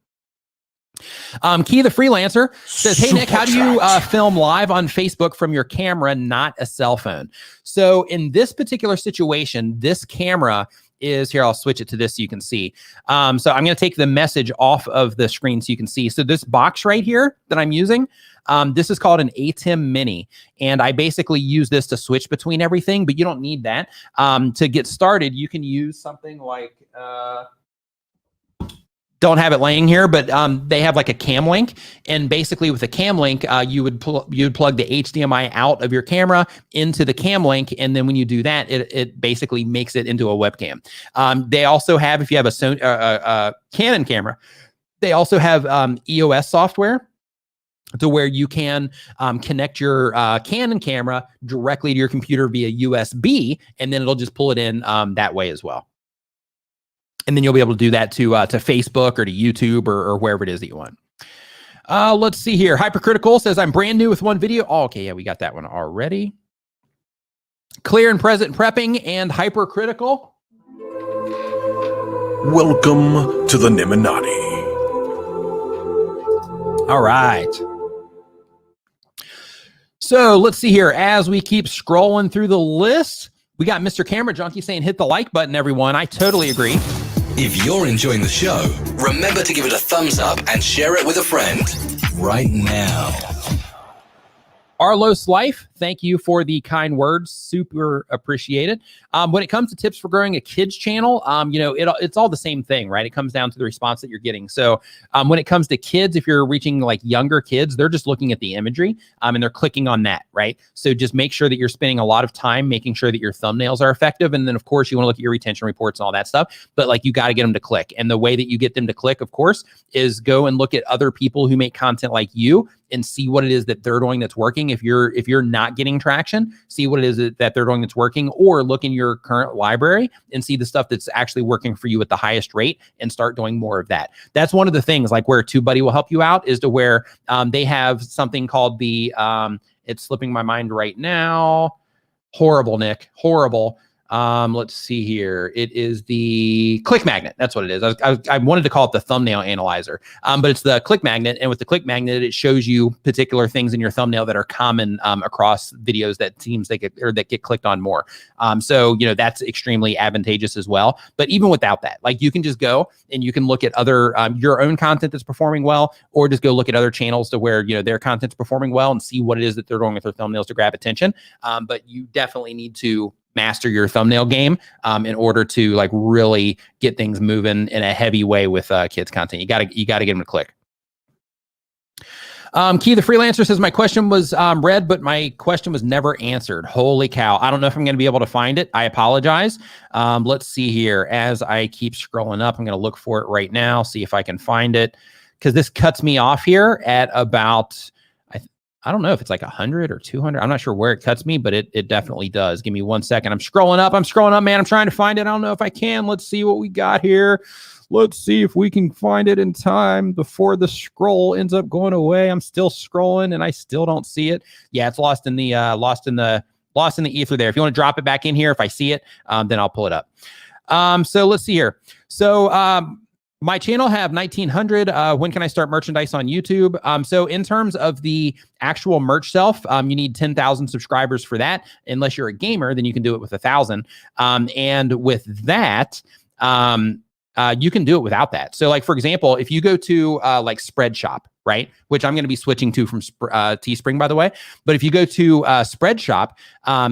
Key the Freelancer says, hey Nick, how do you film live on Facebook from your camera, not a cell phone? So in this particular situation, this camera is here. I'll switch it to this so you can see. So I'm going to take the message off of the screen so you can see. So this box right here that I'm using, this is called an ATEM Mini. And I basically use this to switch between everything, but you don't need that. To get started, you can use something like, don't have it laying here, but they have like a cam link. And basically with a cam link, you would plug the HDMI out of your camera into the cam link. And then when you do that, it basically makes it into a webcam. They also have, if you have a Canon camera, they also have EOS software to where you can connect your Canon camera directly to your computer via USB, and then it'll just pull it in that way as well. And then you'll be able to do that to Facebook or to YouTube or wherever it is that you want. Let's see here. Hypercritical says, I'm brand new with one video. Oh, okay, yeah, we got that one already. Clear and present prepping and hypercritical. Welcome to the Niminati. All right. So let's see here. As we keep scrolling through the list, we got Mr. Camera Junkie saying hit the like button, everyone. I totally agree. If you're enjoying the show, remember to give it a thumbs up and share it with a friend right now. Arlos Life, thank you for the kind words. Super appreciated. When it comes to tips for growing a kids channel, it's all the same thing, right? It comes down to the response that you're getting. So when it comes to kids, if you're reaching like younger kids, they're just looking at the imagery and they're clicking on that, right? So just make sure that you're spending a lot of time making sure that your thumbnails are effective. And then of course you want to look at your retention reports and all that stuff, but like you got to get them to click. And the way that you get them to click, of course, is go and look at other people who make content like you and see what it is that they're doing that's working. If you're not getting traction, see what it is that they're doing that's working, or look in your current library and see the stuff that's actually working for you at the highest rate and start doing more of that. That's one of the things, like where TubeBuddy will help you out, is to where they have something called the, it's slipping my mind right now. Horrible, Nick, horrible. Let's see here. It is the click magnet. That's what it is. I wanted to call it the thumbnail analyzer, but it's the click magnet. And with the click magnet, it shows you particular things in your thumbnail that are common across videos that get clicked on more. So that's extremely advantageous as well. But even without that, like you can just go and you can look at other your own content that's performing well, or just go look at other channels to where their content's performing well and see what it is that they're doing with their thumbnails to grab attention. But you definitely need to master your thumbnail game in order to like really get things moving in a heavy way with kids content. You gotta get them to click. Key the Freelancer says my question was read, but my question was never answered. Holy cow. I don't know if I'm going to be able to find it. I apologize. Let's see here. As I keep scrolling up, I'm going to look for it right now, see if I can find it, because this cuts me off here at about, I don't know if it's like 100 or 200. I'm not sure where it cuts me, but it definitely does. Give me 1 second. I'm scrolling up, man. I'm trying to find it. I don't know if I can. Let's see what we got here. Let's see if we can find it in time before the scroll ends up going away. I'm still scrolling and I still don't see it. Yeah, it's lost in the ether there. If you want to drop it back in here, if I see it, then I'll pull it up. So let's see here. So my channel have 1,900. When can I start merchandise on YouTube? So in terms of the actual merch self, you need 10,000 subscribers for that. Unless you're a gamer, then you can do it with 1,000. And with that, you can do it without that. So like, for example, if you go to like Spreadshop, right? Which I'm going to be switching to from Teespring, by the way. But if you go to Spreadshop,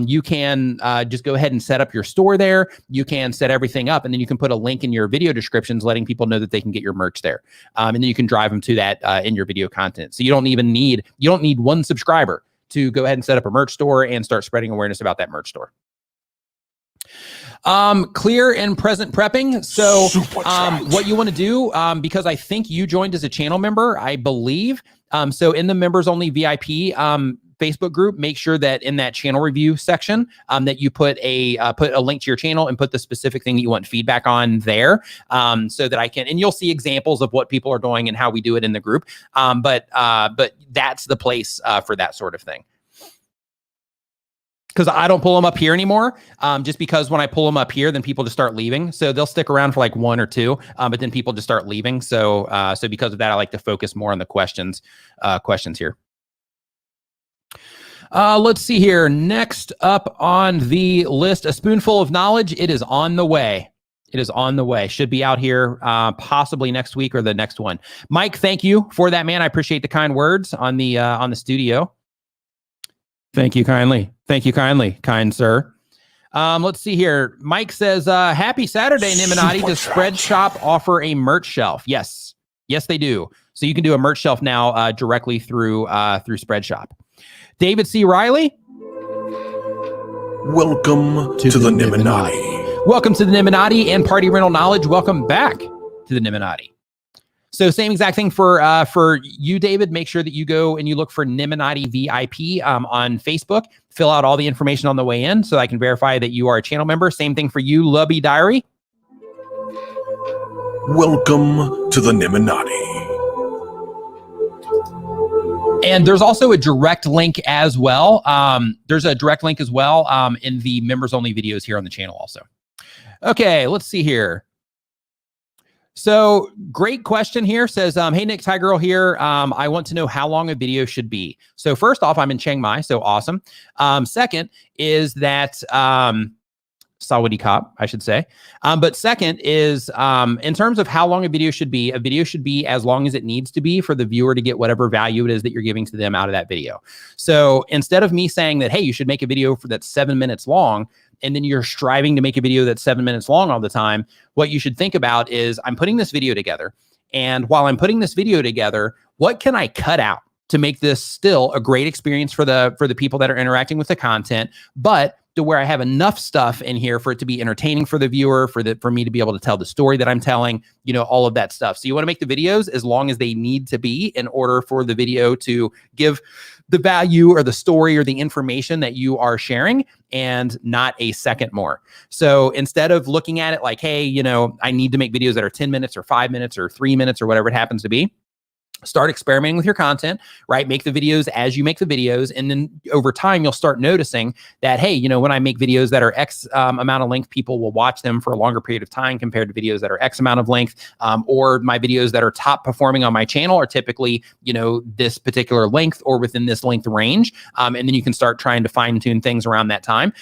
you can just go ahead and set up your store there. You can set everything up, and then you can put a link in your video descriptions letting people know that they can get your merch there. And then you can drive them to that in your video content. So you don't need one subscriber to go ahead and set up a merch store and start spreading awareness about that merch store. Clear and present prepping. So what you want to do, because I think you joined as a channel member, I believe. So in the members only VIP Facebook group, make sure that in that channel review section that you put a link to your channel and put the specific thing that you want feedback on there, so that I can, and you'll see examples of what people are doing and how we do it in the group. But that's the place for that sort of thing. Because I don't pull them up here anymore, just because when I pull them up here, then people just start leaving. So they'll stick around for like 1 or 2, but then people just start leaving. So so because of that, I like to focus more on the questions here. Let's see here. Next up on the list, a spoonful of knowledge. It is on the way. It is on the way. Should be out here possibly next week or the next one. Mike, thank you for that, man. I appreciate the kind words on the studio. Thank you kindly. Thank you kindly, kind sir. Let's see here. Mike says, happy Saturday, Niminati. Does Spreadshop offer a merch shelf? Yes. Yes, they do. So you can do a merch shelf now directly through Spreadshop. David C. Riley. Welcome to the Niminati. Welcome to the Niminati and Party Rental Knowledge. Welcome back to the Niminati. So same exact thing for you, David. Make sure that you go and you look for Niminati VIP on Facebook. Fill out all the information on the way in so I can verify that you are a channel member. Same thing for you, Lubby Diary. Welcome to the Niminati. And there's also a direct link as well. There's a direct link as well in the members only videos here on the channel also. Okay, let's see here. So great question here. Says, hey, Nick, Thai girl here. I want to know how long a video should be. So first off, I'm in Chiang Mai, so awesome. Second is that, Sawadee Kop, I should say. But second is, in terms of how long a video should be as long as it needs to be for the viewer to get whatever value it is that you're giving to them out of that video. So instead of me saying that, hey, you should make a video that's 7 minutes long, and then you're striving to make a video that's 7 minutes long all the time, what you should think about is, I'm putting this video together. And while I'm putting this video together, what can I cut out to make this still a great experience for the people that are interacting with the content, but to where I have enough stuff in here for it to be entertaining for the viewer, for me to be able to tell the story that I'm telling, all of that stuff. So you want to make the videos as long as they need to be in order for the video to give the value or the story or the information that you are sharing, and not a second more. So instead of looking at it like, hey, I need to make videos that are 10 minutes or 5 minutes or 3 minutes or whatever it happens to be, start experimenting with your content, right? Make the videos as you make the videos. And then over time, you'll start noticing that, hey, when I make videos that are X amount of length, people will watch them for a longer period of time compared to videos that are X amount of length. Or my videos that are top performing on my channel are typically, this particular length or within this length range. And then you can start trying to fine tune things around that time.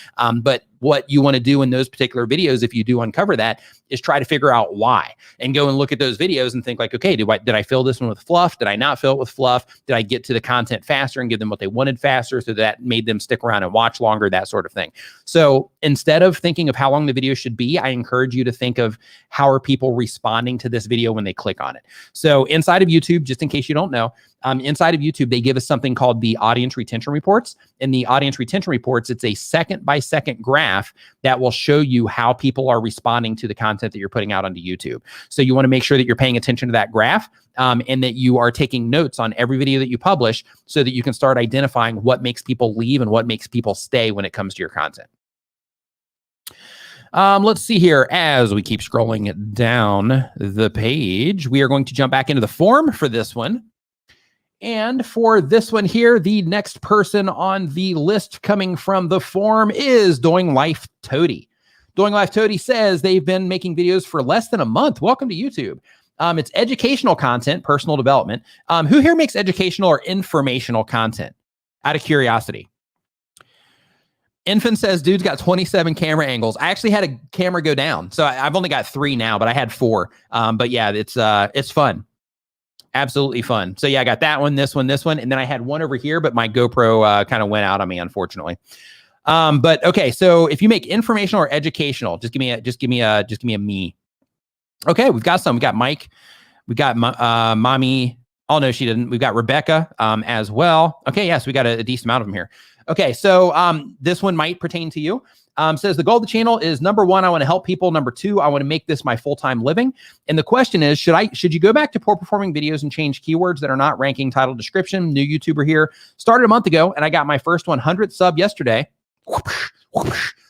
But what you want to do in those particular videos, if you do uncover that, is try to figure out why, and go and look at those videos and think like, okay, did I fill this one with fluff? Did I not fill it with fluff? Did I get to the content faster and give them what they wanted faster, so that made them stick around and watch longer, that sort of thing. So instead of thinking of how long the video should be, I encourage you to think of how are people responding to this video when they click on it. So inside of YouTube, just in case you don't know, inside of YouTube, they give us something called the audience retention reports. In the audience retention reports, it's a second-by-second graph that will show you how people are responding to the content that you're putting out onto YouTube. So you want to make sure that you're paying attention to that graph, and that you are taking notes on every video that you publish, so that you can start identifying what makes people leave and what makes people stay when it comes to your content. Let's see here. As we keep scrolling down the page, we are going to jump back into the form for this one. And for this one here, the next person on the list coming from the form is Doing Life Toady. Doing Life Toady says they've been making videos for less than a month. Welcome to YouTube. It's educational content, personal development. Who here makes educational or informational content? Out of curiosity. Infant says, dude's got 27 camera angles. I actually had a camera go down, so I've only got 3 now, but I had 4. But yeah, it's fun. Absolutely fun. So yeah, I got that one, this one, and then I had one over here, but my GoPro kind of went out on me, unfortunately. But okay, so if you make informational or educational, just give me a me. Okay, we've got some. We got Mike. We got Mommy. Oh no, she didn't. We've got Rebecca as well. Okay, yes, we got a decent amount of them here. Okay, so this one might pertain to you. Says the goal of the channel is, number 1, I want to help people. Number 2, I want to make this my full-time living. And the question is, should you go back to poor performing videos and change keywords that are not ranking, title, description? New YouTuber here. Started a month ago, and I got my first 100th sub yesterday.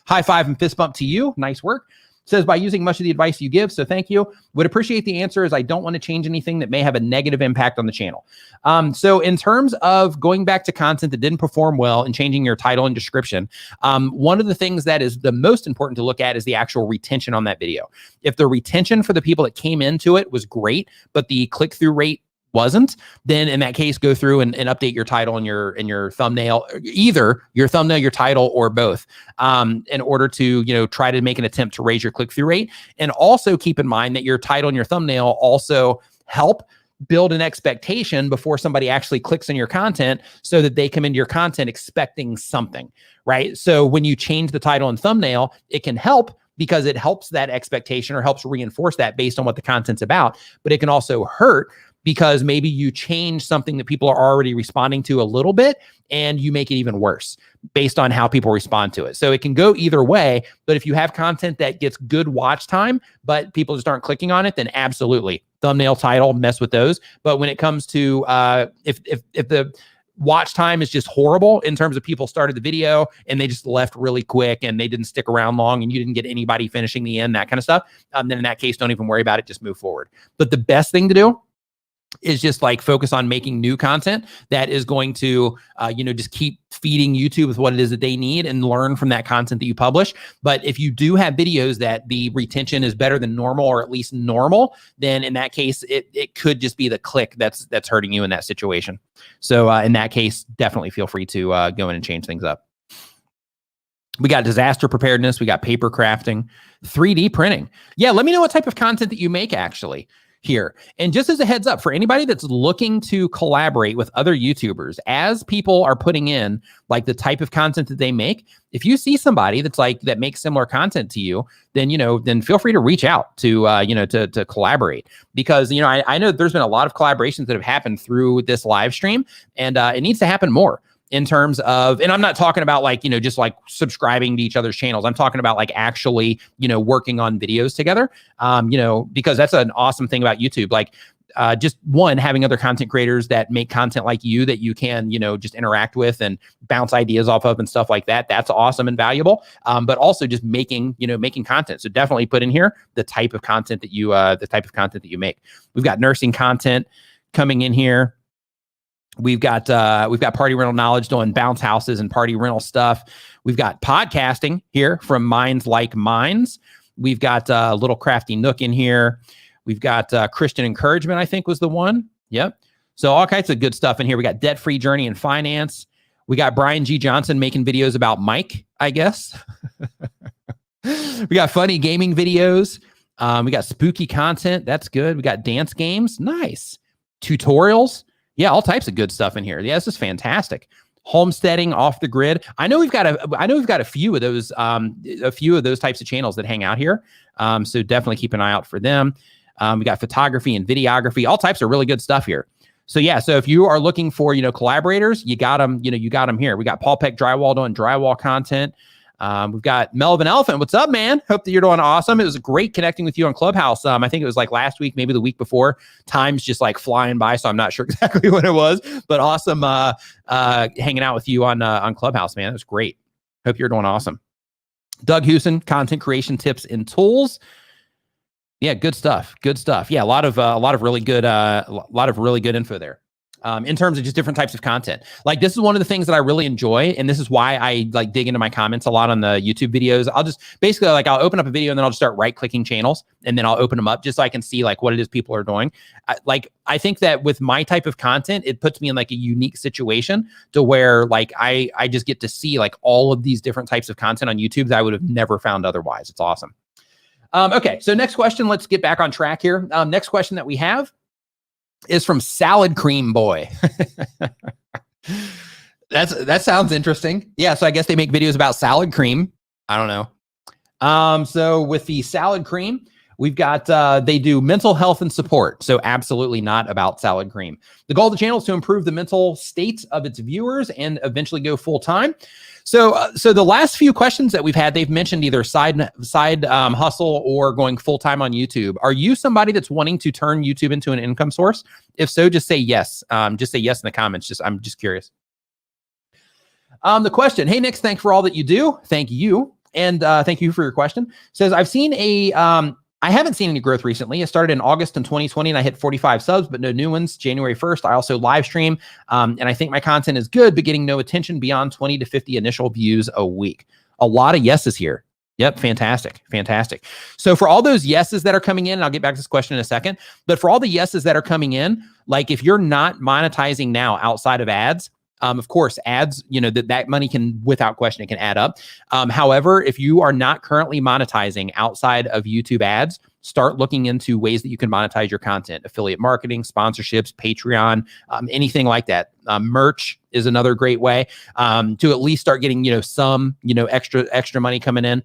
High five and fist bump to you. Nice work. Says, by using much of the advice you give, so thank you. Would appreciate the answer, as I don't want to change anything that may have a negative impact on the channel. So in terms of going back to content that didn't perform well and changing your title and description, one of the things that is the most important to look at is the actual retention on that video. If the retention for the people that came into it was great, but the click-through rate wasn't, then in that case, go through and update your title and your thumbnail, either your thumbnail, your title, or both, in order to, try to make an attempt to raise your click-through rate. And also keep in mind that your title and your thumbnail also help build an expectation before somebody actually clicks on your content, so that they come into your content expecting something, right? So when you change the title and thumbnail, it can help, because it helps that expectation or helps reinforce that based on what the content's about. But it can also hurt, because maybe you change something that people are already responding to a little bit, and you make it even worse based on how people respond to it. So it can go either way, but if you have content that gets good watch time, but people just aren't clicking on it, then absolutely, thumbnail, title, mess with those. But when it comes to, if the watch time is just horrible in terms of people started the video and they just left really quick and they didn't stick around long and you didn't get anybody finishing the end, that kind of stuff, then in that case, don't even worry about it, just move forward. But the best thing to do is just like focus on making new content that is going to, just keep feeding YouTube with what it is that they need and learn from that content that you publish. But if you do have videos that the retention is better than normal, or at least normal, then in that case, it could just be the click that's hurting you in that situation. So in that case, definitely feel free to go in and change things up. We got disaster preparedness. We got paper crafting, 3D printing. Yeah, let me know what type of content that you make actually here. And just as a heads up for anybody that's looking to collaborate with other YouTubers, as people are putting in like the type of content that they make, if you see somebody that's like that makes similar content to you, then then feel free to reach out to to collaborate, because I know there's been a lot of collaborations that have happened through this live stream, and it needs to happen more. In terms of, and I'm not talking about like, just like subscribing to each other's channels. I'm talking about like actually, working on videos together, because that's an awesome thing about YouTube. Like, just one, having other content creators that make content like you that you can, just interact with and bounce ideas off of and stuff like that. That's awesome and valuable. But also just making content. So definitely put in here the type of content that you make. We've got nursing content coming in here. We've got party rental knowledge doing bounce houses and party rental stuff. We've got podcasting here from Minds Like Minds. We've got Little Crafty Nook in here. We've got Christian encouragement, I think was the one. Yep. So all kinds of good stuff in here. We got debt-free journey and finance. We got Brian G. Johnson making videos about Mike, I guess. We got funny gaming videos. We got spooky content. That's good. We got dance games. Nice. Tutorials. Yeah, all types of good stuff in here. Yeah, this is fantastic. Homesteading, off the grid. I know we've got a few of those types of channels that hang out here. So definitely keep an eye out for them. We got photography and videography, all types of really good stuff here. So yeah, so if you are looking for collaborators, you got them. You got them here. We got Paul Peck Drywall doing drywall content. We've got Melvin Elephant. What's up, man? Hope that you're doing awesome. It was great connecting with you on Clubhouse. I think it was like last week, maybe the week before. Time's just like flying by, so I'm not sure exactly when it was, but awesome hanging out with you on Clubhouse, man. It was great. Hope you're doing awesome. Doug Hewson, content creation tips and tools. Yeah, good stuff. Good stuff. Yeah, a lot of really good info there. In terms of just different types of content. Like this is one of the things that I really enjoy. And this is why I like dig into my comments a lot on the YouTube videos. I'll just basically I'll open up a video and then I'll just start right clicking channels and then I'll open them up just so I can see like what it is people are doing. I think that with my type of content, it puts me in like a unique situation to where like I just get to see like all of these different types of content on YouTube that I would have never found otherwise. It's awesome. Okay. So next question, let's get back on track here. Next question that we have is from Salad Cream Boy. That sounds interesting. Yeah, so I guess they make videos about salad cream. I don't know. So with the salad cream, we've got they do mental health and support. So absolutely not about salad cream. The goal of the channel is to improve the mental state of its viewers and eventually go full time. So the last few questions that we've had, they've mentioned either side hustle or going full time on YouTube. Are you somebody that's wanting to turn YouTube into an income source? If so, just say yes. Just say yes in the comments. I'm just curious. The question, hey, Nick, thanks for all that you do. Thank you. And thank you for your question. Says, I haven't seen any growth recently. It started in August in 2020 and I hit 45 subs, but no new ones. January 1st, I also live stream. And I think my content is good, but getting no attention beyond 20 to 50 initial views a week. A lot of yeses here. Yep. Fantastic. Fantastic. So for all those yeses that are coming in, and I'll get back to this question in a second, but for all the yeses that are coming in, like if you're not monetizing now outside of ads, of course, ads, that money can, without question, it can add up. However, if you are not currently monetizing outside of YouTube ads, start looking into ways that you can monetize your content, affiliate marketing, sponsorships, Patreon, anything like that. Merch is another great way to at least start getting, some, extra money coming in.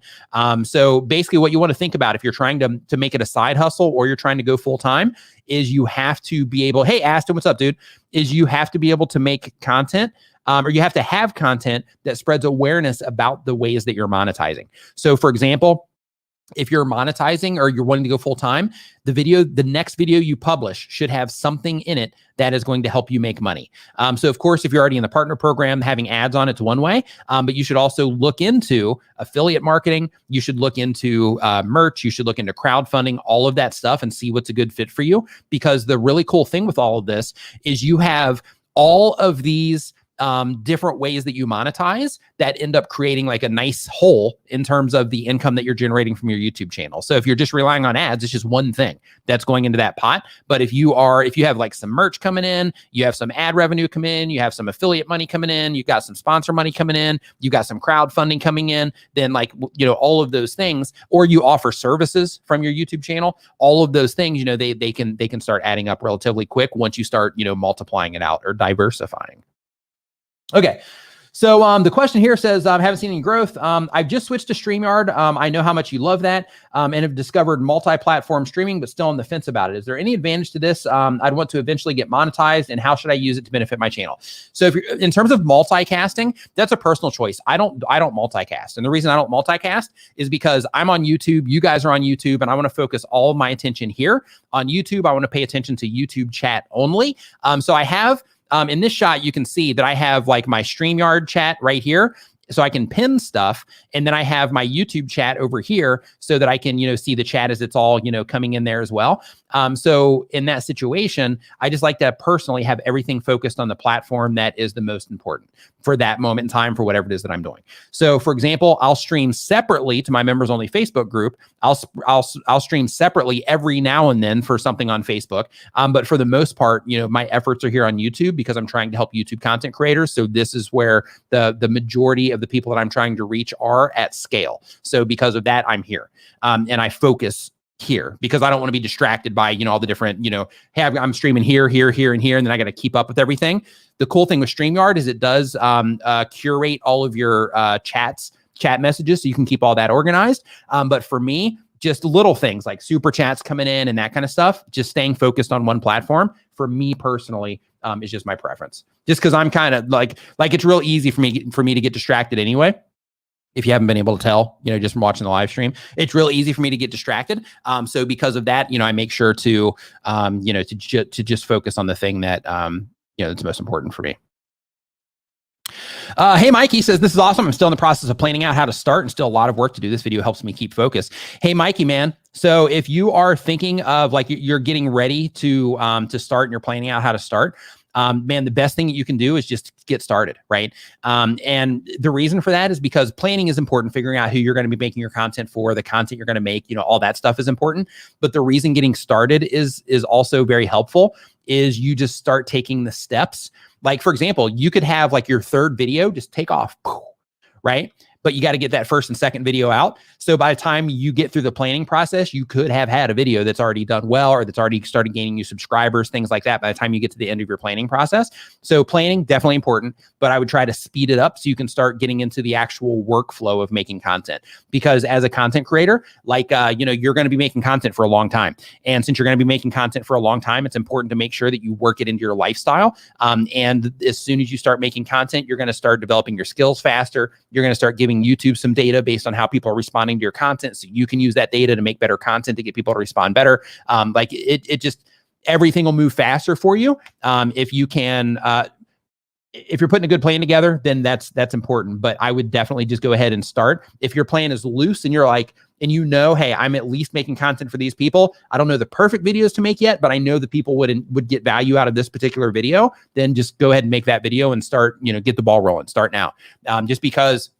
So basically what you want to think about if you're trying to make it a side hustle or you're trying to go full time is you have to be able, hey, Aston, what's up, dude? Is you have to be able to make content or you have to have content that spreads awareness about the ways that you're monetizing. So for example, if you're monetizing or you're wanting to go full time, the next video you publish should have something in it that is going to help you make money. So of course, if you're already in the partner program, having ads on it's one way, but you should also look into affiliate marketing. You should look into merch. You should look into crowdfunding, all of that stuff, and see what's a good fit for you. Because the really cool thing with all of this is you have all of these different ways that you monetize that end up creating like a nice whole in terms of the income that you're generating from your YouTube channel. So if you're just relying on ads, it's just one thing that's going into that pot. But if you have like some merch coming in, you have some ad revenue come in, you have some affiliate money coming in, you've got some sponsor money coming in, you got some crowdfunding coming in, then like, all of those things, or you offer services from your YouTube channel, all of those things, they can start adding up relatively quick once you start, multiplying it out or diversifying. Okay. So the question here says, I haven't seen any growth. I've just switched to StreamYard. I know how much you love that and have discovered multi-platform streaming, but still on the fence about it. Is there any advantage to this? I'd want to eventually get monetized, and how should I use it to benefit my channel? So if you're in terms of multicasting, that's a personal choice. I don't multicast. And the reason I don't multicast is because I'm on YouTube, you guys are on YouTube, and I want to focus all of my attention here. On YouTube, I want to pay attention to YouTube chat only. So I have in this shot, you can see that I have like my StreamYard chat right here. So I can pin stuff, and then I have my YouTube chat over here so that I can, see the chat as it's all, coming in there as well. So in that situation, I just like to personally have everything focused on the platform that is the most important for that moment in time for whatever it is that I'm doing. So for example, I'll stream separately to my members only Facebook group. I'll stream separately every now and then for something on Facebook. But for the most part, my efforts are here on YouTube because I'm trying to help YouTube content creators. So this is where the majority of the people that I'm trying to reach are at scale. So because of that, I'm here. And I focus here because I don't want to be distracted by, all the different, hey, I'm streaming here, here, here, and here, and then I got to keep up with everything. The cool thing with StreamYard is it does curate all of your chat messages so you can keep all that organized. But for me, just little things like super chats coming in and that kind of stuff, just staying focused on one platform for me personally is just my preference. Just because I'm kind of like it's real easy for me to get distracted anyway. If you haven't been able to tell, just from watching the live stream, it's real easy for me to get distracted. So because of that, I make sure to, to just focus on the thing that, that's most important for me. Hey, Mikey says, this is awesome. I'm still in the process of planning out how to start and still a lot of work to do. This video helps me keep focus. Hey, Mikey, man. So if you are thinking of like you're getting ready to start and you're planning out how to start, man, the best thing that you can do is just get started, right? And the reason for that is because planning is important, figuring out who you're going to be making your content for, the content you're going to make, all that stuff is important. But the reason getting started is also very helpful is you just start taking the steps. Like, for example, you could have like your third video just take off, right? But you got to get that first and second video out. So by the time you get through the planning process, you could have had a video that's already done well, or that's already started gaining you subscribers, things like that by the time you get to the end of your planning process. So planning, definitely important, but I would try to speed it up so you can start getting into the actual workflow of making content. Because as a content creator, like, you're going to be making content for a long time. And since you're going to be making content for a long time, it's important to make sure that you work it into your lifestyle. And as soon as you start making content, you're going to start developing your skills faster. You're going to start giving YouTube some data based on how people are responding to your content, so you can use that data to make better content to get people to respond better. Like it just, everything will move faster for you. If you can, if you're putting a good plan together, then that's important. But I would definitely just go ahead and start. If your plan is loose and you're like, and hey, I'm at least making content for these people. I don't know the perfect videos to make yet, but I know that people would get value out of this particular video. Then just go ahead and make that video and start, get the ball rolling, start now. Just because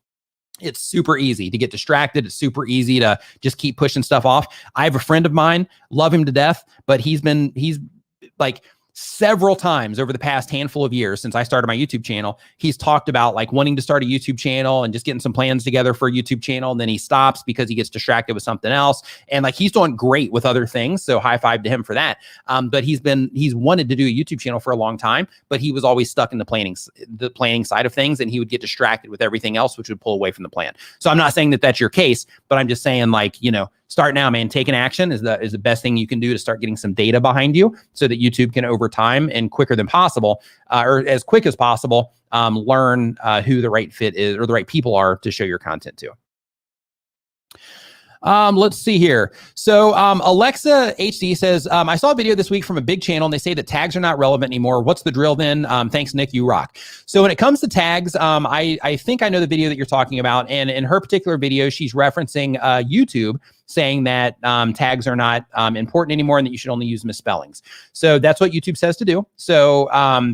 it's super easy to get distracted. It's super easy to just keep pushing stuff off. I have a friend of mine, love him to death, but he's like several times over the past handful of years since I started my YouTube channel, he's talked about like wanting to start a YouTube channel and just getting some plans together for a YouTube channel. And then he stops because he gets distracted with something else. And like, he's doing great with other things. So high five to him for that. But he's wanted to do a YouTube channel for a long time, but he was always stuck in the planning side of things. And he would get distracted with everything else, which would pull away from the plan. So I'm not saying that that's your case, but I'm just saying like, start now, man. Taking action is the best thing you can do to start getting some data behind you so that YouTube can, over time and quicker than possible, or as quick as possible, learn who the right fit is or the right people are to show your content to. Let's see here. So Alexa HD says, I saw a video this week from a big channel and they say that tags are not relevant anymore. What's the drill then? Thanks, Nick, you rock. So when it comes to tags, I think I know the video that you're talking about. And in her particular video, she's referencing YouTube saying that tags are not important anymore and that you should only use misspellings. So that's what YouTube says to do. So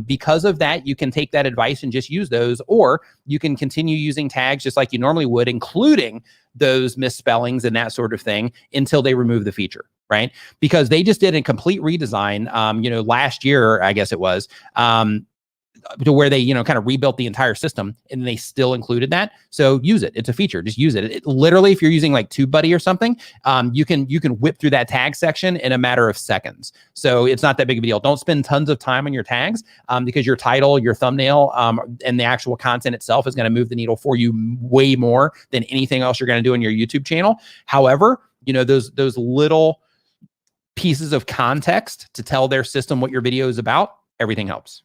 because of that, you can take that advice and just use those, or you can continue using tags just like you normally would, including those misspellings and that sort of thing until they remove the feature, right? Because they just did a complete redesign, last year, I guess it was, to where they, kind of rebuilt the entire system and they still included that. So use it. It's a feature. Just use it. It literally, if you're using like TubeBuddy or something, you can whip through that tag section in a matter of seconds. So it's not that big of a deal. Don't spend tons of time on your tags because your title, your thumbnail, and the actual content itself is going to move the needle for you way more than anything else you're going to do on your YouTube channel. However, those little pieces of context to tell their system what your video is about, everything helps.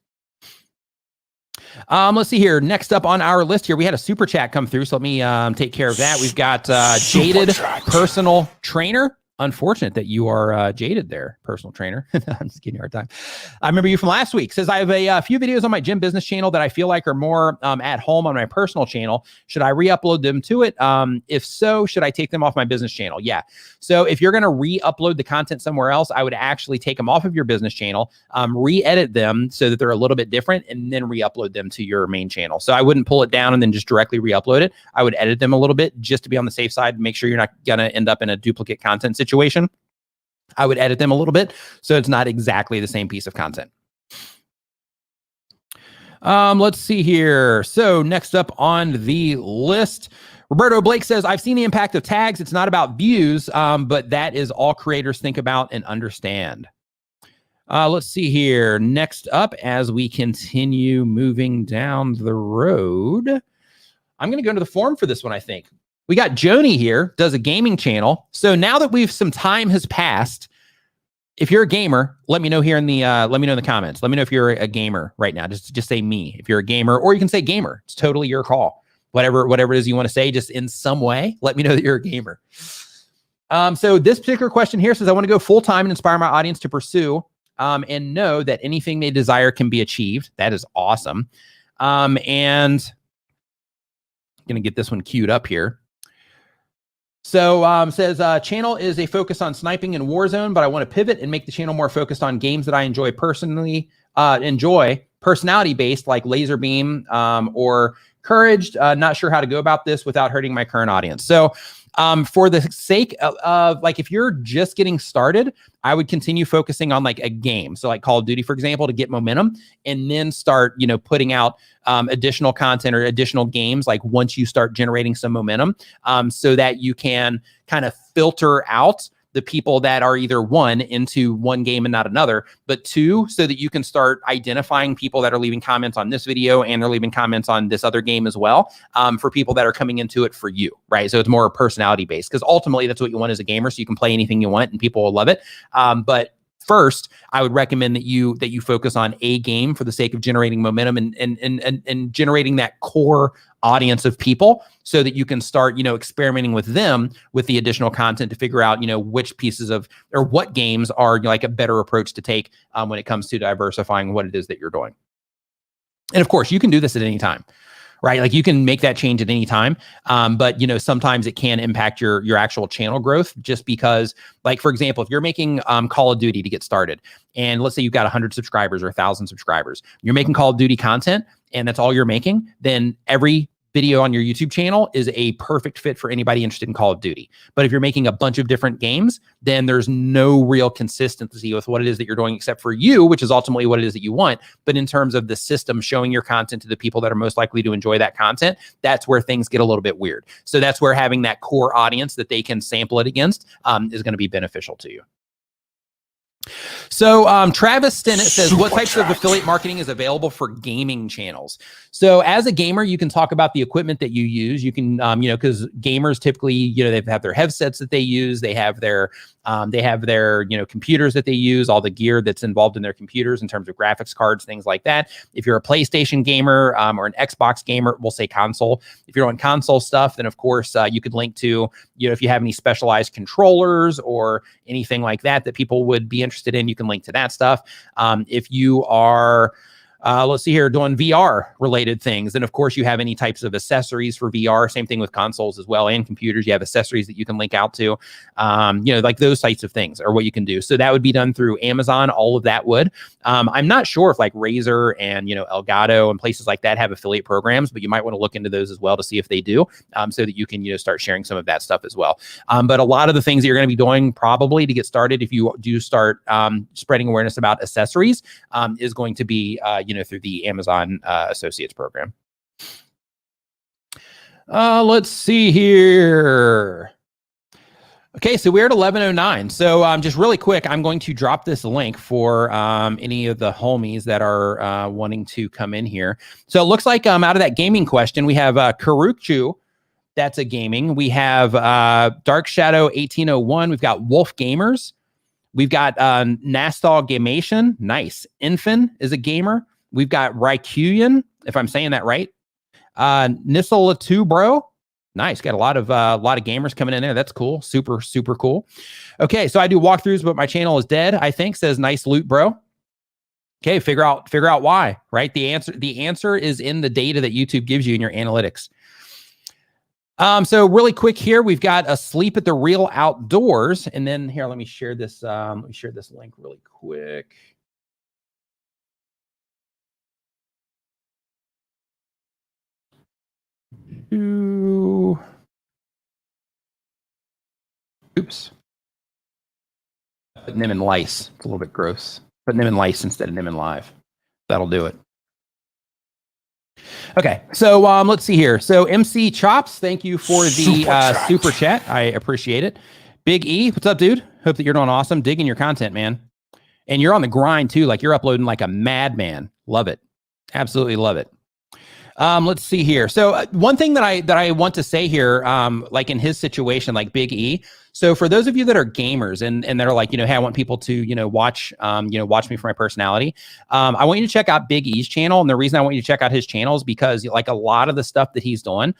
Let's see here. Next up on our list here, we had a super chat come through. So let me take care of that. We've got Jaded Personal Trainer. Unfortunate that you are jaded there, personal trainer. I'm just giving you a hard time. I remember you from last week. Says, I have a few videos on my gym business channel that I feel like are more at home on my personal channel. Should I re-upload them to it? If so, should I take them off my business channel? Yeah. So if you're going to re-upload the content somewhere else, I would actually take them off of your business channel, re-edit them so that they're a little bit different, and then re-upload them to your main channel. So I wouldn't pull it down and then just directly re-upload it. I would edit them a little bit just to be on the safe side, make sure you're not going to end up in a duplicate content situation. I would edit them a little bit so it's not exactly the same piece of content. Let's see here. So next up on the list, Roberto Blake says, I've seen the impact of tags. It's not about views, but that is all creators think about and understand. Let's see here. Next up, as we continue moving down the road, I'm going to go into the forum for this one, I think. We got Joni here, does a gaming channel. So now that some time has passed, if you're a gamer, let me know here in the comments. Let me know if you're a gamer right now. Just say me if you're a gamer, or you can say gamer. It's totally your call. Whatever it is you want to say, just in some way, let me know that you're a gamer. So this particular question here says, I want to go full time and inspire my audience to pursue and know that anything they desire can be achieved. That is awesome. And I'm going to get this one queued up here. So says channel is a focus on sniping and Warzone, but I want to pivot and make the channel more focused on games that I enjoy personality based, like Laser Beam or Courage. Not sure how to go about this without hurting my current audience. So for the sake of like, if you're just getting started, I would continue focusing on like a game. So like Call of Duty, for example, to get momentum, and then start, putting out additional content or additional games, like once you start generating some momentum, so that you can kind of filter out the people that are either one, into one game and not another, but two, so that you can start identifying people that are leaving comments on this video and they're leaving comments on this other game as well, for people that are coming into it for you, right? So it's more personality based, because ultimately that's what you want as a gamer, so you can play anything you want and people will love it. But first, I would recommend that you focus on a game for the sake of generating momentum and generating that core audience of people, so that you can start, experimenting with them with the additional content to figure out, which pieces of, or what games are like a better approach to take when it comes to diversifying what it is that you're doing. And of course, you can do this at any time, right? Like you can make that change at any time. But sometimes it can impact your actual channel growth, just because, like, for example, if you're making Call of Duty to get started, and let's say you've got 100 subscribers or 1,000 subscribers, you're making Call of Duty content and that's all you're making, then every video on your YouTube channel is a perfect fit for anybody interested in Call of Duty. But if you're making a bunch of different games, then there's no real consistency with what it is that you're doing, except for you, which is ultimately what it is that you want. But in terms of the system showing your content to the people that are most likely to enjoy that content, that's where things get a little bit weird. So that's where having that core audience that they can sample it against is going to be beneficial to you. So Travis Stinnett says, what types of affiliate marketing is available for gaming channels? So as a gamer, you can talk about the equipment that you use. You can, because gamers typically, they have their headsets that they use. They have their, computers that they use, all the gear that's involved in their computers in terms of graphics cards, things like that. If you're a PlayStation gamer or an Xbox gamer, we'll say console. If you're on console stuff, then of course you could link to, if you have any specialized controllers or anything like that people would be interested in, you can link to that stuff. If you are let's see here, doing VR related things. And of course you have any types of accessories for VR, same thing with consoles as well, and computers. You have accessories that you can link out to, like those types of things are what you can do. So that would be done through Amazon. All of that would. I'm not sure if like Razer and, Elgato and places like that have affiliate programs, but you might want to look into those as well to see if they do, so that you can, start sharing some of that stuff as well. But a lot of the things that you're going to be doing probably to get started, if you do start spreading awareness about accessories, is going to be, through the Amazon Associates program. Let's see here. Okay, so we're at 11:09. So just really quick, I'm going to drop this link for any of the homies that are wanting to come in here. So it looks like out of that gaming question, we have Karukchu. That's a gaming. We have Dark Shadow 1801. We've got Wolf Gamers. We've got Nastal Gamation. Nice. Infin is a gamer. We've got Rykuyan, if I'm saying that right. Nisela 2 Bro. Nice. Got a lot of gamers coming in there. That's cool. Super, super cool. Okay, so I do walkthroughs, but my channel is dead, I think, says Nice Loot Bro. Okay, figure out why, right? The answer is in the data that YouTube gives you in your analytics. So really quick here, we've got Asleep at the Real Outdoors. And then here, let me share this link really quick. Oops. Put Nim and Lice. It's a little bit gross. Put Nim and Lice instead of Nim and Live. That'll do it. Okay, so let's see here. So MC Chops, thank you for the super chat. I appreciate it. Big E, what's up, dude? Hope that you're doing awesome. Digging your content, man. And you're on the grind too. Like you're uploading like a madman. Love it. Absolutely love it. Let's see here. So one thing that I want to say here, like in his situation, like Big E. So for those of you that are gamers and that are like, hey, I want people to, watch me for my personality. I want you to check out Big E's channel. And the reason I want you to check out his channel is because like a lot of the stuff that he's doing,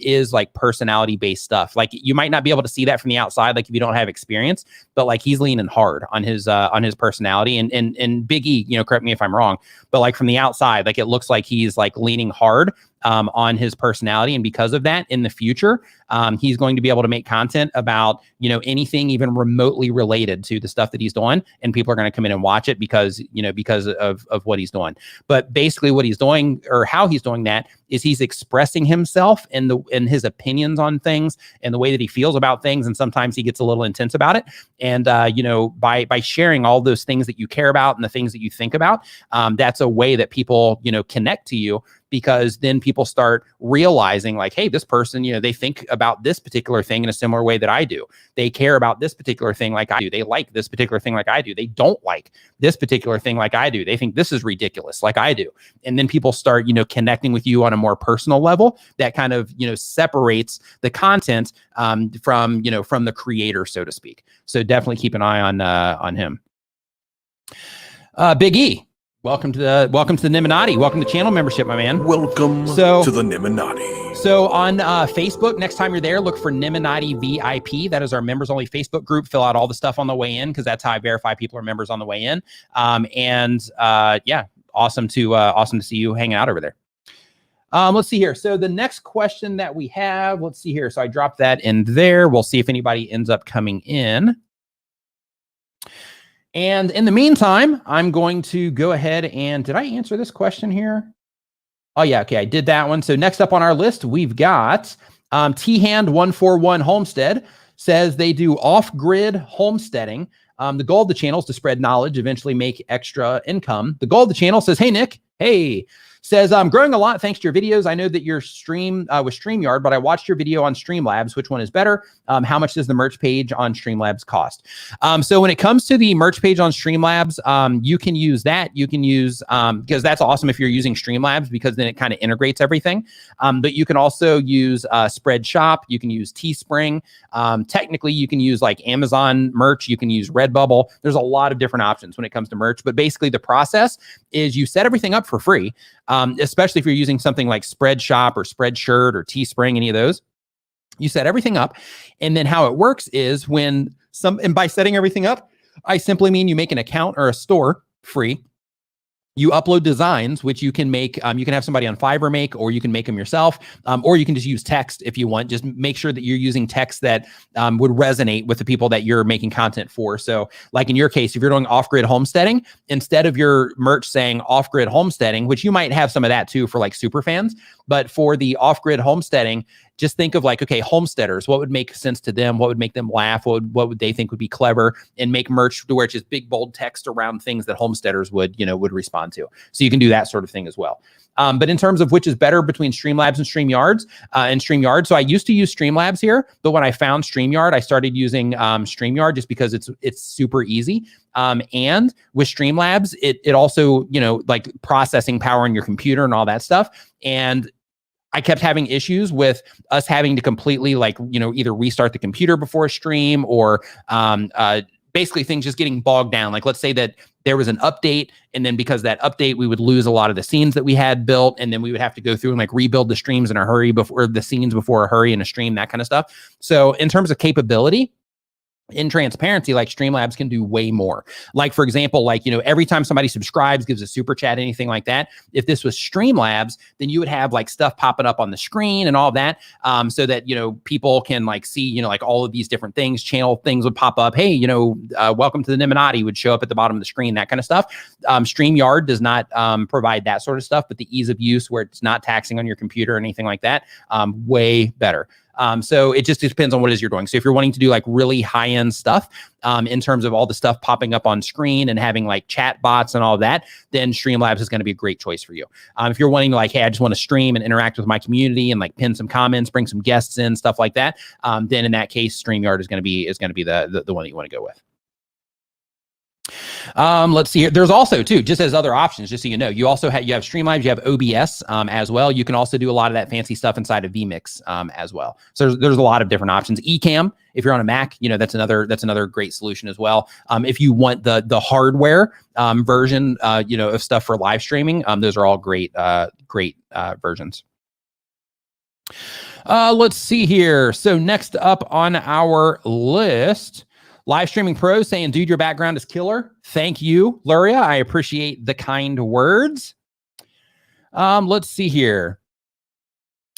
is like personality based stuff. Like you might not be able to see that from the outside, like if you don't have experience, but like he's leaning hard on his personality and Big E, correct me if I'm wrong, but like from the outside, like it looks like he's like leaning hard on his personality. And because of that, in the future, he's going to be able to make content about, anything even remotely related to the stuff that he's doing. And people are going to come in and watch it because of what he's doing. But basically what he's doing or how he's doing that is he's expressing himself in his opinions on things and the way that he feels about things. And sometimes he gets a little intense about it. And, by sharing all those things that you care about and the things that you think about, that's a way that people, connect to you. Because then people start realizing like, hey, this person, they think about this particular thing in a similar way that I do. They care about this particular thing like I do. They like this particular thing like I do. They don't like this particular thing like I do. They think this is ridiculous like I do. And then people start, connecting with you on a more personal level that kind of, separates the content from the creator, so to speak. So definitely keep an eye on him. Big E. Welcome to the Niminati. Welcome to channel membership, my man. Welcome to the Niminati. So on Facebook, next time you're there, look for Niminati VIP. That is our members only Facebook group. Fill out all the stuff on the way in because that's how I verify people are members on the way in. Yeah, awesome to see you hanging out over there. Let's see here. So the next question that we have, let's see here. So I dropped that in there. We'll see if anybody ends up coming in. And in the meantime, I'm going to go ahead and, did I answer this question here? Oh yeah, okay, I did that one. So next up on our list, we've got T-Hand141 Homestead says they do off-grid homesteading. The goal of the channel is to spread knowledge, eventually make extra income. The goal of the channel says, hey, Nick, hey. Says, I'm growing a lot thanks to your videos. I know that your stream with StreamYard, but I watched your video on Streamlabs. Which one is better? How much does the merch page on Streamlabs cost? So when it comes to the merch page on Streamlabs, you can use that. You can use, because that's awesome if you're using Streamlabs, because then it kind of integrates everything. But you can also use Spreadshop. You can use Teespring. Technically, you can use like Amazon merch. You can use Redbubble. There's a lot of different options when it comes to merch. But basically, the process is you set everything up for free. Especially if you're using something like Spreadshop or Spreadshirt or Teespring, any of those, you set everything up. And then how it works is and by setting everything up, I simply mean you make an account or a store free. You upload designs, which you can make. You can have somebody on Fiverr make, or you can make them yourself, or you can just use text if you want. Just make sure that you're using text that would resonate with the people that you're making content for. So like in your case, if you're doing off-grid homesteading, instead of your merch saying off-grid homesteading, which you might have some of that too for like super fans, but for the off-grid homesteading, just think of like, okay, homesteaders, what would make sense to them? What would make them laugh? What would they think would be clever? And make merch to where it's just big, bold text around things that homesteaders would respond to. So you can do that sort of thing as well. But in terms of which is better between Streamlabs and StreamYard, so I used to use Streamlabs here, but when I found StreamYard, I started using StreamYard just because it's super easy. And with Streamlabs, it also, like processing power on your computer and all that stuff. And I kept having issues with us having to completely either restart the computer before a stream or basically things just getting bogged down. Like let's say that there was an update, and then because of that update, we would lose a lot of the scenes that we had built, and then we would have to go through and rebuild the streams in a hurry before the scenes before a hurry in a stream, that kind of stuff. So in terms of capability, in transparency, like Streamlabs can do way more. Like, for example, every time somebody subscribes, gives a super chat, anything like that, if this was Streamlabs, then you would have stuff popping up on the screen and all that, so that, people can see, all of these different things, channel things would pop up. Hey, welcome to the Neminati would show up at the bottom of the screen, that kind of stuff. StreamYard does not provide that sort of stuff, but the ease of use where it's not taxing on your computer or anything like that, way better. So it just depends on what it is you're doing. So if you're wanting to do really high-end stuff, in terms of all the stuff popping up on screen and having chat bots and all of that, then Streamlabs is going to be a great choice for you. If you're wanting to hey, I just want to stream and interact with my community and pin some comments, bring some guests in, stuff like that, then in that case, StreamYard is going to be the one that you want to go with. Let's see here. There's also too, just as other options, just so you know, you also have Streamlabs, you have OBS as well. You can also do a lot of that fancy stuff inside of vMix as well. So there's a lot of different options. Ecamm, if you're on a Mac, that's another great solution as well. If you want the hardware version, of stuff for live streaming, those are all great versions. Let's see here. So next up on our list, Live Streaming Pro saying, dude, your background is killer. Thank you, Luria. I appreciate the kind words. Let's see here.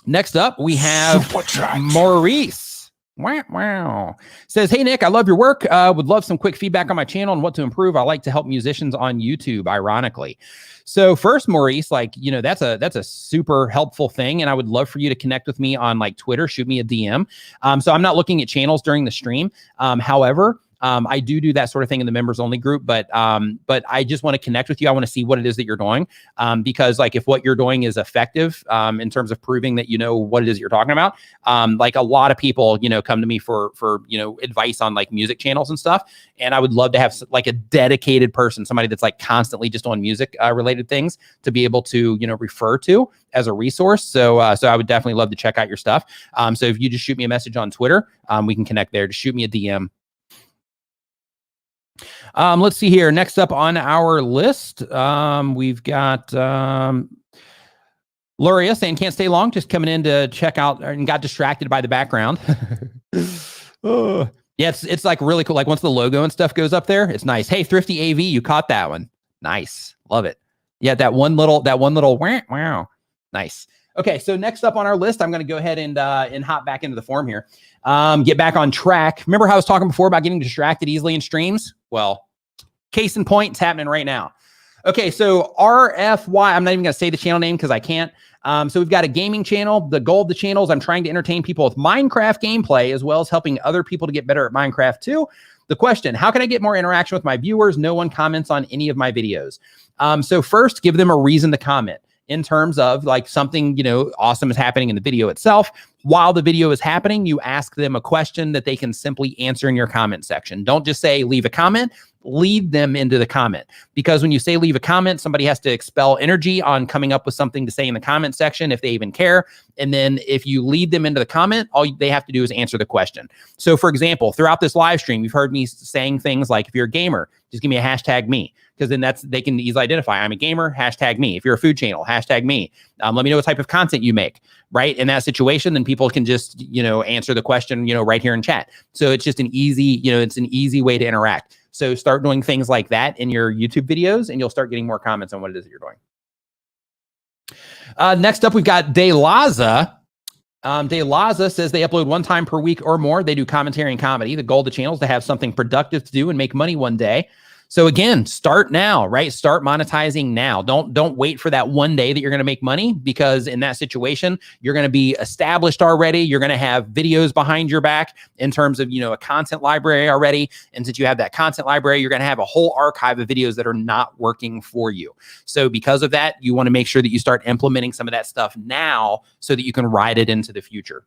Next up, we have Maurice. Wow. Says, hey, Nick, I love your work. Would love some quick feedback on my channel and what to improve. I like to help musicians on YouTube, ironically. So first, Maurice, that's a super helpful thing. And I would love for you to connect with me on Twitter, shoot me a DM. So I'm not looking at channels during the stream. However, I do that sort of thing in the members only group, but I just want to connect with you. I want to see what it is that you're doing. Because if what you're doing is effective, in terms of proving that you know what it is you're talking about, a lot of people, come to me for advice on music channels and stuff. And I would love to have a dedicated person, somebody that's constantly just on music related things to be able to, refer to as a resource. So I would definitely love to check out your stuff. So if you just shoot me a message on Twitter, we can connect there. Just shoot me a DM. Let's see here. Next up on our list, we've got Luria saying, can't stay long, just coming in to check out and got distracted by the background. Oh. Yeah, it's really cool. Once the logo and stuff goes up there, it's nice. Hey, Thrifty AV, you caught that one. Nice. Love it. Yeah, that one little wow. Nice. Okay, so next up on our list, I'm going to go ahead and hop back into the form here. Get back on track. Remember how I was talking before about getting distracted easily in streams? Well, case in point, it's happening right now. Okay, so RFY, I'm not even going to say the channel name because I can't. So we've got a gaming channel. The goal of the channel is I'm trying to entertain people with Minecraft gameplay as well as helping other people to get better at Minecraft too. The question, how can I get more interaction with my viewers? No one comments on any of my videos. So first, give them a reason to comment. in terms of like something, awesome is happening in the video itself. While the video is happening, you ask them a question that they can simply answer in your comment section. Don't just say, leave a comment, lead them into the comment. Because when you say leave a comment, somebody has to expel energy on coming up with something to say in the comment section if they even care. And then if you lead them into the comment, all they have to do is answer the question. So for example, throughout this live stream, you've heard me saying things like, if you're a gamer, just give me a hashtag me. Because then they can easily identify, I'm a gamer, hashtag me. If you're a food channel, hashtag me. Let me know what type of content you make, right? In that situation, then people can just, answer the question, right here in chat. So it's just an easy, it's an easy way to interact. So start doing things like that in your YouTube videos, and you'll start getting more comments on what it is that you're doing. Next up, we've got De Laza. De Laza says they upload 1 time per week or more. They do commentary and comedy. The goal of the channel is to have something productive to do and make money one day. So again, start now, right? Start monetizing now. Don't wait for that one day that you're going to make money, because in that situation, you're going to be established already. You're going to have videos behind your back in terms of, a content library already. And since you have that content library, you're going to have a whole archive of videos that are not working for you. So because of that, you want to make sure that you start implementing some of that stuff now so that you can ride it into the future.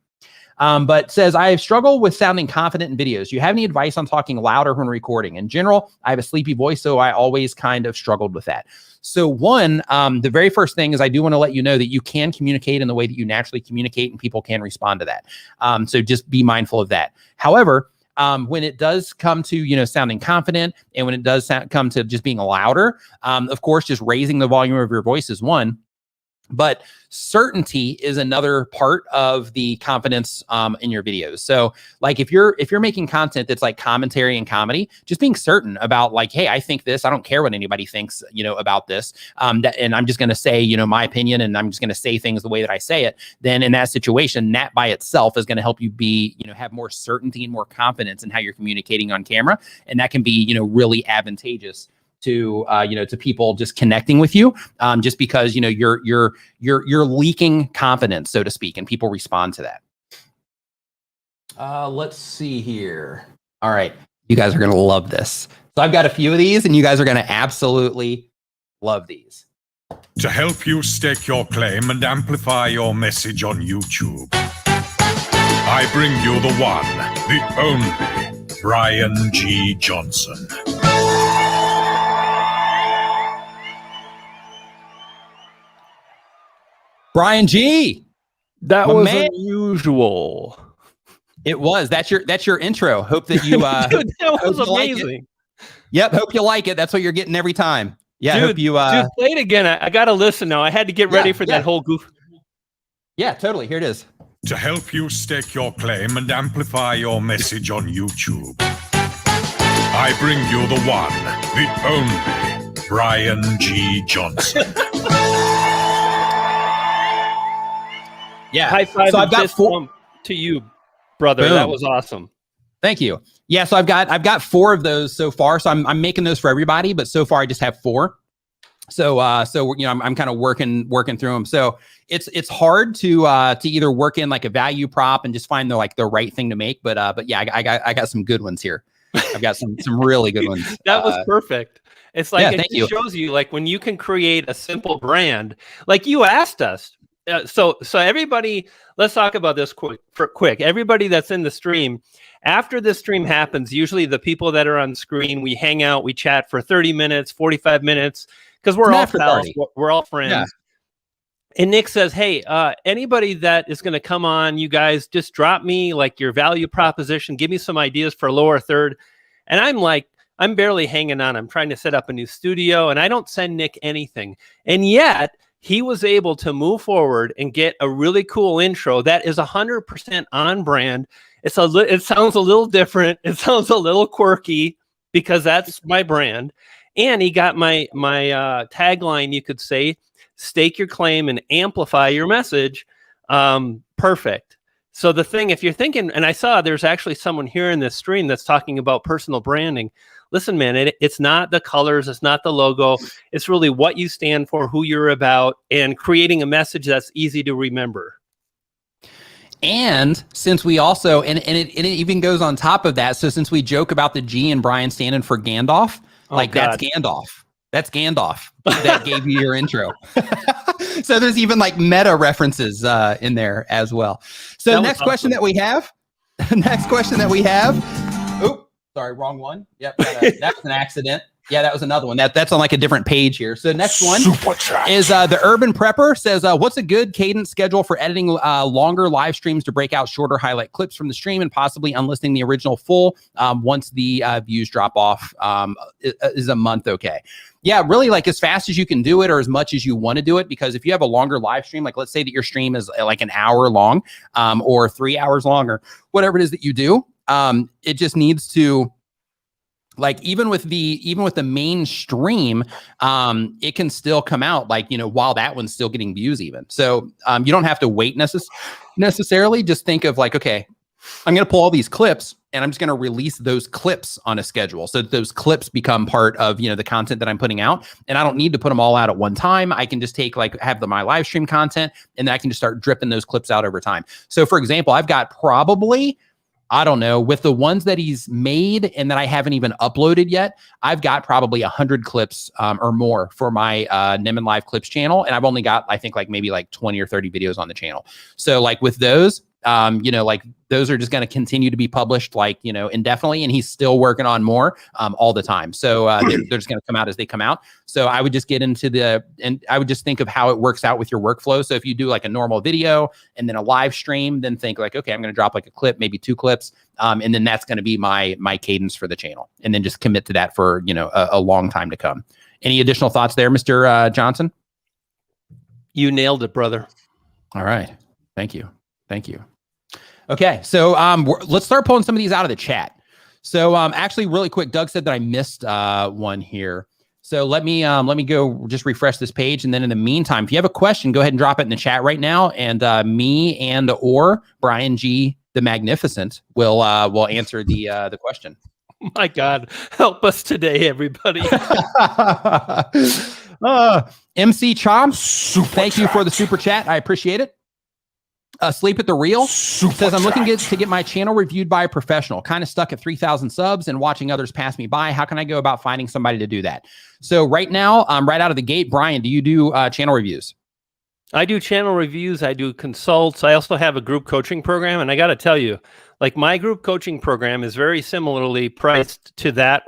But says, I have struggled with sounding confident in videos. Do you have any advice on talking louder when recording? In general, I have a sleepy voice, so I always kind of struggled with that. So one, the very first thing is I do want to let you know that you can communicate in the way that you naturally communicate, and people can respond to that. So just be mindful of that. However, when it does come to, sounding confident, and when it does come to just being louder, of course, just raising the volume of your voice is one. But certainty is another part of the confidence in your videos. So like if you're making content that's like commentary and comedy, just being certain about like, hey, I think this, I don't care what anybody thinks, about this. And I'm just going to say, my opinion, and I'm just going to say things the way that I say it. Then in that situation, that by itself is going to help you be, have more certainty and more confidence in how you're communicating on camera. And that can be, really advantageous to to people just connecting with you, just because you're leaking confidence, so to speak, and people respond to that. Let's see here. All right, you guys are gonna love this. So I've got a few of these, and you guys are gonna absolutely love these. To help you stake your claim and amplify your message on YouTube, I bring you the one, the only Brian G. Johnson. Brian G. That was unusual. It was. That's your intro. Hope that you dude, that was amazing. Yep, hope you like it. That's what you're getting every time. Yeah, dude, hope you dude, play it again. I gotta listen now. I had to get ready for that whole goof. Yeah, totally. Here it is. To help you stake your claim and amplify your message on YouTube, I bring you the one, the only Brian G. Johnson. Yeah. High five, so I've got 4 to you, brother. Boom. That was awesome. Thank you. Yeah, so I've got 4 of those so far. So I'm making those for everybody, but so far I just have 4. So I'm kind of working through them. So it's hard to either work in like a value prop and just find the right thing to make. But yeah, I got some good ones here. I've got some really good ones. That was perfect. It's like it shows you like when you can create a simple brand, like you asked us. So everybody, let's talk about this quick. Everybody that's in the stream, after this stream happens, usually the people that are on screen, we hang out, we chat for 30 minutes, 45 minutes, because we're all pals, we're all friends. Yeah. And Nick says, hey, anybody that is going to come on, you guys just drop me like your value proposition, give me some ideas for lower third. And I'm like, I'm barely hanging on. I'm trying to set up a new studio, and I don't send Nick anything. And yet he was able to move forward and get a really cool intro that is 100% on brand. It sounds a little different. It sounds a little quirky because that's my brand. And he got my tagline, you could say, stake your claim and amplify your message. Perfect. So the thing, if you're thinking, and I saw there's actually someone here in this stream that's talking about personal branding. Listen, man, it's not the colors, it's not the logo. It's really what you stand for, who you're about, and creating a message that's easy to remember. And since we also, and it even goes on top of that, so since we joke about the G and Brian standing for Gandalf, that's Gandalf. That's Gandalf that gave you your intro. So there's even like meta references in there as well. So That was next question that we have. Next question that we have. Oop, sorry, wrong one. Yep, that's an accident. Yeah, that was another one. That's on like a different page here. So next one is the Urban Prepper says, what's a good cadence schedule for editing longer live streams to break out shorter highlight clips from the stream and possibly unlisting the original full once the views drop off? Is a month okay? Yeah, really like as fast as you can do it or as much as you want to do it, because if you have a longer live stream, like let's say that your stream is like an hour long or 3 hours long or whatever it is that you do, it just needs to, like even with the main stream, it can still come out like, while that one's still getting views even. So you don't have to wait necessarily. Just think of like, okay, I'm going to pull all these clips and I'm just going to release those clips on a schedule. So that those clips become part of, the content that I'm putting out. And I don't need to put them all out at one time. I can just take have my live stream content and then I can just start dripping those clips out over time. So for example, I've got probably, I don't know, with the ones that he's made and that I haven't even uploaded yet, I've got probably 100 clips or more for my Niman Live Clips channel. And I've only got, I think maybe 20 or 30 videos on the channel. So like with those, like those are just going to continue to be published indefinitely. And he's still working on more all the time. So they're just going to come out as they come out. So I would just get into and I would just think of how it works out with your workflow. So if you do like a normal video and then a live stream, then think like, okay, I'm going to drop like a clip, maybe 2 clips. And then that's going to be my cadence for the channel. And then just commit to that for, a long time to come. Any additional thoughts there, Mr. Johnson? You nailed it, brother. All right. Thank you. Okay, so let's start pulling some of these out of the chat. So actually, really quick, Doug said that I missed one here. So let me go just refresh this page, and then in the meantime, if you have a question, go ahead and drop it in the chat right now, and me and or Brian G. the Magnificent will answer the question. My God, help us today, everybody. MC Chomp, thank you for the super chat. I appreciate it. Sleep at the Real says, I'm looking to get my channel reviewed by a professional, kind of stuck at 3,000 subs and watching others pass me by. How can I go about finding somebody to do that? So right now, right out of the gate, Brian, do you do channel reviews? I do channel reviews. I do consults. I also have a group coaching program. And I got to tell you, like my group coaching program is very similarly priced to that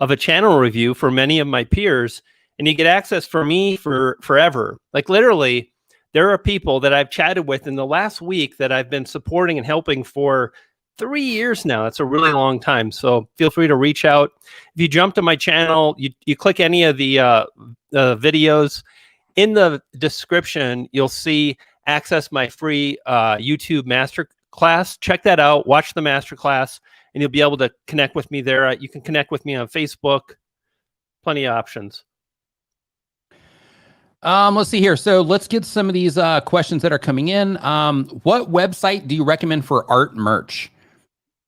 of a channel review for many of my peers. And you get access for me for forever. Like literally, there are people that I've chatted with in the last week that I've been supporting and helping for 3 years now. That's a really long time. So feel free to reach out. If you jump to my channel, you click any of the videos. In the description, you'll see access my free YouTube masterclass. Check that out. Watch the masterclass, and you'll be able to connect with me there. You can connect with me on Facebook. Plenty of options. Let's see here. So let's get some of these questions that are coming in. What website do you recommend for art merch?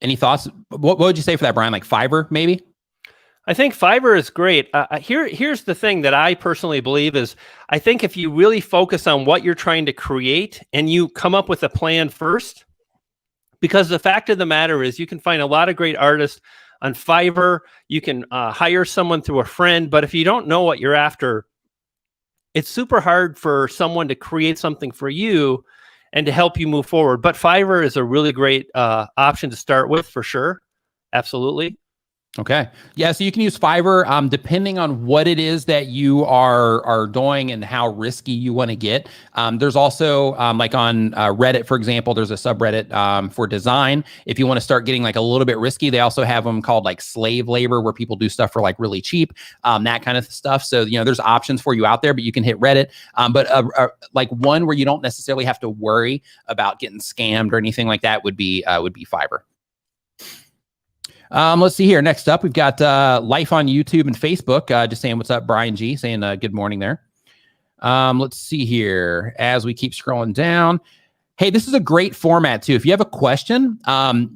Any thoughts? What would you say for that, Brian? Like Fiverr, maybe? I think Fiverr is great. Here's the thing that I personally believe is, I think if you really focus on what you're trying to create and you come up with a plan first, because the fact of the matter is you can find a lot of great artists on Fiverr. You can hire someone through a friend, but if you don't know what you're after, it's super hard for someone to create something for you and to help you move forward. But Fiverr is a really great option to start with for sure. Absolutely. Okay. Yeah. So you can use Fiverr depending on what it is that you are doing and how risky you want to get. There's also like on Reddit, for example, there's a subreddit for design. If you want to start getting like a little bit risky, they also have them called like slave labor, where people do stuff for like really cheap, that kind of stuff. So, there's options for you out there, but you can hit Reddit. But like one where you don't necessarily have to worry about getting scammed or anything like that would be Fiverr. Let's see here. Next up, we've got Life on YouTube and Facebook. Just saying what's up, Brian G. Saying good morning there. Let's see here as we keep scrolling down. Hey, this is a great format too. If you have a question,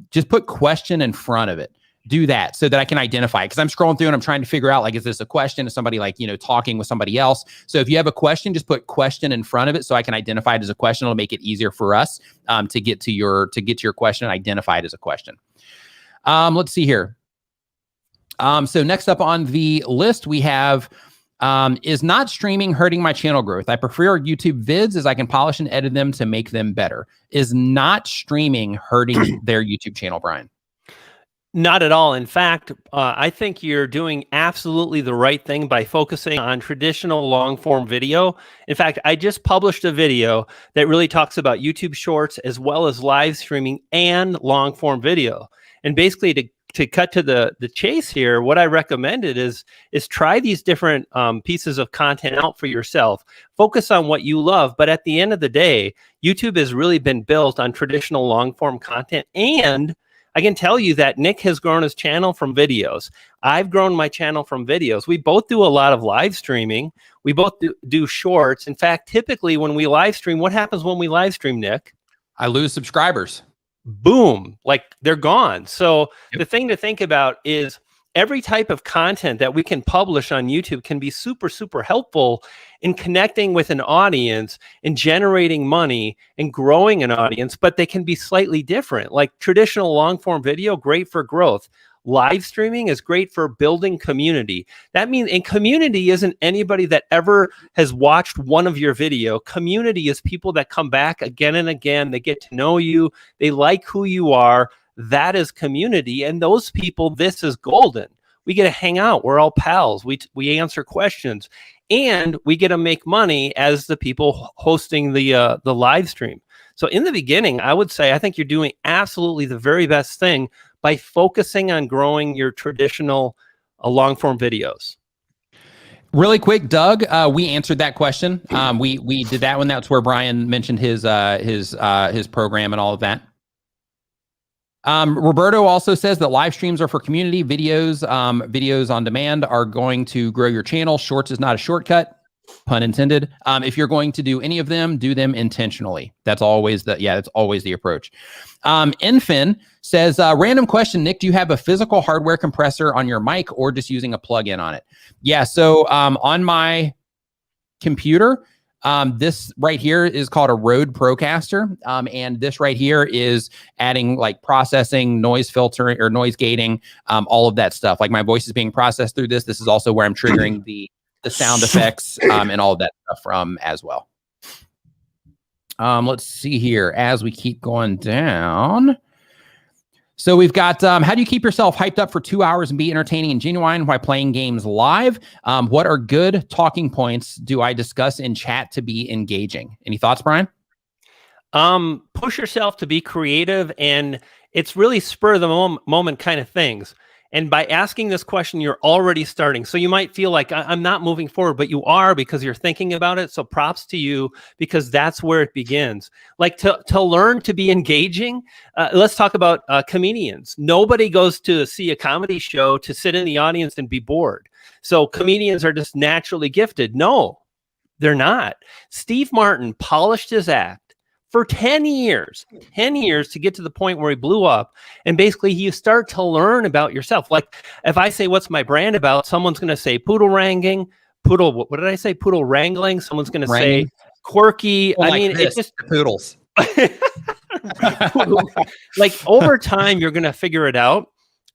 just put question in front of it. Do that so that I can identify it, because I'm scrolling through and I'm trying to figure out, like, is this a question? Is somebody like, talking with somebody else? So if you have a question, just put question in front of it so I can identify it as a question. It'll make it easier for us to get to your question and identify it as a question. Let's see here. So next up on the list, we have Is not streaming hurting my channel growth? I prefer YouTube vids as I can polish and edit them to make them better. Is not streaming hurting their YouTube channel, Brian? Not at all. In fact, I think you're doing absolutely the right thing by focusing on traditional long form video. In fact, I just published a video that really talks about YouTube Shorts as well as live streaming and long form video. And basically, to cut to the chase here, what I recommended is try these different pieces of content out for yourself. Focus on what you love. But at the end of the day, YouTube has really been built on traditional long form content. And I can tell you that Nick has grown his channel from videos. I've grown my channel from videos. We both do a lot of live streaming. We both do shorts. In fact, typically when we live stream, what happens when we live stream, Nick? I lose subscribers. Boom, like they're gone. So the thing to think about is every type of content that we can publish on YouTube can be super, super helpful in connecting with an audience and generating money and growing an audience, but they can be slightly different. Like traditional long form video, great for growth. Live streaming is great for building community. That means, and community isn't anybody that ever has watched one of your video. Community is people that come back again and again. They get to know you. They like who you are. That is community. And those people, this is golden. We get to hang out. We're all pals. We answer questions. And we get to make money as the people hosting the live stream. So in the beginning, I would say I think you're doing absolutely the very best thing by focusing on growing your traditional long-form videos. Really quick, Doug, we answered that question. We did that one. That's where Brian mentioned his program and all of that. Roberto also says that live streams are for community. Videos on demand are going to grow your channel. Shorts is not a shortcut. Pun intended. If you're going to do any of them, do them intentionally. That's always the approach. Infin says, random question, Nick, do you have a physical hardware compressor on your mic or just using a plug-in on it? Yeah, so on my computer, this right here is called a Rode Procaster. And this right here is adding like processing, noise filtering or noise gating, all of that stuff. Like my voice is being processed through this. This is also where I'm triggering the sound effects and all of that stuff from as well. Let's see here as we keep going down. So we've got, how do you keep yourself hyped up for 2 hours and be entertaining and genuine while playing games live? What are good talking points do I discuss in chat to be engaging? Any thoughts, Brian? Push yourself to be creative, and it's really spur of the moment kind of things. And by asking this question, you're already starting. So you might feel like I'm not moving forward, but you are because you're thinking about it. So props to you because that's where it begins. Like to learn to be engaging, let's talk about comedians. Nobody goes to see a comedy show to sit in the audience and be bored. So comedians are just naturally gifted. No, they're not. Steve Martin polished his act for 10 years to get to the point where he blew up. And basically you start to learn about yourself. Like if I say, what's my brand about? Someone's going to say poodle wrangling, what did I say? Poodle wrangling. Someone's going to say quirky. Well, I mean, it's just poodles. Like over time, you're going to figure it out.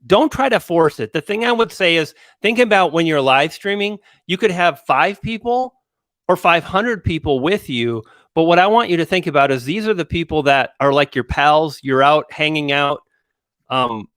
Don't try to force it. The thing I would say is think about when you're live streaming, you could have 5 people or 500 people with you. But what I want you to think about is these are the people that are like your pals. You're out hanging out in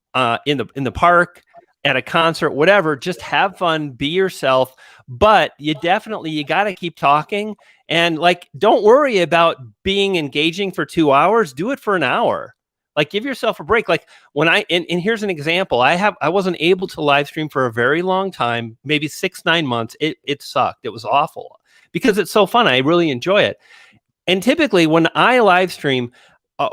the park, at a concert, whatever. Just have fun, be yourself. But you got to keep talking. And like, don't worry about being engaging for 2 hours. Do it for an hour. Like, give yourself a break. Like when and here's an example. I wasn't able to live stream for a very long time, maybe 6-9 months. It sucked. It was awful because it's so fun. I really enjoy it. And typically when I live stream,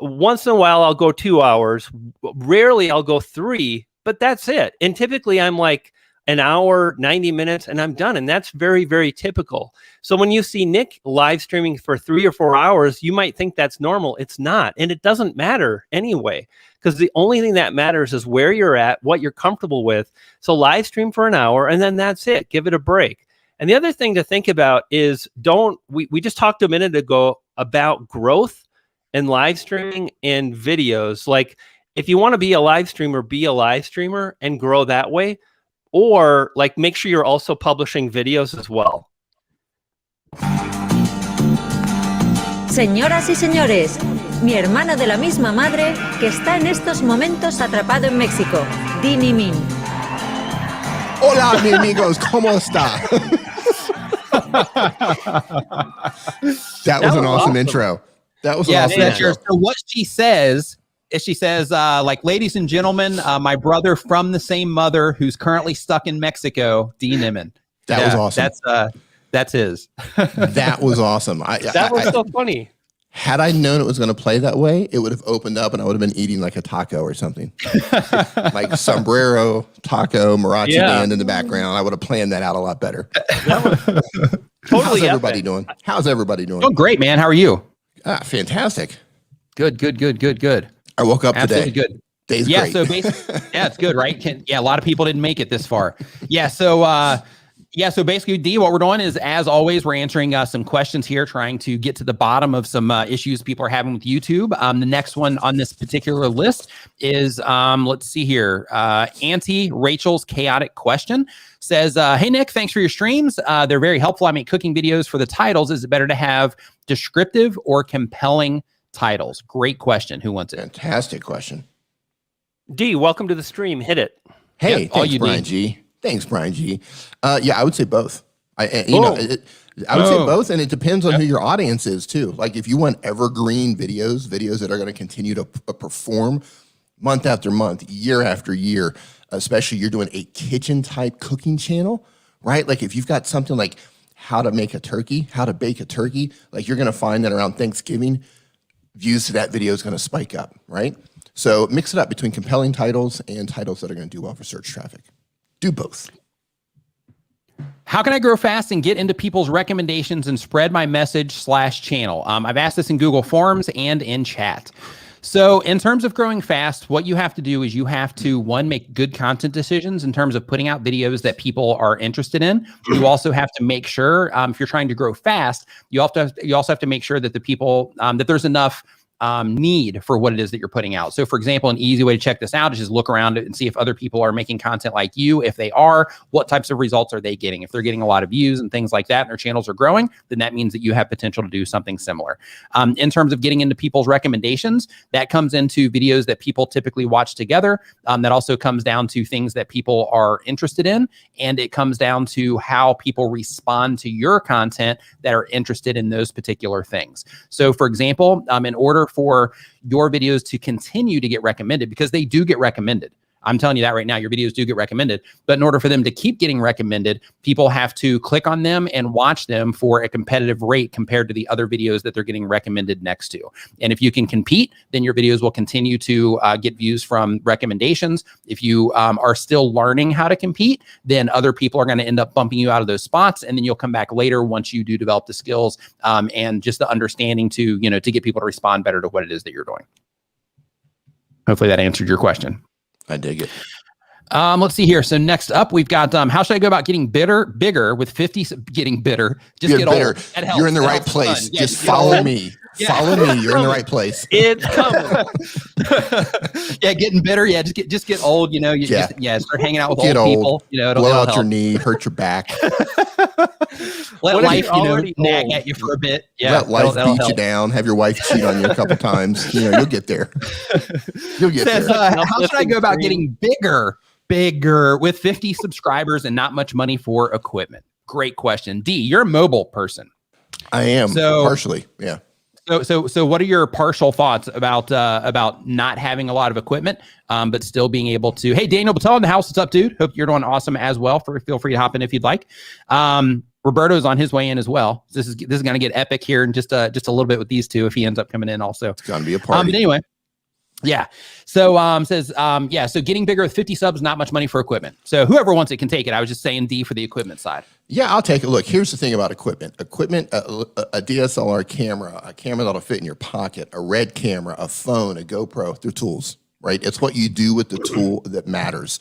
once in a while I'll go 2 hours. Rarely I'll go 3, but that's it. And typically I'm like an hour, 90 minutes, and I'm done. And that's very, very typical. So when you see Nick live streaming for 3 or 4 hours, you might think that's normal. It's not. And it doesn't matter anyway, because the only thing that matters is where you're at, what you're comfortable with. So live stream for an hour, and then that's it. Give it a break. And the other thing to think about is we just talked a minute ago about growth and live streaming and videos. Like if you want to be a live streamer and grow that way. or like make sure you're also publishing videos as well. Señoras y señores, mi hermano de la misma madre que está en estos momentos atrapado en México, Dini Min. Hola, mi amigos, ¿cómo está? That was an awesome intro. That was an awesome intro. So what she says is like, ladies and gentlemen, my brother from the same mother who's currently stuck in Mexico, D. Niman. That was awesome. That's his. That was awesome. That was so funny. Had I known it was going to play that way, it would have opened up and I would have been eating like a taco or something. Like sombrero, taco, mariachi band in the background. I would have planned that out a lot better. Totally. How's everybody doing? How's everybody doing? Oh, great, man. How are you? Fantastic. Good. I woke up Absolutely today. Good. Day's yeah, great. so basically, yeah, it's good, right? A lot of people didn't make it this far. So basically, D, what we're doing is, as always, we're answering some questions here, trying to get to the bottom of some issues people are having with YouTube. The next one on this particular list is, let's see here, Auntie Rachel's chaotic question says, hey, Nick, thanks for your streams. They're very helpful. I make cooking videos for the titles. Is it better to have descriptive or compelling titles? Great question. Who wants it? Fantastic question. D, welcome to the stream. Hit it. Hey, thanks, Brian G. Thanks, Brian G. Yeah, I would say both. I would say both, and it depends on who your audience is too. Like if you want evergreen videos that are going to continue to perform month after month, year after year, especially you're doing a kitchen type cooking channel, right? Like if you've got something like how to make a turkey, how to bake a turkey, like you're going to find that around Thanksgiving, views to that video is going to spike up, right? So mix it up between compelling titles and titles that are going to do well for search traffic. Do both. How can I grow fast and get into people's recommendations and spread my message/channel? I've asked this in Google Forms and in chat. So in terms of growing fast, what you have to do is you have to, one, make good content decisions in terms of putting out videos that people are interested in. You also have to make sure, if you're trying to grow fast, you also have to make sure that the people, that there's enough need for what it is that you're putting out. So for example, an easy way to check this out is just look around and see if other people are making content like you. If they are, what types of results are they getting? If they're getting a lot of views and things like that, and their channels are growing, then that means that you have potential to do something similar. In terms of getting into people's recommendations, that comes into videos that people typically watch together. That also comes down to things that people are interested in, and it comes down to how people respond to your content that are interested in those particular things. So for example, in order for your videos to continue to get recommended, because they do get recommended. I'm telling you that right now, your videos do get recommended, but in order for them to keep getting recommended, people have to click on them and watch them for a competitive rate compared to the other videos that they're getting recommended next to. And if you can compete, then your videos will continue to get views from recommendations. If you are still learning how to compete, then other people are going to end up bumping you out of those spots. And then you'll come back later once you do develop the skills and just the understanding to get people to respond better to what it is that you're doing. Hopefully that answered your question. I dig it. Let's see here. So next up, we've got how should I go about getting bigger with 50? Getting bitter. Just get bitter. Old. That helps. You're in the that right place. Yeah, just follow me. Yeah. Follow me. You're in the right place. It's coming. Yeah, getting bitter. Yeah, just get old. Start hanging out with get old old people. Blow out your knee, hurt your back. Let life, nag at you for a bit. Yeah, let life beat you down. Have your wife cheat on you a couple times. You'll get there. You'll get there. How should I go about getting bigger with 50 subscribers and not much money for equipment? Great question. D, you're a mobile person. I am partially. Yeah. So what are your partial thoughts about not having a lot of equipment, but still being able to? Hey, Daniel Battelle in the house. What's up, dude? Hope you're doing awesome as well. Feel free to hop in if you'd like. Roberto's on his way in as well. This is going to get epic here in just a little bit with these two if he ends up coming in also. It's going to be a party. But anyway. Yeah. So so getting bigger with 50 subs, not much money for equipment. So whoever wants it can take it. I was just saying D for the equipment side. Yeah, I'll take it. Look, here's the thing about equipment. A DSLR camera, a camera that'll fit in your pocket, a Red camera, a phone, a GoPro, they're tools, right? It's what you do with the tool that matters.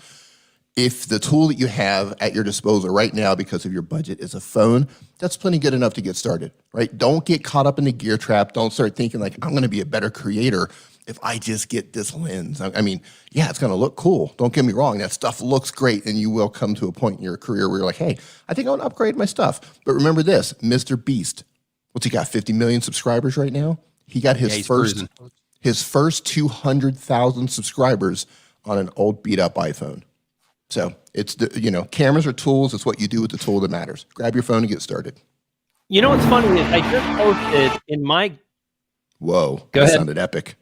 If the tool that you have at your disposal right now because of your budget is a phone, that's plenty good enough to get started, right? Don't get caught up in the gear trap. Don't start thinking like, I'm going to be a better creator if I just get this lens. I mean, yeah, it's going to look cool. Don't get me wrong. That stuff looks great. And you will come to a point in your career where you're like, hey, I think I want to upgrade my stuff. But remember this, Mr. Beast, what's he got, 50 million subscribers right now? He got his first 200,000 subscribers on an old beat up iPhone. So it's, cameras are tools. It's what you do with the tool that matters. Grab your phone and get started. You know what's funny is I just posted in my... Whoa, that sounded epic.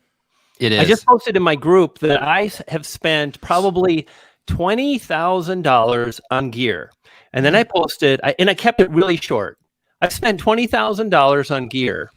It is. I just posted in my group that I have spent probably $20,000 on gear. And then I posted, and I kept it really short. I've spent $20,000 on gear.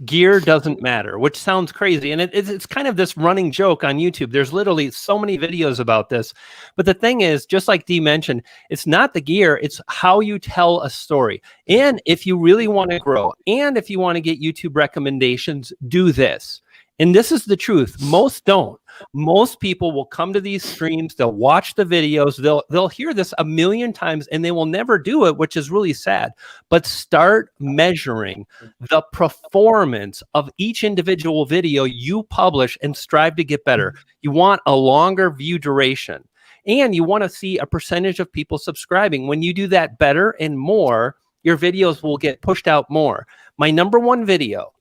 Gear doesn't matter, which sounds crazy. And it's kind of this running joke on YouTube. There's literally so many videos about this. But the thing is, just like Dee mentioned, it's not the gear, it's how you tell a story. And if you really want to grow, and if you want to get YouTube recommendations, do this. And this is the truth. Most don't. Most people will come to these streams, they'll watch the videos, they'll hear this a million times, and they will never do it, which is really sad. But start measuring the performance of each individual video you publish and strive to get better. You want a longer view duration, and you want to see a percentage of people subscribing. When you do that better and more, your videos will get pushed out more. My number one video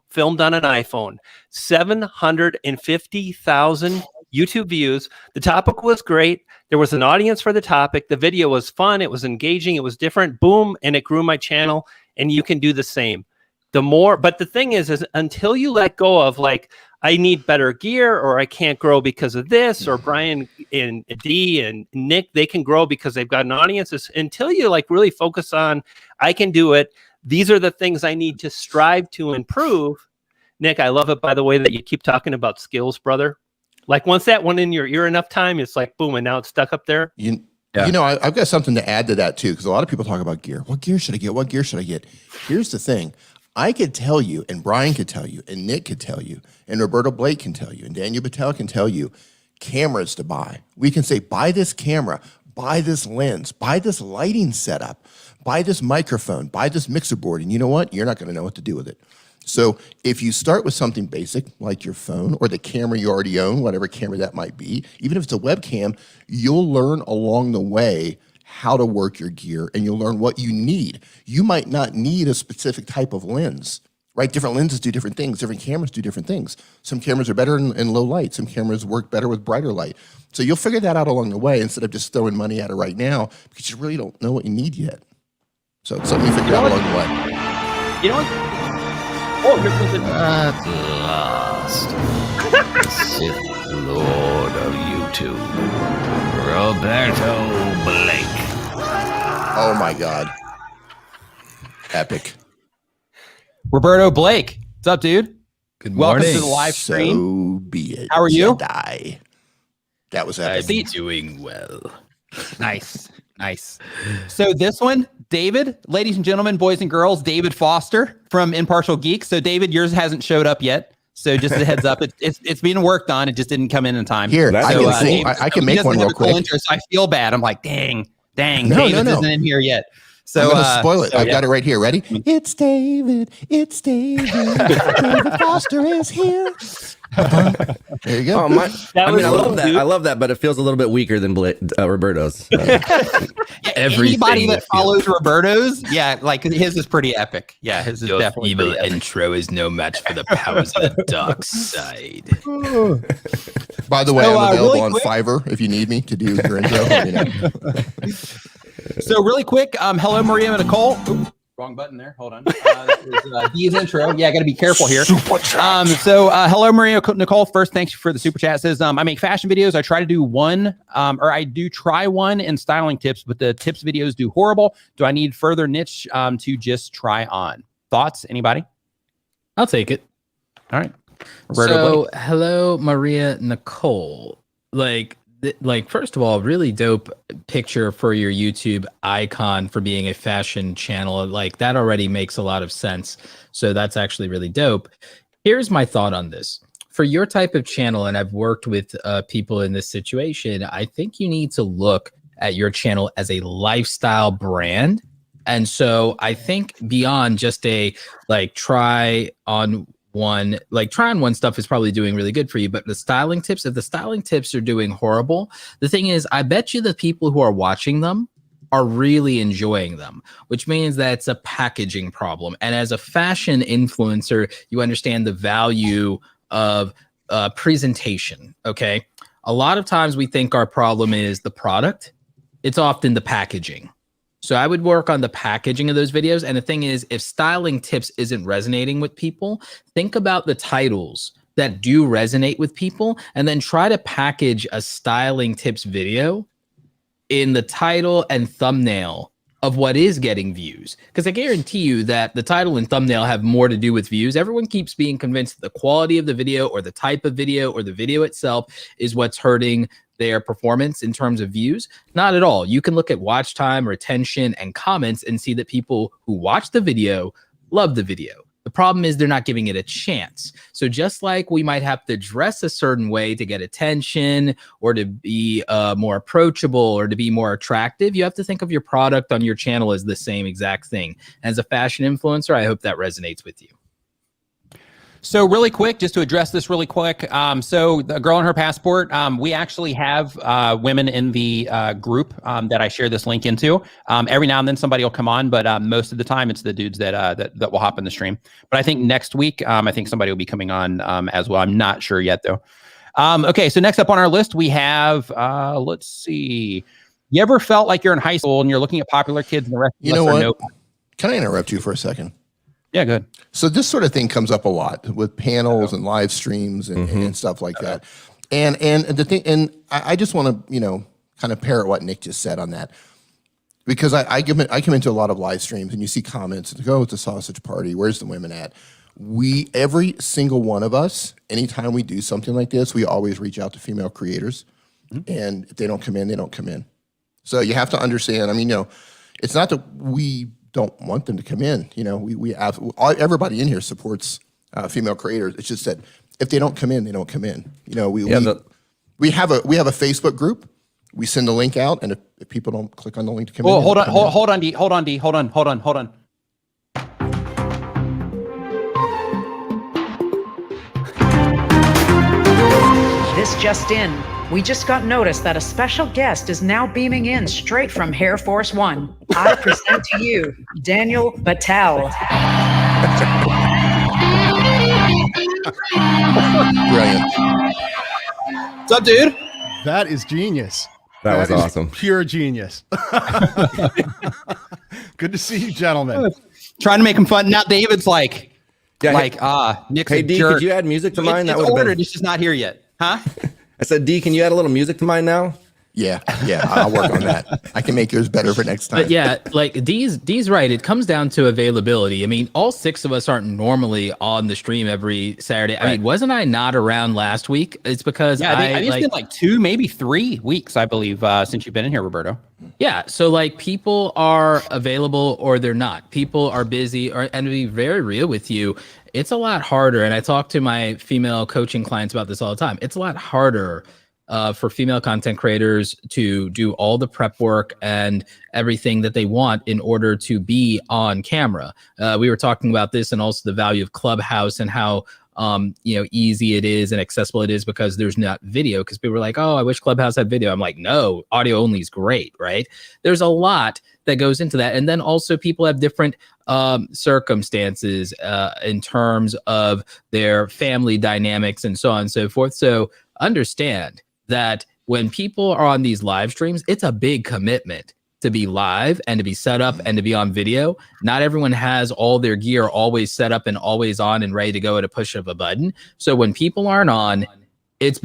filmed on an iPhone, 750,000 YouTube views. The topic was great. There was an audience for the topic. The video was fun. It was engaging. It was different. Boom. And it grew my channel. And you can do the same. But the thing is until you let go of like, I need better gear, or I can't grow because of this, or Brian and Dee and Nick, they can grow because they've got an audience. Until you like really focus on, I can do it. These are the things I need to strive to improve. Nick, I love it, by the way, that you keep talking about skills, brother. Like once that went in your ear enough time, it's like, boom, and now it's stuck up there. I've got something to add to that too, because a lot of people talk about gear. What gear should I get? What gear should I get? Here's the thing. I could tell you, and Brian could tell you, and Nick could tell you, and Roberto Blake can tell you, and Daniel Patel can tell you cameras to buy. We can say, buy this camera, buy this lens, buy this lighting setup, buy this microphone, buy this mixer board, and you know what? You're not going to know what to do with it. So if you start with something basic like your phone or the camera you already own, whatever camera that might be, even if it's a webcam, you'll learn along the way how to work your gear, and you'll learn what you need. You might not need a specific type of lens, right? Different lenses do different things. Different cameras do different things. Some cameras are better in low light. Some cameras work better with brighter light. So you'll figure that out along the way instead of just throwing money at it right now because you really don't know what you need yet. So it's something you figure out along the way. You know what? Oh, here comes it. At last, the Sith Lord of YouTube, Roberto Blake. Oh my God. Epic. Roberto Blake. What's up, dude? Good morning. Welcome to the live stream. So be it. How are you? Jedi. That was epic. I'm doing well. Nice. So this one, David, ladies and gentlemen, boys and girls, David Foster from Impartial Geek. So David, yours hasn't showed up yet. So just a heads up, it's being worked on. It just didn't come in time. Here, I can make one real quick. Interest, I feel bad. I'm like, dang, No. David isn't in here yet. So I'm gonna spoil it. I've got it right here. Ready? It's David. David Foster is here. There you go. I love that. I love that, but it feels a little bit weaker than Roberto's. Anybody that follows Roberto's, like his is pretty epic. Yeah, his is definitely evil intro is no match for the powers of the dark side. By the way, I'm available on Fiverr if you need me to do your intro. So really quick, hello Maria and Nicole. Ooh, wrong button there. Hold on. Dee's intro. Yeah, got to be careful here. Hello Maria Nicole. First, thanks for the super chat. It says I make fashion videos. I try to do one, or I do try one in styling tips, but the tips videos do horrible. Do I need further niche to just try on? Thoughts? Anybody? I'll take it. All right. Roberto Blake. Hello Maria Nicole. First of all, really dope picture for your YouTube icon for being a fashion channel. Like that already makes a lot of sense. So that's actually really dope. Here's my thought on this. For your type of channel, and I've worked with people in this situation, I think you need to look at your channel as a lifestyle brand. And so I think beyond just a try on one, like try on one stuff is probably doing really good for you, but the styling tips, if the styling tips are doing horrible, the thing is, I bet you the people who are watching them are really enjoying them, which means that it's a packaging problem. And as a fashion influencer, you understand the value of presentation. Okay. A lot of times we think our problem is the product. It's often the packaging. So I would work on the packaging of those videos. And the thing is, if styling tips isn't resonating with people, think about the titles that do resonate with people, and then try to package a styling tips video in the title and thumbnail of what is getting views. Because I guarantee you that the title and thumbnail have more to do with views. Everyone keeps being convinced that the quality of the video or the type of video or the video itself is what's hurting their performance in terms of views. Not at all. You can look at watch time, retention, and comments and see that people who watch the video love the video. The problem is they're not giving it a chance. So just like we might have to dress a certain way to get attention or to be more approachable or to be more attractive, you have to think of your product on your channel as the same exact thing. As a fashion influencer, I hope that resonates with you. So really quick, just to address this really quick. So the girl and her passport, we actually have women in the group that I share this link into. Every now and then somebody will come on, but most of the time it's the dudes that will hop in the stream. But I think next week, I think somebody will be coming on as well. I'm not sure yet though. Okay, so next up on our list, we have, let's see. You ever felt like you're in high school and you're looking at popular kids and the rest of us are no? Can I interrupt you for a second? Yeah, good. So this sort of thing comes up a lot with panels and live streams and stuff like that. And the thing, and I just want to, kind of parrot what Nick just said on that, because I come into a lot of live streams and you see comments and go, it's a sausage party. Where's the women at? Every single one of us, anytime we do something like this, we always reach out to female creators, and if they don't come in, they don't come in. So you have to understand. I mean, it's not that we don't want them to come in. We have everybody in here supports female creators. It's just that if they don't come in, they don't come in. We have a Facebook group. We send a link out, and if people don't click on the link to come in, hold on, D. This just in. We just got notice that a special guest is now beaming in straight from Air Force One. I present to you, Daniel Battelle. Brilliant. What's up, dude? That is genius. That was awesome. Pure genius. Good to see you, gentlemen. Trying to make him fun. Now David's like, Nick's hey, a D, jerk. could you add music to mine? It's ordered. It's just not here yet. Huh? I said, D, can you add a little music to mine now? Yeah, I'll work on that. I can make yours better for next time. But yeah, like D's right. It comes down to availability. I mean, all 6 of us aren't normally on the stream every Saturday. Right. I mean, wasn't I not around last week? It's because I think it's been like 2, maybe 3 weeks, I believe, since you've been in here, Roberto. Yeah, so like people are available or they're not. People are busy, and to be very real with you, it's a lot harder. And I talk to my female coaching clients about this all the time. It's a lot harder for female content creators to do all the prep work and everything that they want in order to be on camera. We were talking about this, and also the value of Clubhouse and how easy it is and accessible it is because there's not video. Because people were like, oh, I wish Clubhouse had video. I'm like, no, audio only is great, right? There's a lot that goes into that. And then also people have different circumstances in terms of their family dynamics and so on and so forth. So understand that when people are on these live streams, it's a big commitment to be live and to be set up and to be on video. Not everyone has all their gear always set up and always on and ready to go at a push of a button. So when people aren't on, it's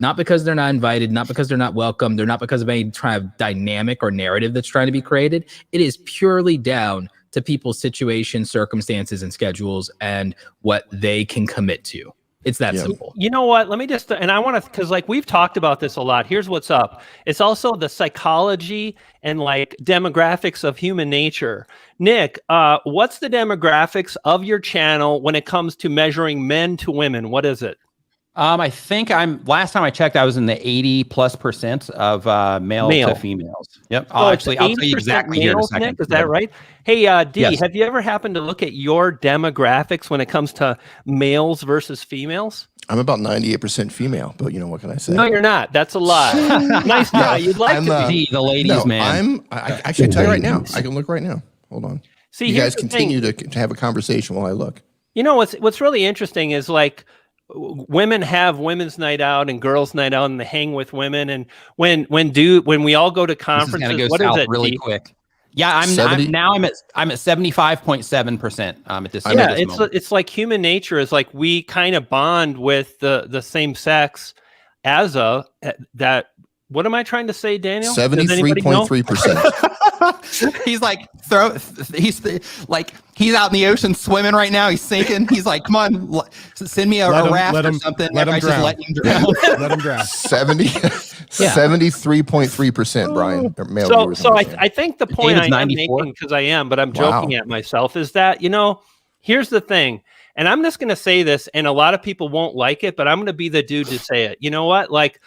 not because they're not invited, not because they're not welcome, they're not because of any kind of dynamic or narrative that's trying to be created. It is purely down to people's situations, circumstances, and schedules and what they can commit to. It's that simple. You know what? Let me just, and I want to, because like we've talked about this a lot. Here's what's up. It's also the psychology and like demographics of human nature. Nick, what's the demographics of your channel when it comes to measuring men to women? What is it? I think last time I checked, I was in the 80+% of male to females. Yep. I'll tell you exactly here in a second. Nick, is that right? Hey, D, yes. Have you ever happened to look at your demographics when it comes to males versus females? I'm about 98% female, but what can I say? No, you're not. That's a lie. Nice try. You'd like to be the ladies' man. I actually tell you right now. I can look right now. Hold on. See, you guys continue to have a conversation while I look. What's really interesting is like women have women's night out and girls' night out, and they hang with women. And when we all go to conferences, what is it? Really quick. Yeah, I'm at 75.7% at this. Yeah, it's like human nature is like we kind of bond with the same sex as that. What am I trying to say, Daniel? 73.3%. He's like he's out in the ocean swimming right now. He's sinking. He's like, come on, send me a raft or something. Let him drown. Let him drown. 73.3%, Brian. So I think the point I am making, because I am, but I'm joking at myself, is that here's the thing, and I'm just going to say this, and a lot of people won't like it, but I'm going to be the dude to say it. You know what? Like,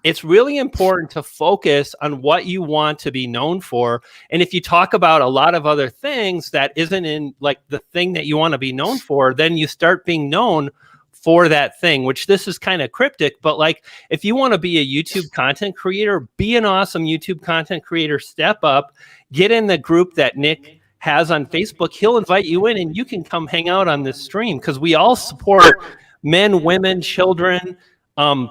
it's really important to focus on what you want to be known for. And if you talk about a lot of other things that isn't in like the thing that you want to be known for, then you start being known for that thing, which this is kind of cryptic, but like if you want to be a YouTube content creator, be an awesome YouTube content creator, step up, get in the group that Nick has on Facebook. He'll invite you in and you can come hang out on this stream, because we all support men, women, children,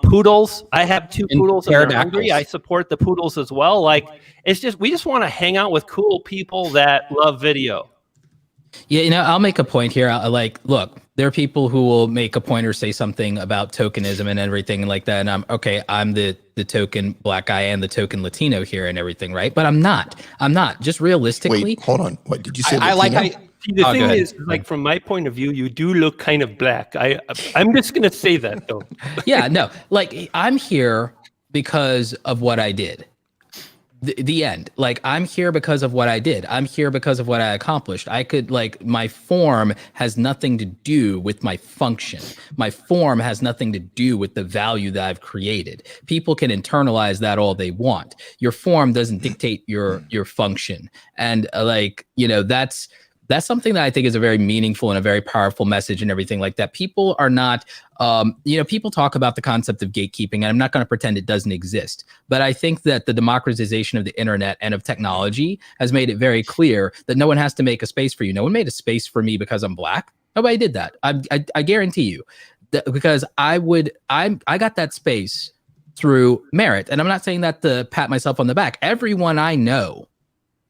poodles. I have 2 poodles and they're hungry. I support the poodles as well. Like, it's just, we just want to hang out with cool people that love video. Yeah, I'll make a point here. Look, there are people who will make a point or say something about tokenism and everything like that. And I'm the token black guy and the token Latino here and everything, right? But I'm not. Just realistically. Wait, hold on. What did you say? The thing is, like, from my point of view, you do look kind of black. I'm just going to say that, though. Yeah, no. Like, I'm here because of what I did. The end. Like, I'm here because of what I did. I'm here because of what I accomplished. My form has nothing to do with my function. My form has nothing to do with the value that I've created. People can internalize that all they want. Your form doesn't dictate your function. And that's something that I think is a very meaningful and a very powerful message and everything like that. People are not, people talk about the concept of gatekeeping, and I'm not going to pretend it doesn't exist. But I think that the democratization of the internet and of technology has made it very clear that no one has to make a space for you. No one made a space for me because I'm black. Nobody did that. I guarantee you, because I got that space through merit. And I'm not saying that to pat myself on the back. Everyone I know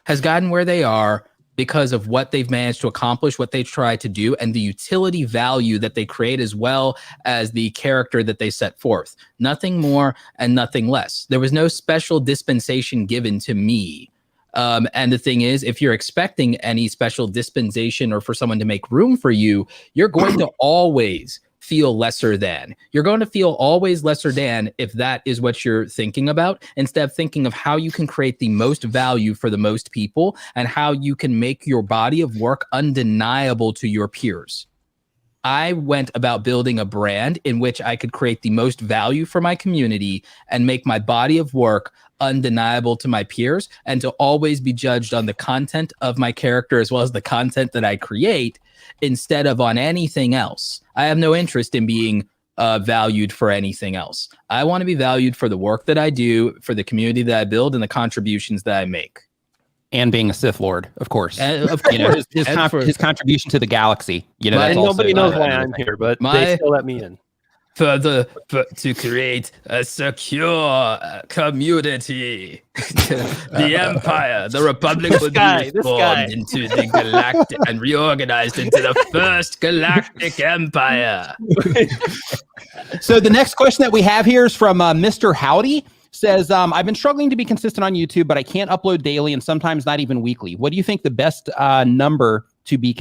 has gotten where they are because of what they've managed to accomplish, what they try to do, and the utility value that they create, as well as the character that they set forth. Nothing more and nothing less. There was no special dispensation given to me. And the thing is, if you're expecting any special dispensation or for someone to make room for you, you're going to always feel lesser than. You're going to feel always lesser than if that is what you're thinking about, instead of thinking of how you can create the most value for the most people and how you can make your body of work undeniable to your peers. I went about building a brand in which I could create the most value for my community and make my body of work undeniable to my peers, and to always be judged on the content of my character as well as the content that I create, instead of on anything else. I have no interest in being valued for anything else. I want to be valued for the work that I do, for the community that I build, and the contributions that I make. And being a Sith Lord, of course. His contribution to the galaxy. Nobody knows why I'm here, but they still let me in. To create a secure community. The Empire, the Republic will be transformed into the galactic and reorganized into the first galactic empire. So the next question that we have here is from Mr. Howdy. Says, I've been struggling to be consistent on YouTube, but I can't upload daily and sometimes not even weekly. What do you think the best number to be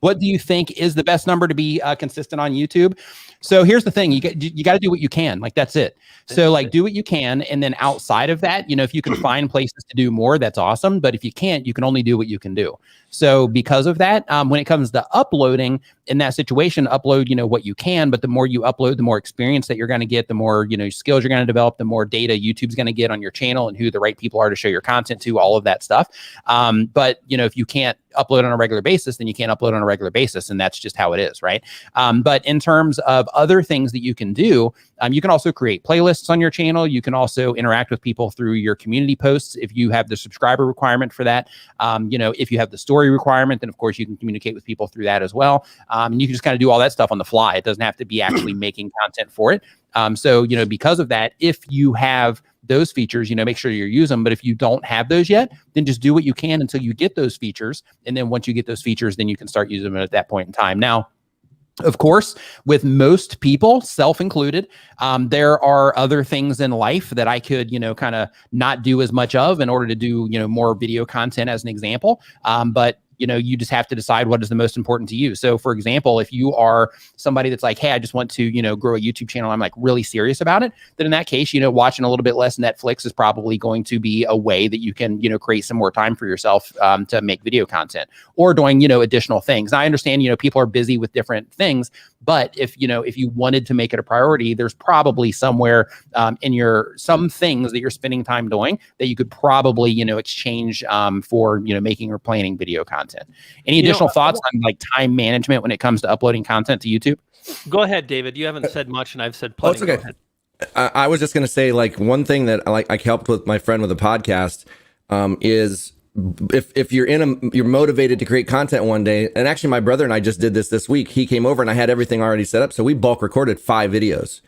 what What do you think is the best number to be consistent on YouTube? So here's the thing, you got to do what you can. Like, that's it. So like, do what you can. And then outside of that, if you can find places to do more, that's awesome. But if you can't, you can only do what you can do. So because of that, when it comes to uploading in that situation, upload, what you can, but the more you upload, the more experience that you're going to get, the more, skills you're going to develop, the more data YouTube's going to get on your channel and who the right people are to show your content to, all of that stuff. But if you can't upload on a regular basis, then you can't upload on a regular basis. And that's just how it is. Right. But in terms of other things that you can do, you can also create playlists on your channel. You can also interact with people through your community posts. If you have the subscriber requirement for that, if you have the story requirement, then of course you can communicate with people through that as well. And you can just kind of do all that stuff on the fly. It doesn't have to be actually making content for it. So, because of that, if you have those features, make sure you use them. But if you don't have those yet, then just do what you can until you get those features. And then once you get those features, then you can start using them at that point in time. Now, of course, with most people, self included, there are other things in life that I could, kind of not do as much of in order to do, more video content as an example. But you just have to decide what is the most important to you. So for example, if you are somebody that's like, hey, I just want to, grow a YouTube channel, I'm like really serious about it, then in that case, watching a little bit less Netflix is probably going to be a way that you can, create some more time for yourself to make video content, or doing, additional things. Now, I understand, people are busy with different things, but if you wanted to make it a priority, there's probably somewhere in some things that you're spending time doing that you could probably, exchange for, making or planning video content. Any additional thoughts on like time management when it comes to uploading content to YouTube? Go ahead, David. You haven't said much, and I've said plenty. Oh, it's okay. I was just going to say, like, one thing that I helped with my friend with a podcast is if you're motivated to create content one day, and actually my brother and I just did this week. He came over and I had everything already set up, so we bulk recorded 5 videos.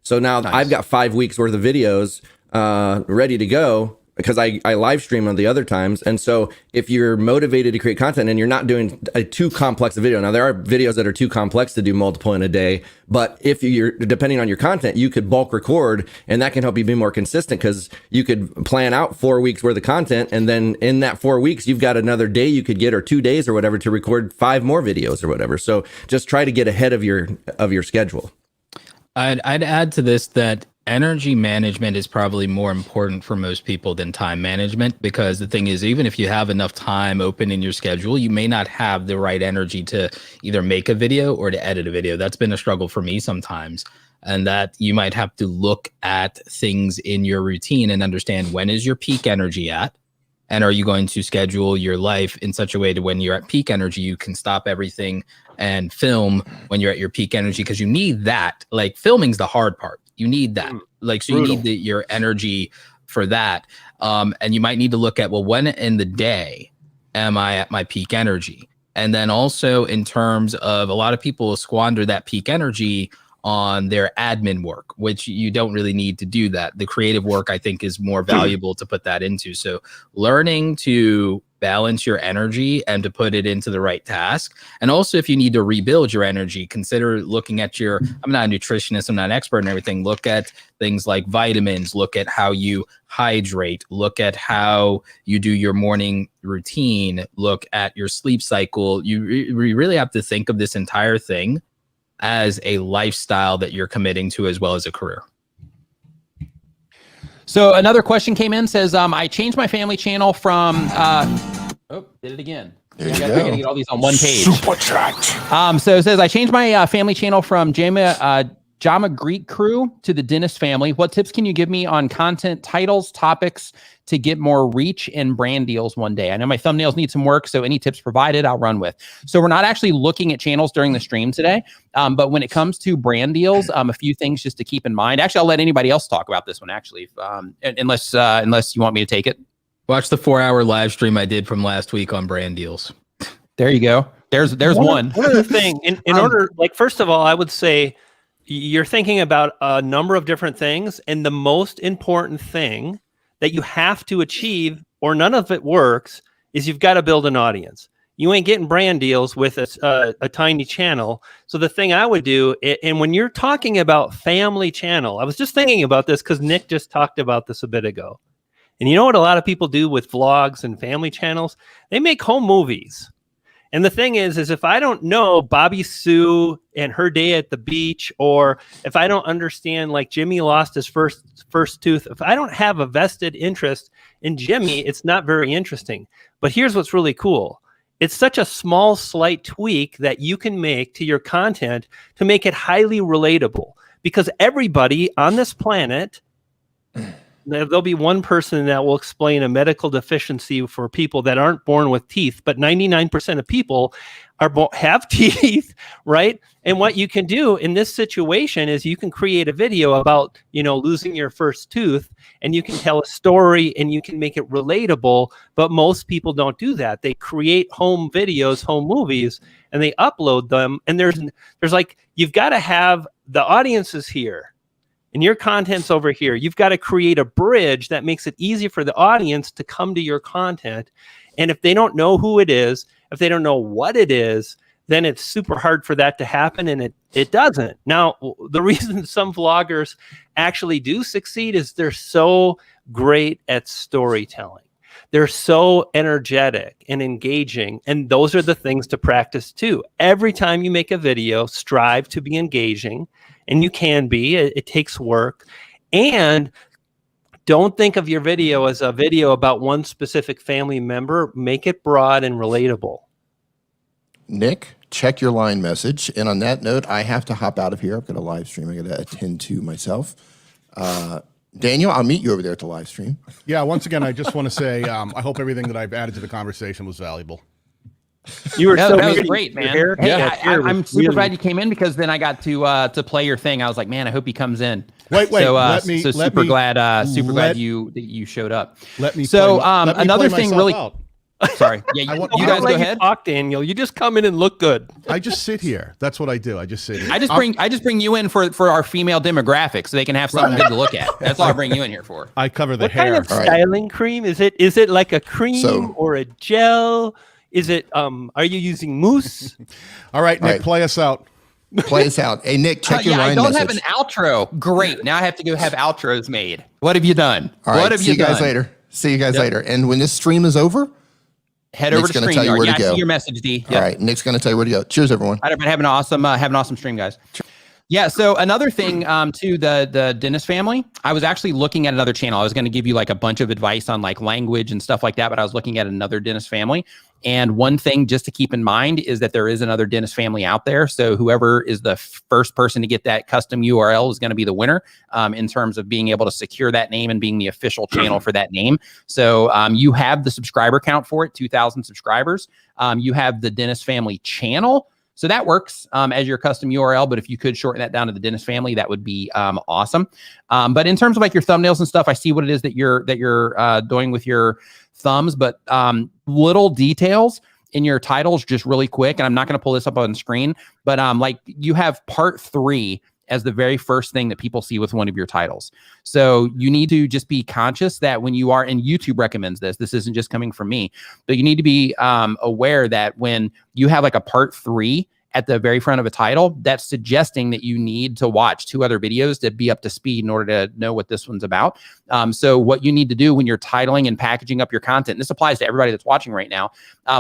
So now I've got 5 weeks worth of videos ready to go, because I live stream on the other times. And so if you're motivated to create content and you're not doing a too complex a video, now there are videos that are too complex to do multiple in a day, but if you're depending on your content, you could bulk record, and that can help you be more consistent, because you could plan out 4 weeks worth of content. And then in that 4 weeks, you've got another day you could get, or 2 days or whatever, to record 5 more videos or whatever. So just try to get ahead of your schedule. I'd add to this that energy management is probably more important for most people than time management, because the thing is, even if you have enough time open in your schedule, you may not have the right energy to either make a video or to edit a video. That's been a struggle for me sometimes. And that you might have to look at things in your routine and understand, when is your peak energy at? And are you going to schedule your life in such a way to when you're at peak energy, you can stop everything and film when you're at your peak energy? Because you need that. Like, filming's the hard part. You need that. Like, so you need your energy for that. And you might need to look at, well, when in the day am I at my peak energy? And then also in terms of, a lot of people squander that peak energy on their admin work, which you don't really need to do that. The creative work, I think, is more valuable to put that into. So learning to balance your energy and to put it into the right task. And also, if you need to rebuild your energy, consider looking at I'm not a nutritionist, I'm not an expert in everything. Look at things like vitamins, look at how you hydrate, look at how you do your morning routine, look at your sleep cycle. You really have to think of this entire thing as a lifestyle that you're committing to, as well as a career. So another question came in, says, I changed my family channel from, did it again. I gotta get all these on one page. Super chat. So it says, I changed my family channel from Jama Greek Crew to the Dennis family. What tips can you give me on content titles, topics to get more reach and brand deals one day? I know my thumbnails need some work, so any tips provided, I'll run with. So we're not actually looking at channels during the stream today, but when it comes to brand deals, a few things just to keep in mind. Actually, I'll let anybody else talk about this one, actually, unless you want me to take it. Watch the 4-hour live stream I did from last week on brand deals. There you go. There's one. One other thing, in order, like, first of all, I would say you're thinking about a number of different things, and the most important thing that you have to achieve, or none of it works, is you've got to build an audience. You ain't getting brand deals with a tiny channel. So the thing I would do, and when you're talking about family channel, I was just thinking about this because Nick just talked about this a bit ago. And you know what a lot of people do with vlogs and family channels? They make home movies. And the thing is if I don't know Bobby Sue and her day at the beach, or if I don't understand like Jimmy lost his first tooth, if I don't have a vested interest in Jimmy, it's not very interesting. But here's what's really cool. It's such a small, slight tweak that you can make to your content to make it highly relatable, because everybody on this planet, there'll be one person that will explain a medical deficiency for people that aren't born with teeth, but 99% of people have teeth, right? And what you can do in this situation is you can create a video about, losing your first tooth, and you can tell a story and you can make it relatable, but most people don't do that. They create home videos, home movies, and they upload them. And there's like, you've got to have the audiences here and your content's over here. You've got to create a bridge that makes it easy for the audience to come to your content. And if they don't know who it is, if they don't know what it is, then it's super hard for that to happen, and it doesn't. Now, the reason some vloggers actually do succeed is they're so great at storytelling. They're so energetic and engaging, and those are the things to practice too. Every time you make a video, strive to be engaging, and you can be. It takes work. And don't think of your video as a video about one specific family member. Make it broad and relatable. Nick, check your line message. And on that note, I have to hop out of here. I've got a live stream I got to attend to myself. Daniel, I'll meet you over there at the live stream. Yeah, once again, I just want to say I hope everything that I've added to the conversation was valuable. You were that was great, man. Hey, Yeah, I'm super glad you came in, because then I got to play your thing. I was like, man, I hope he comes in. Wait, So, super glad you showed up. Another thing, really. Sorry, yeah, you guys go ahead. Talk, Daniel. You just come in and look good. I just sit here. That's what I do. I just sit here. I just bring you in for our female demographic, so they can have something good to look at. That's all I bring you in here for. I cover the what hair. What kind of styling cream is it? Is it like a cream or a gel? Is it? Are you using mousse? All right, Nick, play us out. Play us out. Hey, Nick, check your line message. I don't have an outro. Great. Now I have to go have outros made. What have you done? All right, what have see you guys later. See you guys later. And when this stream is over, head over to StreamYard. Yeah, I see your message, D. All right, Nick's going to tell you where to go. Cheers, everyone. All right, everybody, have an awesome stream, guys. Yeah, so another thing to the Dennis family, I was actually looking at another channel. I was going to give you like a bunch of advice on like language and stuff like that, but I was looking at another Dennis family. And one thing just to keep in mind is that there is another Dennis family out there. So whoever is the first person to get that custom URL is going to be the winner in terms of being able to secure that name and being the official channel for that name. So you have the subscriber count for it, 2,000 subscribers. You have the Dennis family channel. So that works as your custom URL, but if you could shorten that down to the Dennis family, that would be awesome. But in terms of like your thumbnails and stuff, I see what it is that you're doing with your thumbs, but little details in your titles, just really quick. And I'm not going to pull this up on screen, but like you have part 3 as the very first thing that people see with one of your titles. So you need to just be conscious that when you are, and YouTube recommends this isn't just coming from me, but you need to be aware that when you have like a part 3 at the very front of a title, that's suggesting that you need to watch 2 other videos to be up to speed in order to know what this one's about. So what you need to do when you're titling and packaging up your content, and this applies to everybody that's watching right now,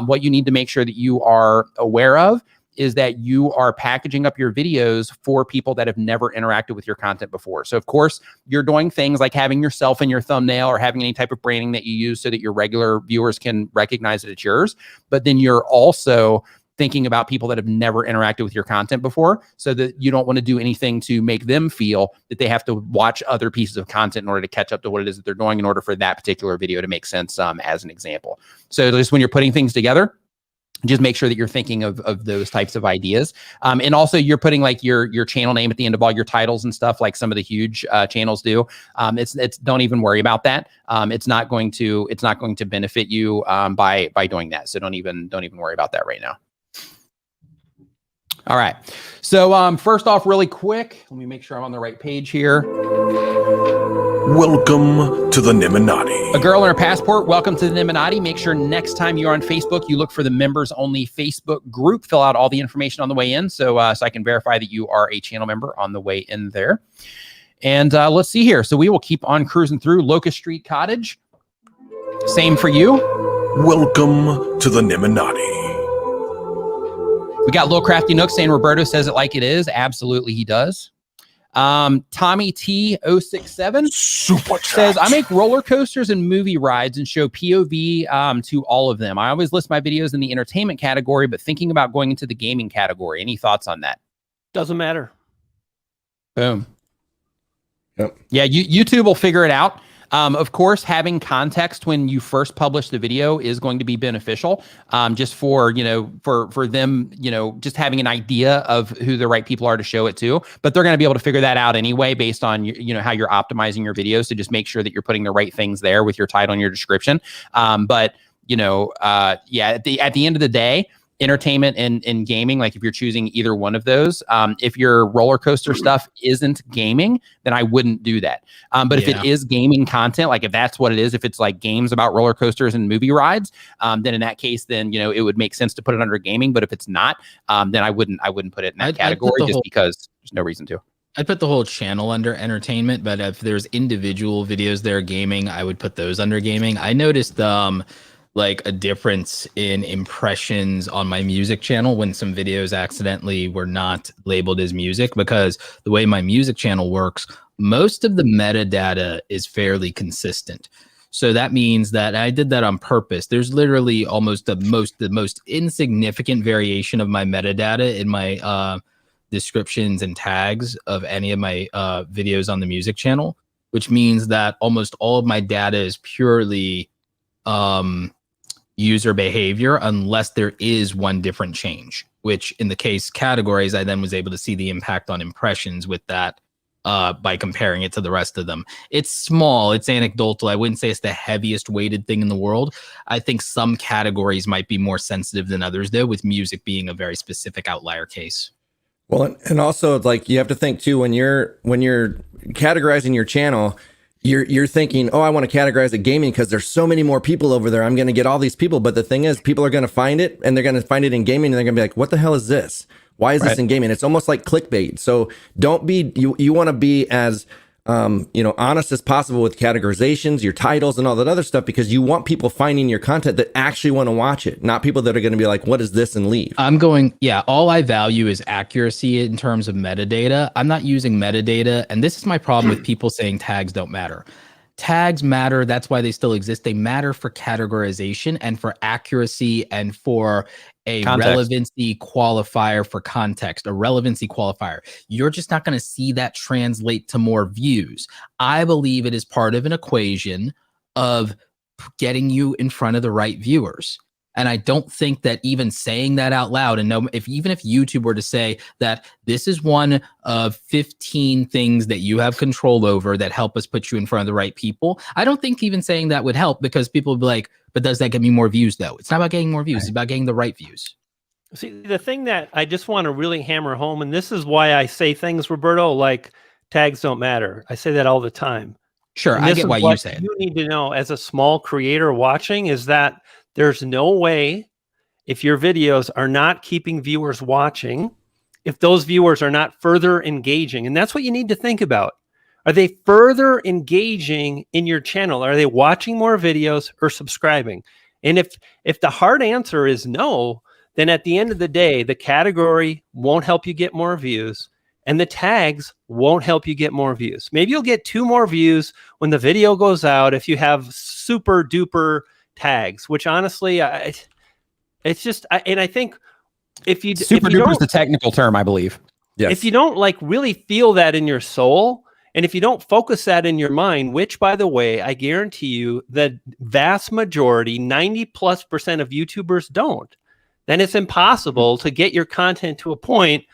what you need to make sure that you are aware of is that you are packaging up your videos for people that have never interacted with your content before. So of course, you're doing things like having yourself in your thumbnail or having any type of branding that you use so that your regular viewers can recognize that it's yours. But then you're also thinking about people that have never interacted with your content before, so that you don't want to do anything to make them feel that they have to watch other pieces of content in order to catch up to what it is that they're doing in order for that particular video to make sense, as an example. So just when you're putting things together, just make sure that you're thinking of those types of ideas. And also you're putting like your channel name at the end of all your titles and stuff like some of the huge channels do. It's don't even worry about that. It's not going to benefit you by doing that. So don't even worry about that right now. All right. So first off, really quick, let me make sure I'm on the right page here. Welcome to the Niminati. A girl and her passport. Welcome to the Niminati. Make sure next time you're on Facebook, you look for the members only Facebook group. Fill out all the information on the way in, so I can verify that you are a channel member on the way in there. And let's see here. So we will keep on cruising through Locust Street Cottage. Same for you. Welcome to the Niminati. We got Lil Crafty Nook saying Roberto says it like it is. Absolutely, he does. Tommy T067 says, I make roller coasters and movie rides and show POV to all of them. I always list my videos in the entertainment category, but thinking about going into the gaming category. Any thoughts on that? Doesn't matter. Boom. Yep. Yeah, YouTube will figure it out. Of course, having context when you first publish the video is going to be beneficial, just for, for them, just having an idea of who the right people are to show it to. But they're going to be able to figure that out anyway, based on, how you're optimizing your videos to just make sure that you're putting the right things there with your title and your description. But at the end of the day, entertainment and gaming, like if you're choosing either one of those, if your roller coaster stuff isn't gaming, then I wouldn't do that. But if it is gaming content, like if that's what it is, if it's like games about roller coasters and movie rides, then in that case, then it would make sense to put it under gaming. But if it's not, then I wouldn't put it in that category, just because there's no reason to. I'd put the whole channel under entertainment, but if there's individual videos there gaming, I would put those under gaming. I noticed like a difference in impressions on my music channel when some videos accidentally were not labeled as music, because the way my music channel works, most of the metadata is fairly consistent. So that means that I did that on purpose. There's literally almost the most insignificant variation of my metadata in my descriptions and tags of any of my videos on the music channel, which means that almost all of my data is purely user behavior, unless there is one different change, which in the case categories, I then was able to see the impact on impressions with that by comparing it to the rest of them. It's small, it's anecdotal. I wouldn't say it's the heaviest weighted thing in the world. I think some categories might be more sensitive than others, though, with music being a very specific outlier case. Well, and also, like, you have to think too, when you're categorizing your channel, you're thinking, oh, I want to categorize it gaming because there's so many more people over there. I'm going to get all these people. But the thing is, people are going to find it, and they're going to find it in gaming, and they're going to be like, what the hell is this? Why is this in gaming? It's almost like clickbait. So don't be, you want to be as, honest as possible with categorizations, your titles, and all that other stuff, because you want people finding your content that actually want to watch it, not people that are going to be like, what is this, and leave. All I value is accuracy in terms of metadata. I'm not using metadata, and this is my problem with people saying tags don't matter. Tags matter. That's why they still exist. They matter for categorization and for accuracy and for a relevancy qualifier for context, a relevancy qualifier. You're just not going to see that translate to more views. I believe it is part of an equation of getting you in front of the right viewers. And I don't think that even saying that out loud, and even if YouTube were to say that this is one of 15 things that you have control over that help us put you in front of the right people, I don't think even saying that would help, because people would be like, but does that get me more views though? It's not about getting more views. It's about getting the right views. See, the thing that I just want to really hammer home, and this is why I say things, Roberto, like tags don't matter. I say that all the time. Sure, I get why you say it. You need to know as a small creator watching is that there's no way, if your videos are not keeping viewers watching, if those viewers are not further engaging, and that's what you need to think about. Are they further engaging in your channel? Are they watching more videos or subscribing? And if the hard answer is no, then at the end of the day, the category won't help you get more views, and the tags won't help you get more views. Maybe you'll get 2 more views when the video goes out if you have super duper tags, which honestly, it's just, and I think if you super duper is the technical term, I believe. Yes. If you don't like really feel that in your soul, and if you don't focus that in your mind, which by the way, I guarantee you the vast majority, 90+% of YouTubers don't, then it's impossible to get your content to a point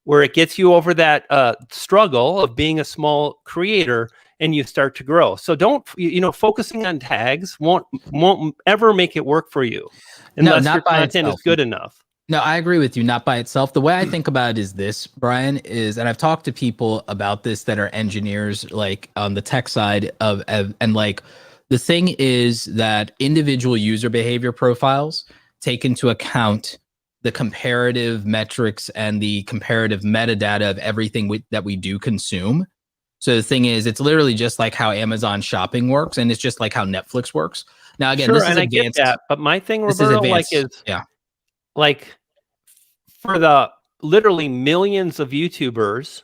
where it gets you over that struggle of being a small creator and you start to grow. So don't, focusing on tags won't ever make it work for you unless your content is good enough. No, I agree with you. Not by itself. The way I think about it is this, Brian, and I've talked to people about this that are engineers, like on the tech side and like the thing is that individual user behavior profiles take into account the comparative metrics and the comparative metadata of everything that we do consume. So the thing is, it's literally just like how Amazon shopping works, and it's just like how Netflix works. Now, again, sure, this is and advanced. I get that, but my thing, Roberto, for the literally millions of YouTubers,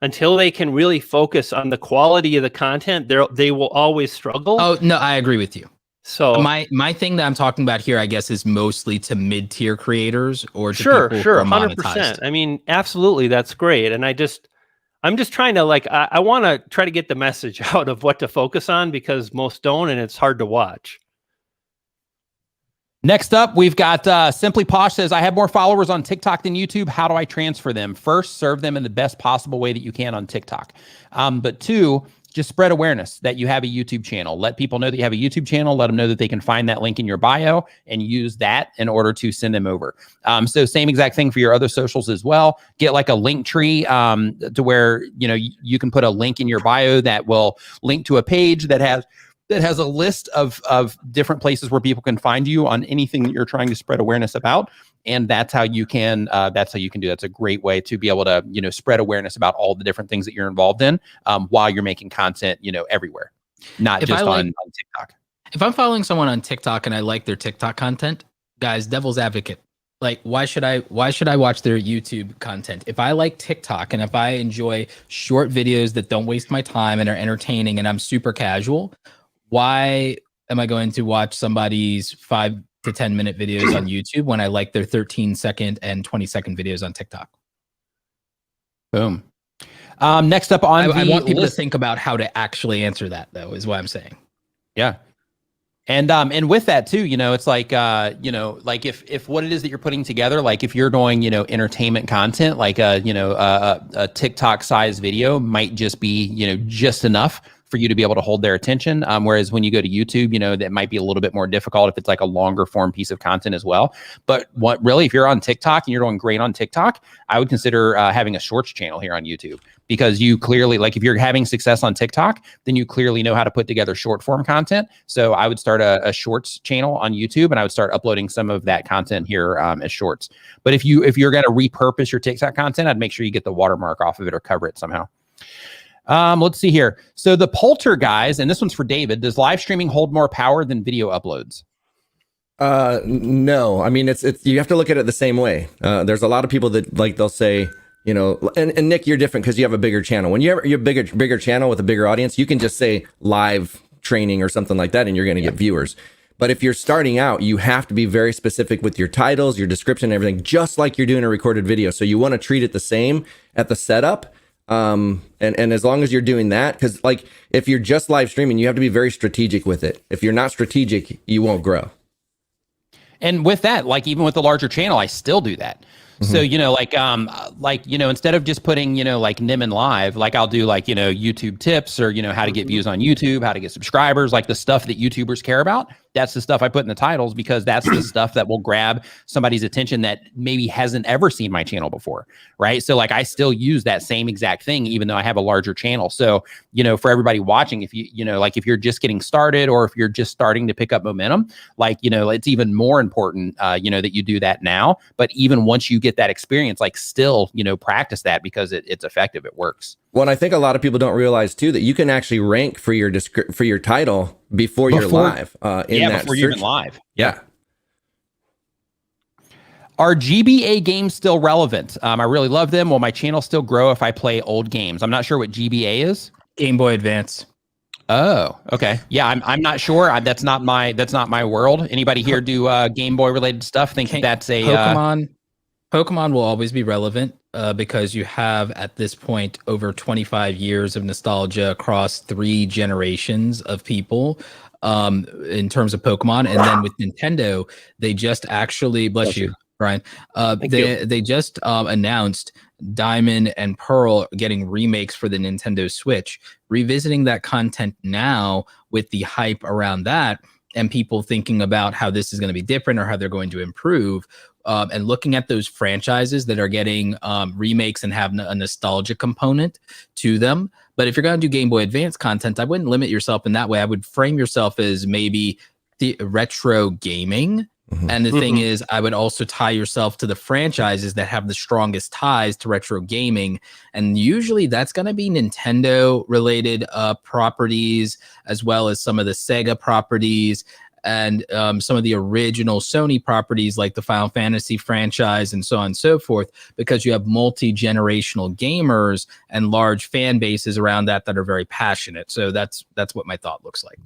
until they can really focus on the quality of the content, they will always struggle. Oh, no, I agree with you. So my thing that I'm talking about here, I guess, is mostly to mid-tier creators or to sure, people who are 100%. monetized. I mean, absolutely, that's great. And I'm just trying to I want to try to get the message out of what to focus on, because most don't, and it's hard to watch. Next up, we've got Simply Posh says, I have more followers on TikTok than YouTube. How do I transfer them? First, serve them in the best possible way that you can on TikTok. But two, just spread awareness that you have a YouTube channel. Let people know that you have a YouTube channel. Let them know that they can find that link in your bio and use that in order to send them over. So same exact thing for your other socials as well. Get like a link tree to where, you know, you can put a link in your bio that will link to a page that has a list of different places where people can find you on anything that you're trying to spread awareness about. And that's how you can do. That's a great way to be able to, you know, spread awareness about all the different things that you're involved in while you're making content, you know, everywhere, not just on TikTok. If I'm following someone on TikTok and I like their TikTok content, guys, devil's advocate, like, why should I watch their YouTube content? If I like TikTok and if I enjoy short videos that don't waste my time and are entertaining and I'm super casual, why am I going to watch somebody's 5 to 10 minute videos on YouTube when I like their 13-second and 20-second videos on TikTok? Boom. Next up on I want people to think about how to actually answer that, though, is what I'm saying. Yeah. And with that too, you know, it's like, you know, like if what it is that you're putting together, like if you're doing, you know, entertainment content, like a TikTok size video might just be, you know, just enough for you to be able to hold their attention. Whereas when you go to YouTube, you know, that might be a little bit more difficult if it's like a longer form piece of content as well. But what really, if you're on TikTok and you're doing great on TikTok, I would consider having a shorts channel here on YouTube, because you clearly, like if you're having success on TikTok, then you clearly know how to put together short form content. So I would start a shorts channel on YouTube, and I would start uploading some of that content here as shorts. But if you're going to repurpose your TikTok content, I'd make sure you get the watermark off of it or cover it somehow. Let's see here. So the Poulter guys, and this one's for David, does live streaming hold more power than video uploads? No, I mean, it's you have to look at it the same way. There's a lot of people that, like, they'll say, you know, and Nick, you're different because you have a bigger channel. When you have your bigger channel with a bigger audience, you can just say live training or something like that, and you're going to get viewers. But if you're starting out, you have to be very specific with your titles, your description, and everything, just like you're doing a recorded video. So you want to treat it the same at the setup. And as long as you're doing that, because like if you're just live streaming, you have to be very strategic with it. If you're not strategic, you won't grow. And with that, like even with the larger channel, I still do that. So, you know, like, you know, instead of just putting, you know, like Nim and Live, like I'll do like, you know, YouTube tips or, you know, how to get views on YouTube, how to get subscribers, like the stuff that YouTubers care about. That's the stuff I put in the titles, because that's the stuff that will grab somebody's attention that maybe hasn't ever seen my channel before. Right. So like I still use that same exact thing, even though I have a larger channel. So, you know, for everybody watching, if you know, like if you're just getting started or if you're just starting to pick up momentum, like, you know, it's even more important, you know, that you do that now. But even once you get that experience, like still, you know, practice that, because it's effective. It works. Well, and I think a lot of people don't realize too that you can actually rank for your title before you're live. Before you're even live. Yeah. Are GBA games still relevant? I really love them. Will my channel still grow if I play old games? I'm not sure what GBA is. Game Boy Advance. Oh, okay. Yeah, I'm not sure. That's not my world. Anybody here do Game Boy related stuff? Think that's a Pokemon will always be relevant because you have at this point over 25 years of nostalgia across 3 generations of people in terms of Pokemon. And then with Nintendo, they just actually, bless you, Brian, they just announced Diamond and Pearl getting remakes for the Nintendo Switch, revisiting that content now with the hype around that and people thinking about how this is going to be different or how they're going to improve. And looking at those franchises that are getting remakes and have a nostalgia component to them. But if you're going to do Game Boy Advance content, I wouldn't limit yourself in that way. I would frame yourself as maybe the retro gaming. And the thing is, I would also tie yourself to the franchises that have the strongest ties to retro gaming. And usually that's going to be Nintendo related properties, as well as some of the Sega properties, and some of the original Sony properties like the Final Fantasy franchise and so on and so forth, because you have multi-generational gamers and large fan bases around that are very passionate. So that's what my thought looks like.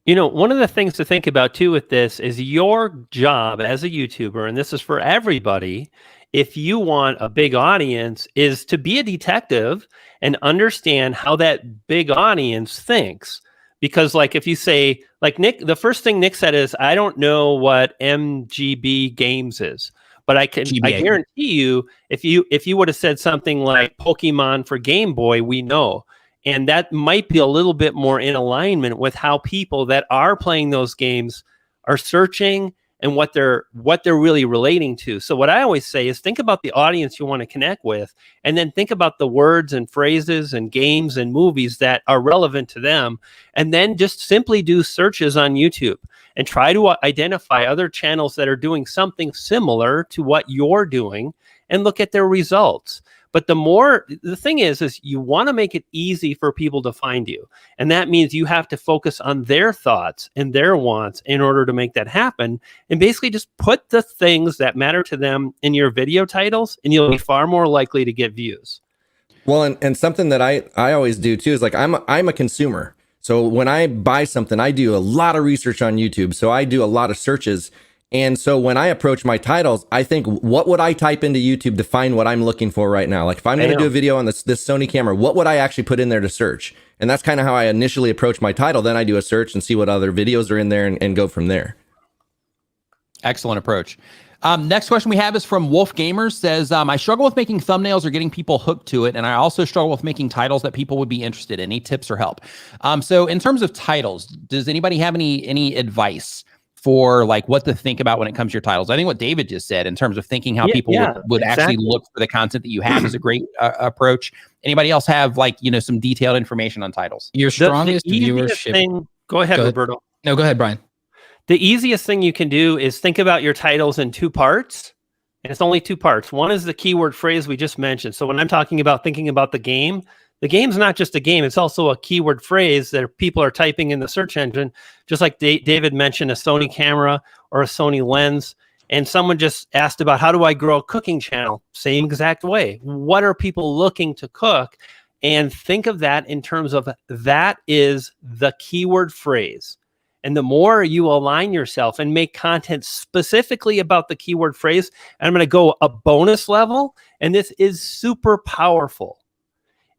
You know, one of the things to think about too with this is your job as a YouTuber, and this is for everybody, if you want a big audience, is to be a detective and understand how that big audience thinks. Because like if you say, like Nick, the first thing Nick said is, I don't know what MGB games is. But I guarantee you, if you would have said something like Pokemon for Game Boy, we know. And that might be a little bit more in alignment with how people that are playing those games are searching and what they're really relating to. So what I always say is think about the audience you want to connect with, and then think about the words and phrases and games and movies that are relevant to them. And then just simply do searches on YouTube and try to identify other channels that are doing something similar to what you're doing and look at their results. But the thing is you want to make it easy for people to find you. And that means you have to focus on their thoughts and their wants in order to make that happen. And basically just put the things that matter to them in your video titles, and you'll be far more likely to get views. Well, and something that I always do too is like I'm a consumer. So when I buy something, I do a lot of research on YouTube. So I do a lot of searches. And so when I approach my titles, I think, what would I type into YouTube to find what I'm looking for right now? Like if I'm going to do a video on this Sony camera, what would I actually put in there to search? And that's kind of how I initially approach my title. Then I do a search and see what other videos are in there and go from there. Excellent approach. Next question we have is from Wolf Gamers. Says, I struggle with making thumbnails or getting people hooked to it. And I also struggle with making titles that people would be interested in. Any tips or help? So in terms of titles, does anybody have any advice for like what to think about when it comes to your titles? I think what David just said in terms of thinking how people would actually look for the content that you have is a great approach. Anybody else have like, some detailed information on titles? Your strongest viewership. Go ahead, Roberto. No, go ahead, Brian. The easiest thing you can do is think about your titles in two parts. And it's only two parts. One is the keyword phrase we just mentioned. So when I'm talking about thinking about the game's not just a game. It's also a keyword phrase that people are typing in the search engine. Just like David mentioned, a Sony camera or a Sony lens. And someone just asked about, how do I grow a cooking channel? Same exact way. What are people looking to cook? And think of that in terms of that is the keyword phrase. And the more you align yourself and make content specifically about the keyword phrase, and I'm going to go a bonus level, and this is super powerful.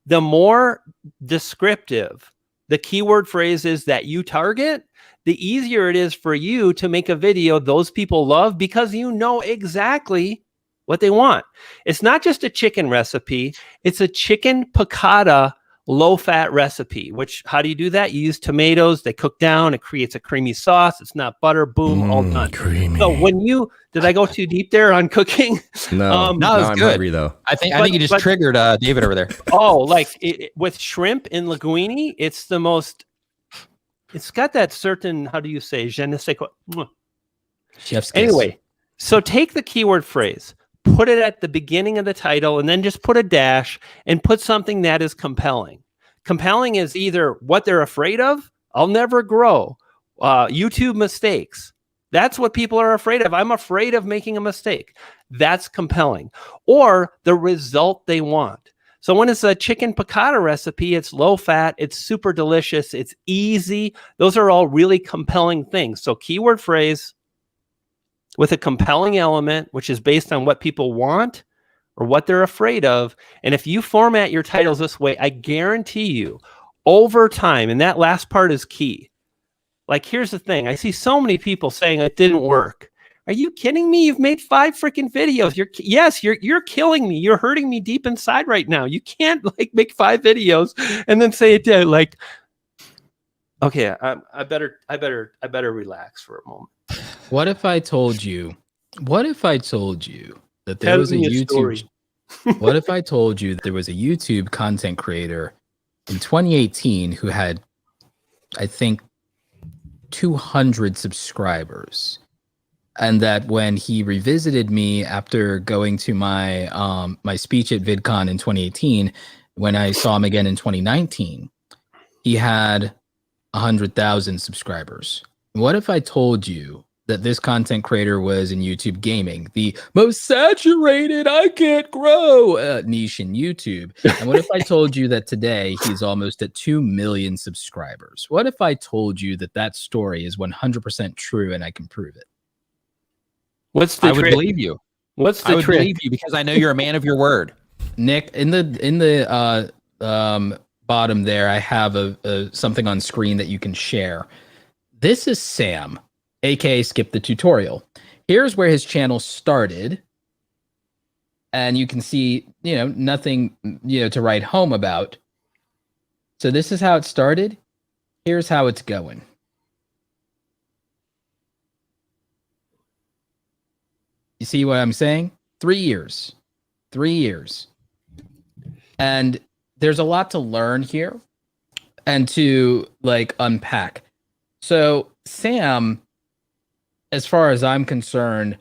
The more descriptive the keyword phrase is that you target, the easier it is for you to make a video those people love, because you know exactly what they want. It's not just a chicken recipe. It's a chicken piccata low-fat recipe, which, how do you do that? You use tomatoes. They cook down. It creates a creamy sauce. It's not butter. Boom, all done. Creamy. So did I go too deep there on cooking? No, no, it's I'm good. hungry though. I think you just triggered David over there. Oh, like with shrimp in linguine, it's got that certain, how do you say, je ne sais quoi. Chef's kiss. Anyway, so take the keyword phrase, put it at the beginning of the title, and then just put a dash and put something that is compelling. Compelling is either what they're afraid of, I'll never grow, YouTube mistakes. That's what people are afraid of. I'm afraid of making a mistake. That's compelling. Or the result they want. So when it's a chicken piccata recipe, it's low fat, it's super delicious, it's easy. Those are all really compelling things. So keyword phrase with a compelling element, which is based on what people want or what they're afraid of. And if you format your titles this way, I guarantee you over time, and that last part is key. Like, here's the thing. I see so many people saying it didn't work. Are you kidding me? You've made 5 freaking videos. You're killing me. You're hurting me deep inside right now. You can't like make 5 videos and then say it did. Like, okay, I better relax for a moment. What if I told you that there was a YouTube? What if I told you that there was a YouTube content creator in 2018 who had, I think, 200 subscribers, and that when he revisited me after going to my my speech at VidCon in 2018, when I saw him again in 2019, he had 100,000 subscribers. What if I told you that this content creator was in YouTube gaming, the most saturated, I can't grow niche in YouTube? And what if I told you that today he's almost at 2 million subscribers? What if I told you that that story is 100% true and I can prove it? What's the I would trick? believe you. What's I the would trick? believe you because I know you're a man of your word. Nick, in the bottom there, I have a something on screen that you can share. This is Sam, aka Skip the Tutorial. Here's where his channel started, and you can see, nothing, to write home about. So this is how it started. Here's how it's going. You see what I'm saying? 3 years. 3 years. And there's a lot to learn here and to unpack. So Sam, as far as I'm concerned,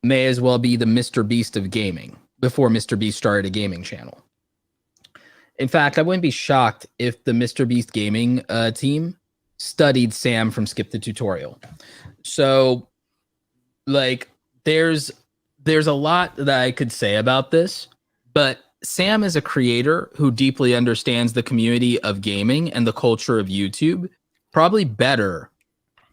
may as well be the Mr. Beast of gaming before Mr. Beast started a gaming channel. In fact, I wouldn't be shocked if the Mr. Beast gaming team studied Sam from Skip the Tutorial. So there's a lot that I could say about this, but Sam is a creator who deeply understands the community of gaming and the culture of YouTube, probably better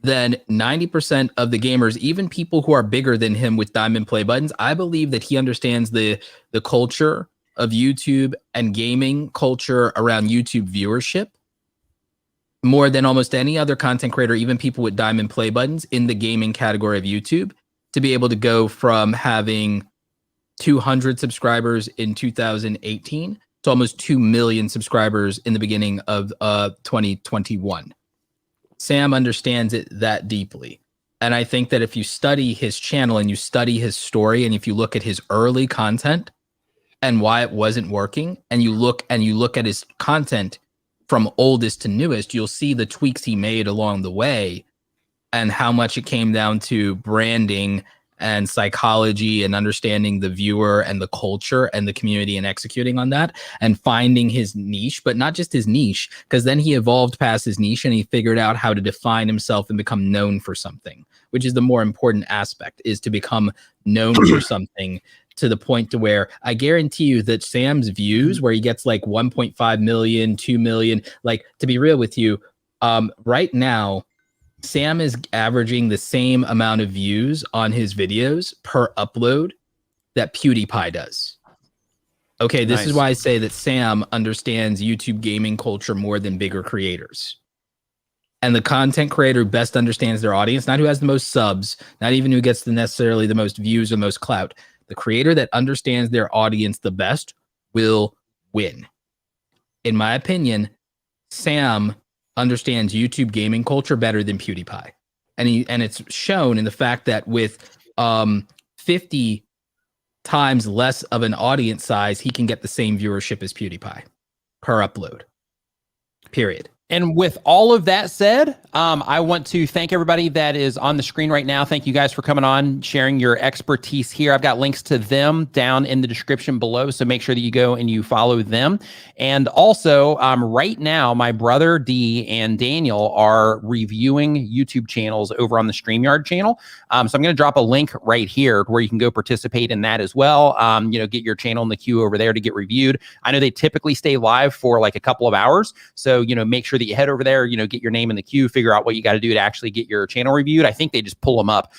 than 90% of the gamers, even people who are bigger than him with diamond play buttons. I believe that he understands the culture of YouTube and gaming culture around YouTube viewership more than almost any other content creator, even people with diamond play buttons in the gaming category of YouTube, to be able to go from having 200 subscribers in 2018 to almost 2 million subscribers in the beginning of 2021. Sam understands it that deeply. And I think that if you study his channel and you study his story, and if you look at his early content and why it wasn't working, and you look at his content from oldest to newest, you'll see the tweaks he made along the way and how much it came down to branding and psychology and understanding the viewer and the culture and the community and executing on that and finding his niche, but not just his niche, because then he evolved past his niche and he figured out how to define himself and become known for something, which is the more important aspect, is to become known for something to the point to where I guarantee you that Sam's views, where he gets 1.5 million, 2 million, to be real with you, right now, Sam is averaging the same amount of views on his videos per upload that PewDiePie does. Okay, this is why I say that Sam understands YouTube gaming culture more than bigger creators. And the content creator who best understands their audience, not who has the most subs, not even who gets necessarily the most views or most clout, the creator that understands their audience the best will win. In my opinion, Sam understands YouTube gaming culture better than PewDiePie. And it's shown in the fact that with 50 times less of an audience size, he can get the same viewership as PewDiePie per upload. Period. And with all of that said, I want to thank everybody that is on the screen right now. Thank you guys for coming on, sharing your expertise here. I've got links to them down in the description below, so make sure that you go and you follow them. And also, right now, my brother D and Daniel are reviewing YouTube channels over on the StreamYard channel. So I'm going to drop a link right here where you can go participate in that as well. Get your channel in the queue over there to get reviewed. I know they typically stay live for a couple of hours, so make sure that you head over there, get your name in the queue, figure out what you got to do to actually get your channel reviewed. I think they just pull them up.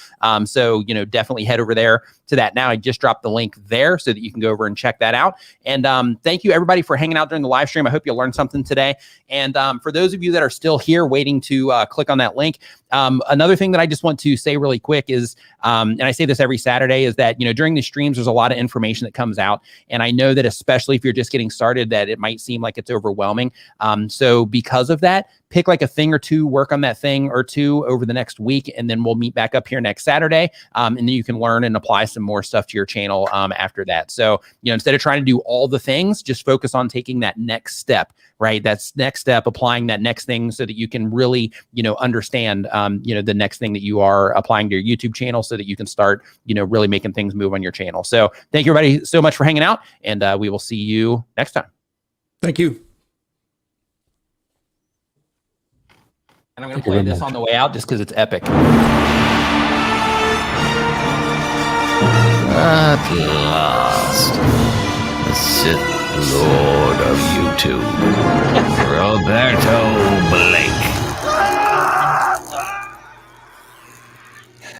So definitely head over there to that now. I just dropped the link there so that you can go over and check that out. And thank you everybody for hanging out during the live stream. I hope you learned something today. And for those of you that are still here waiting to click on that link, another thing that I just want to say really quick is, and I say this every Saturday, is that, during the streams, there's a lot of information that comes out. And I know that especially if you're just getting started, that it might seem like it's overwhelming. So because of that, pick a thing or two, work on that thing or two over the next week, and then we'll meet back up here next Saturday. And then you can learn and apply some more stuff to your channel after that. So, instead of trying to do all the things, just focus on taking that next step, right? That's next step, applying that next thing so that you can really, understand, the next thing that you are applying to your YouTube channel so that you can start, really making things move on your channel. So thank you everybody so much for hanging out, and we will see you next time. Thank you. And I'm going to play this on the way out just because it's epic. At last, the Sith Lord of YouTube, Roberto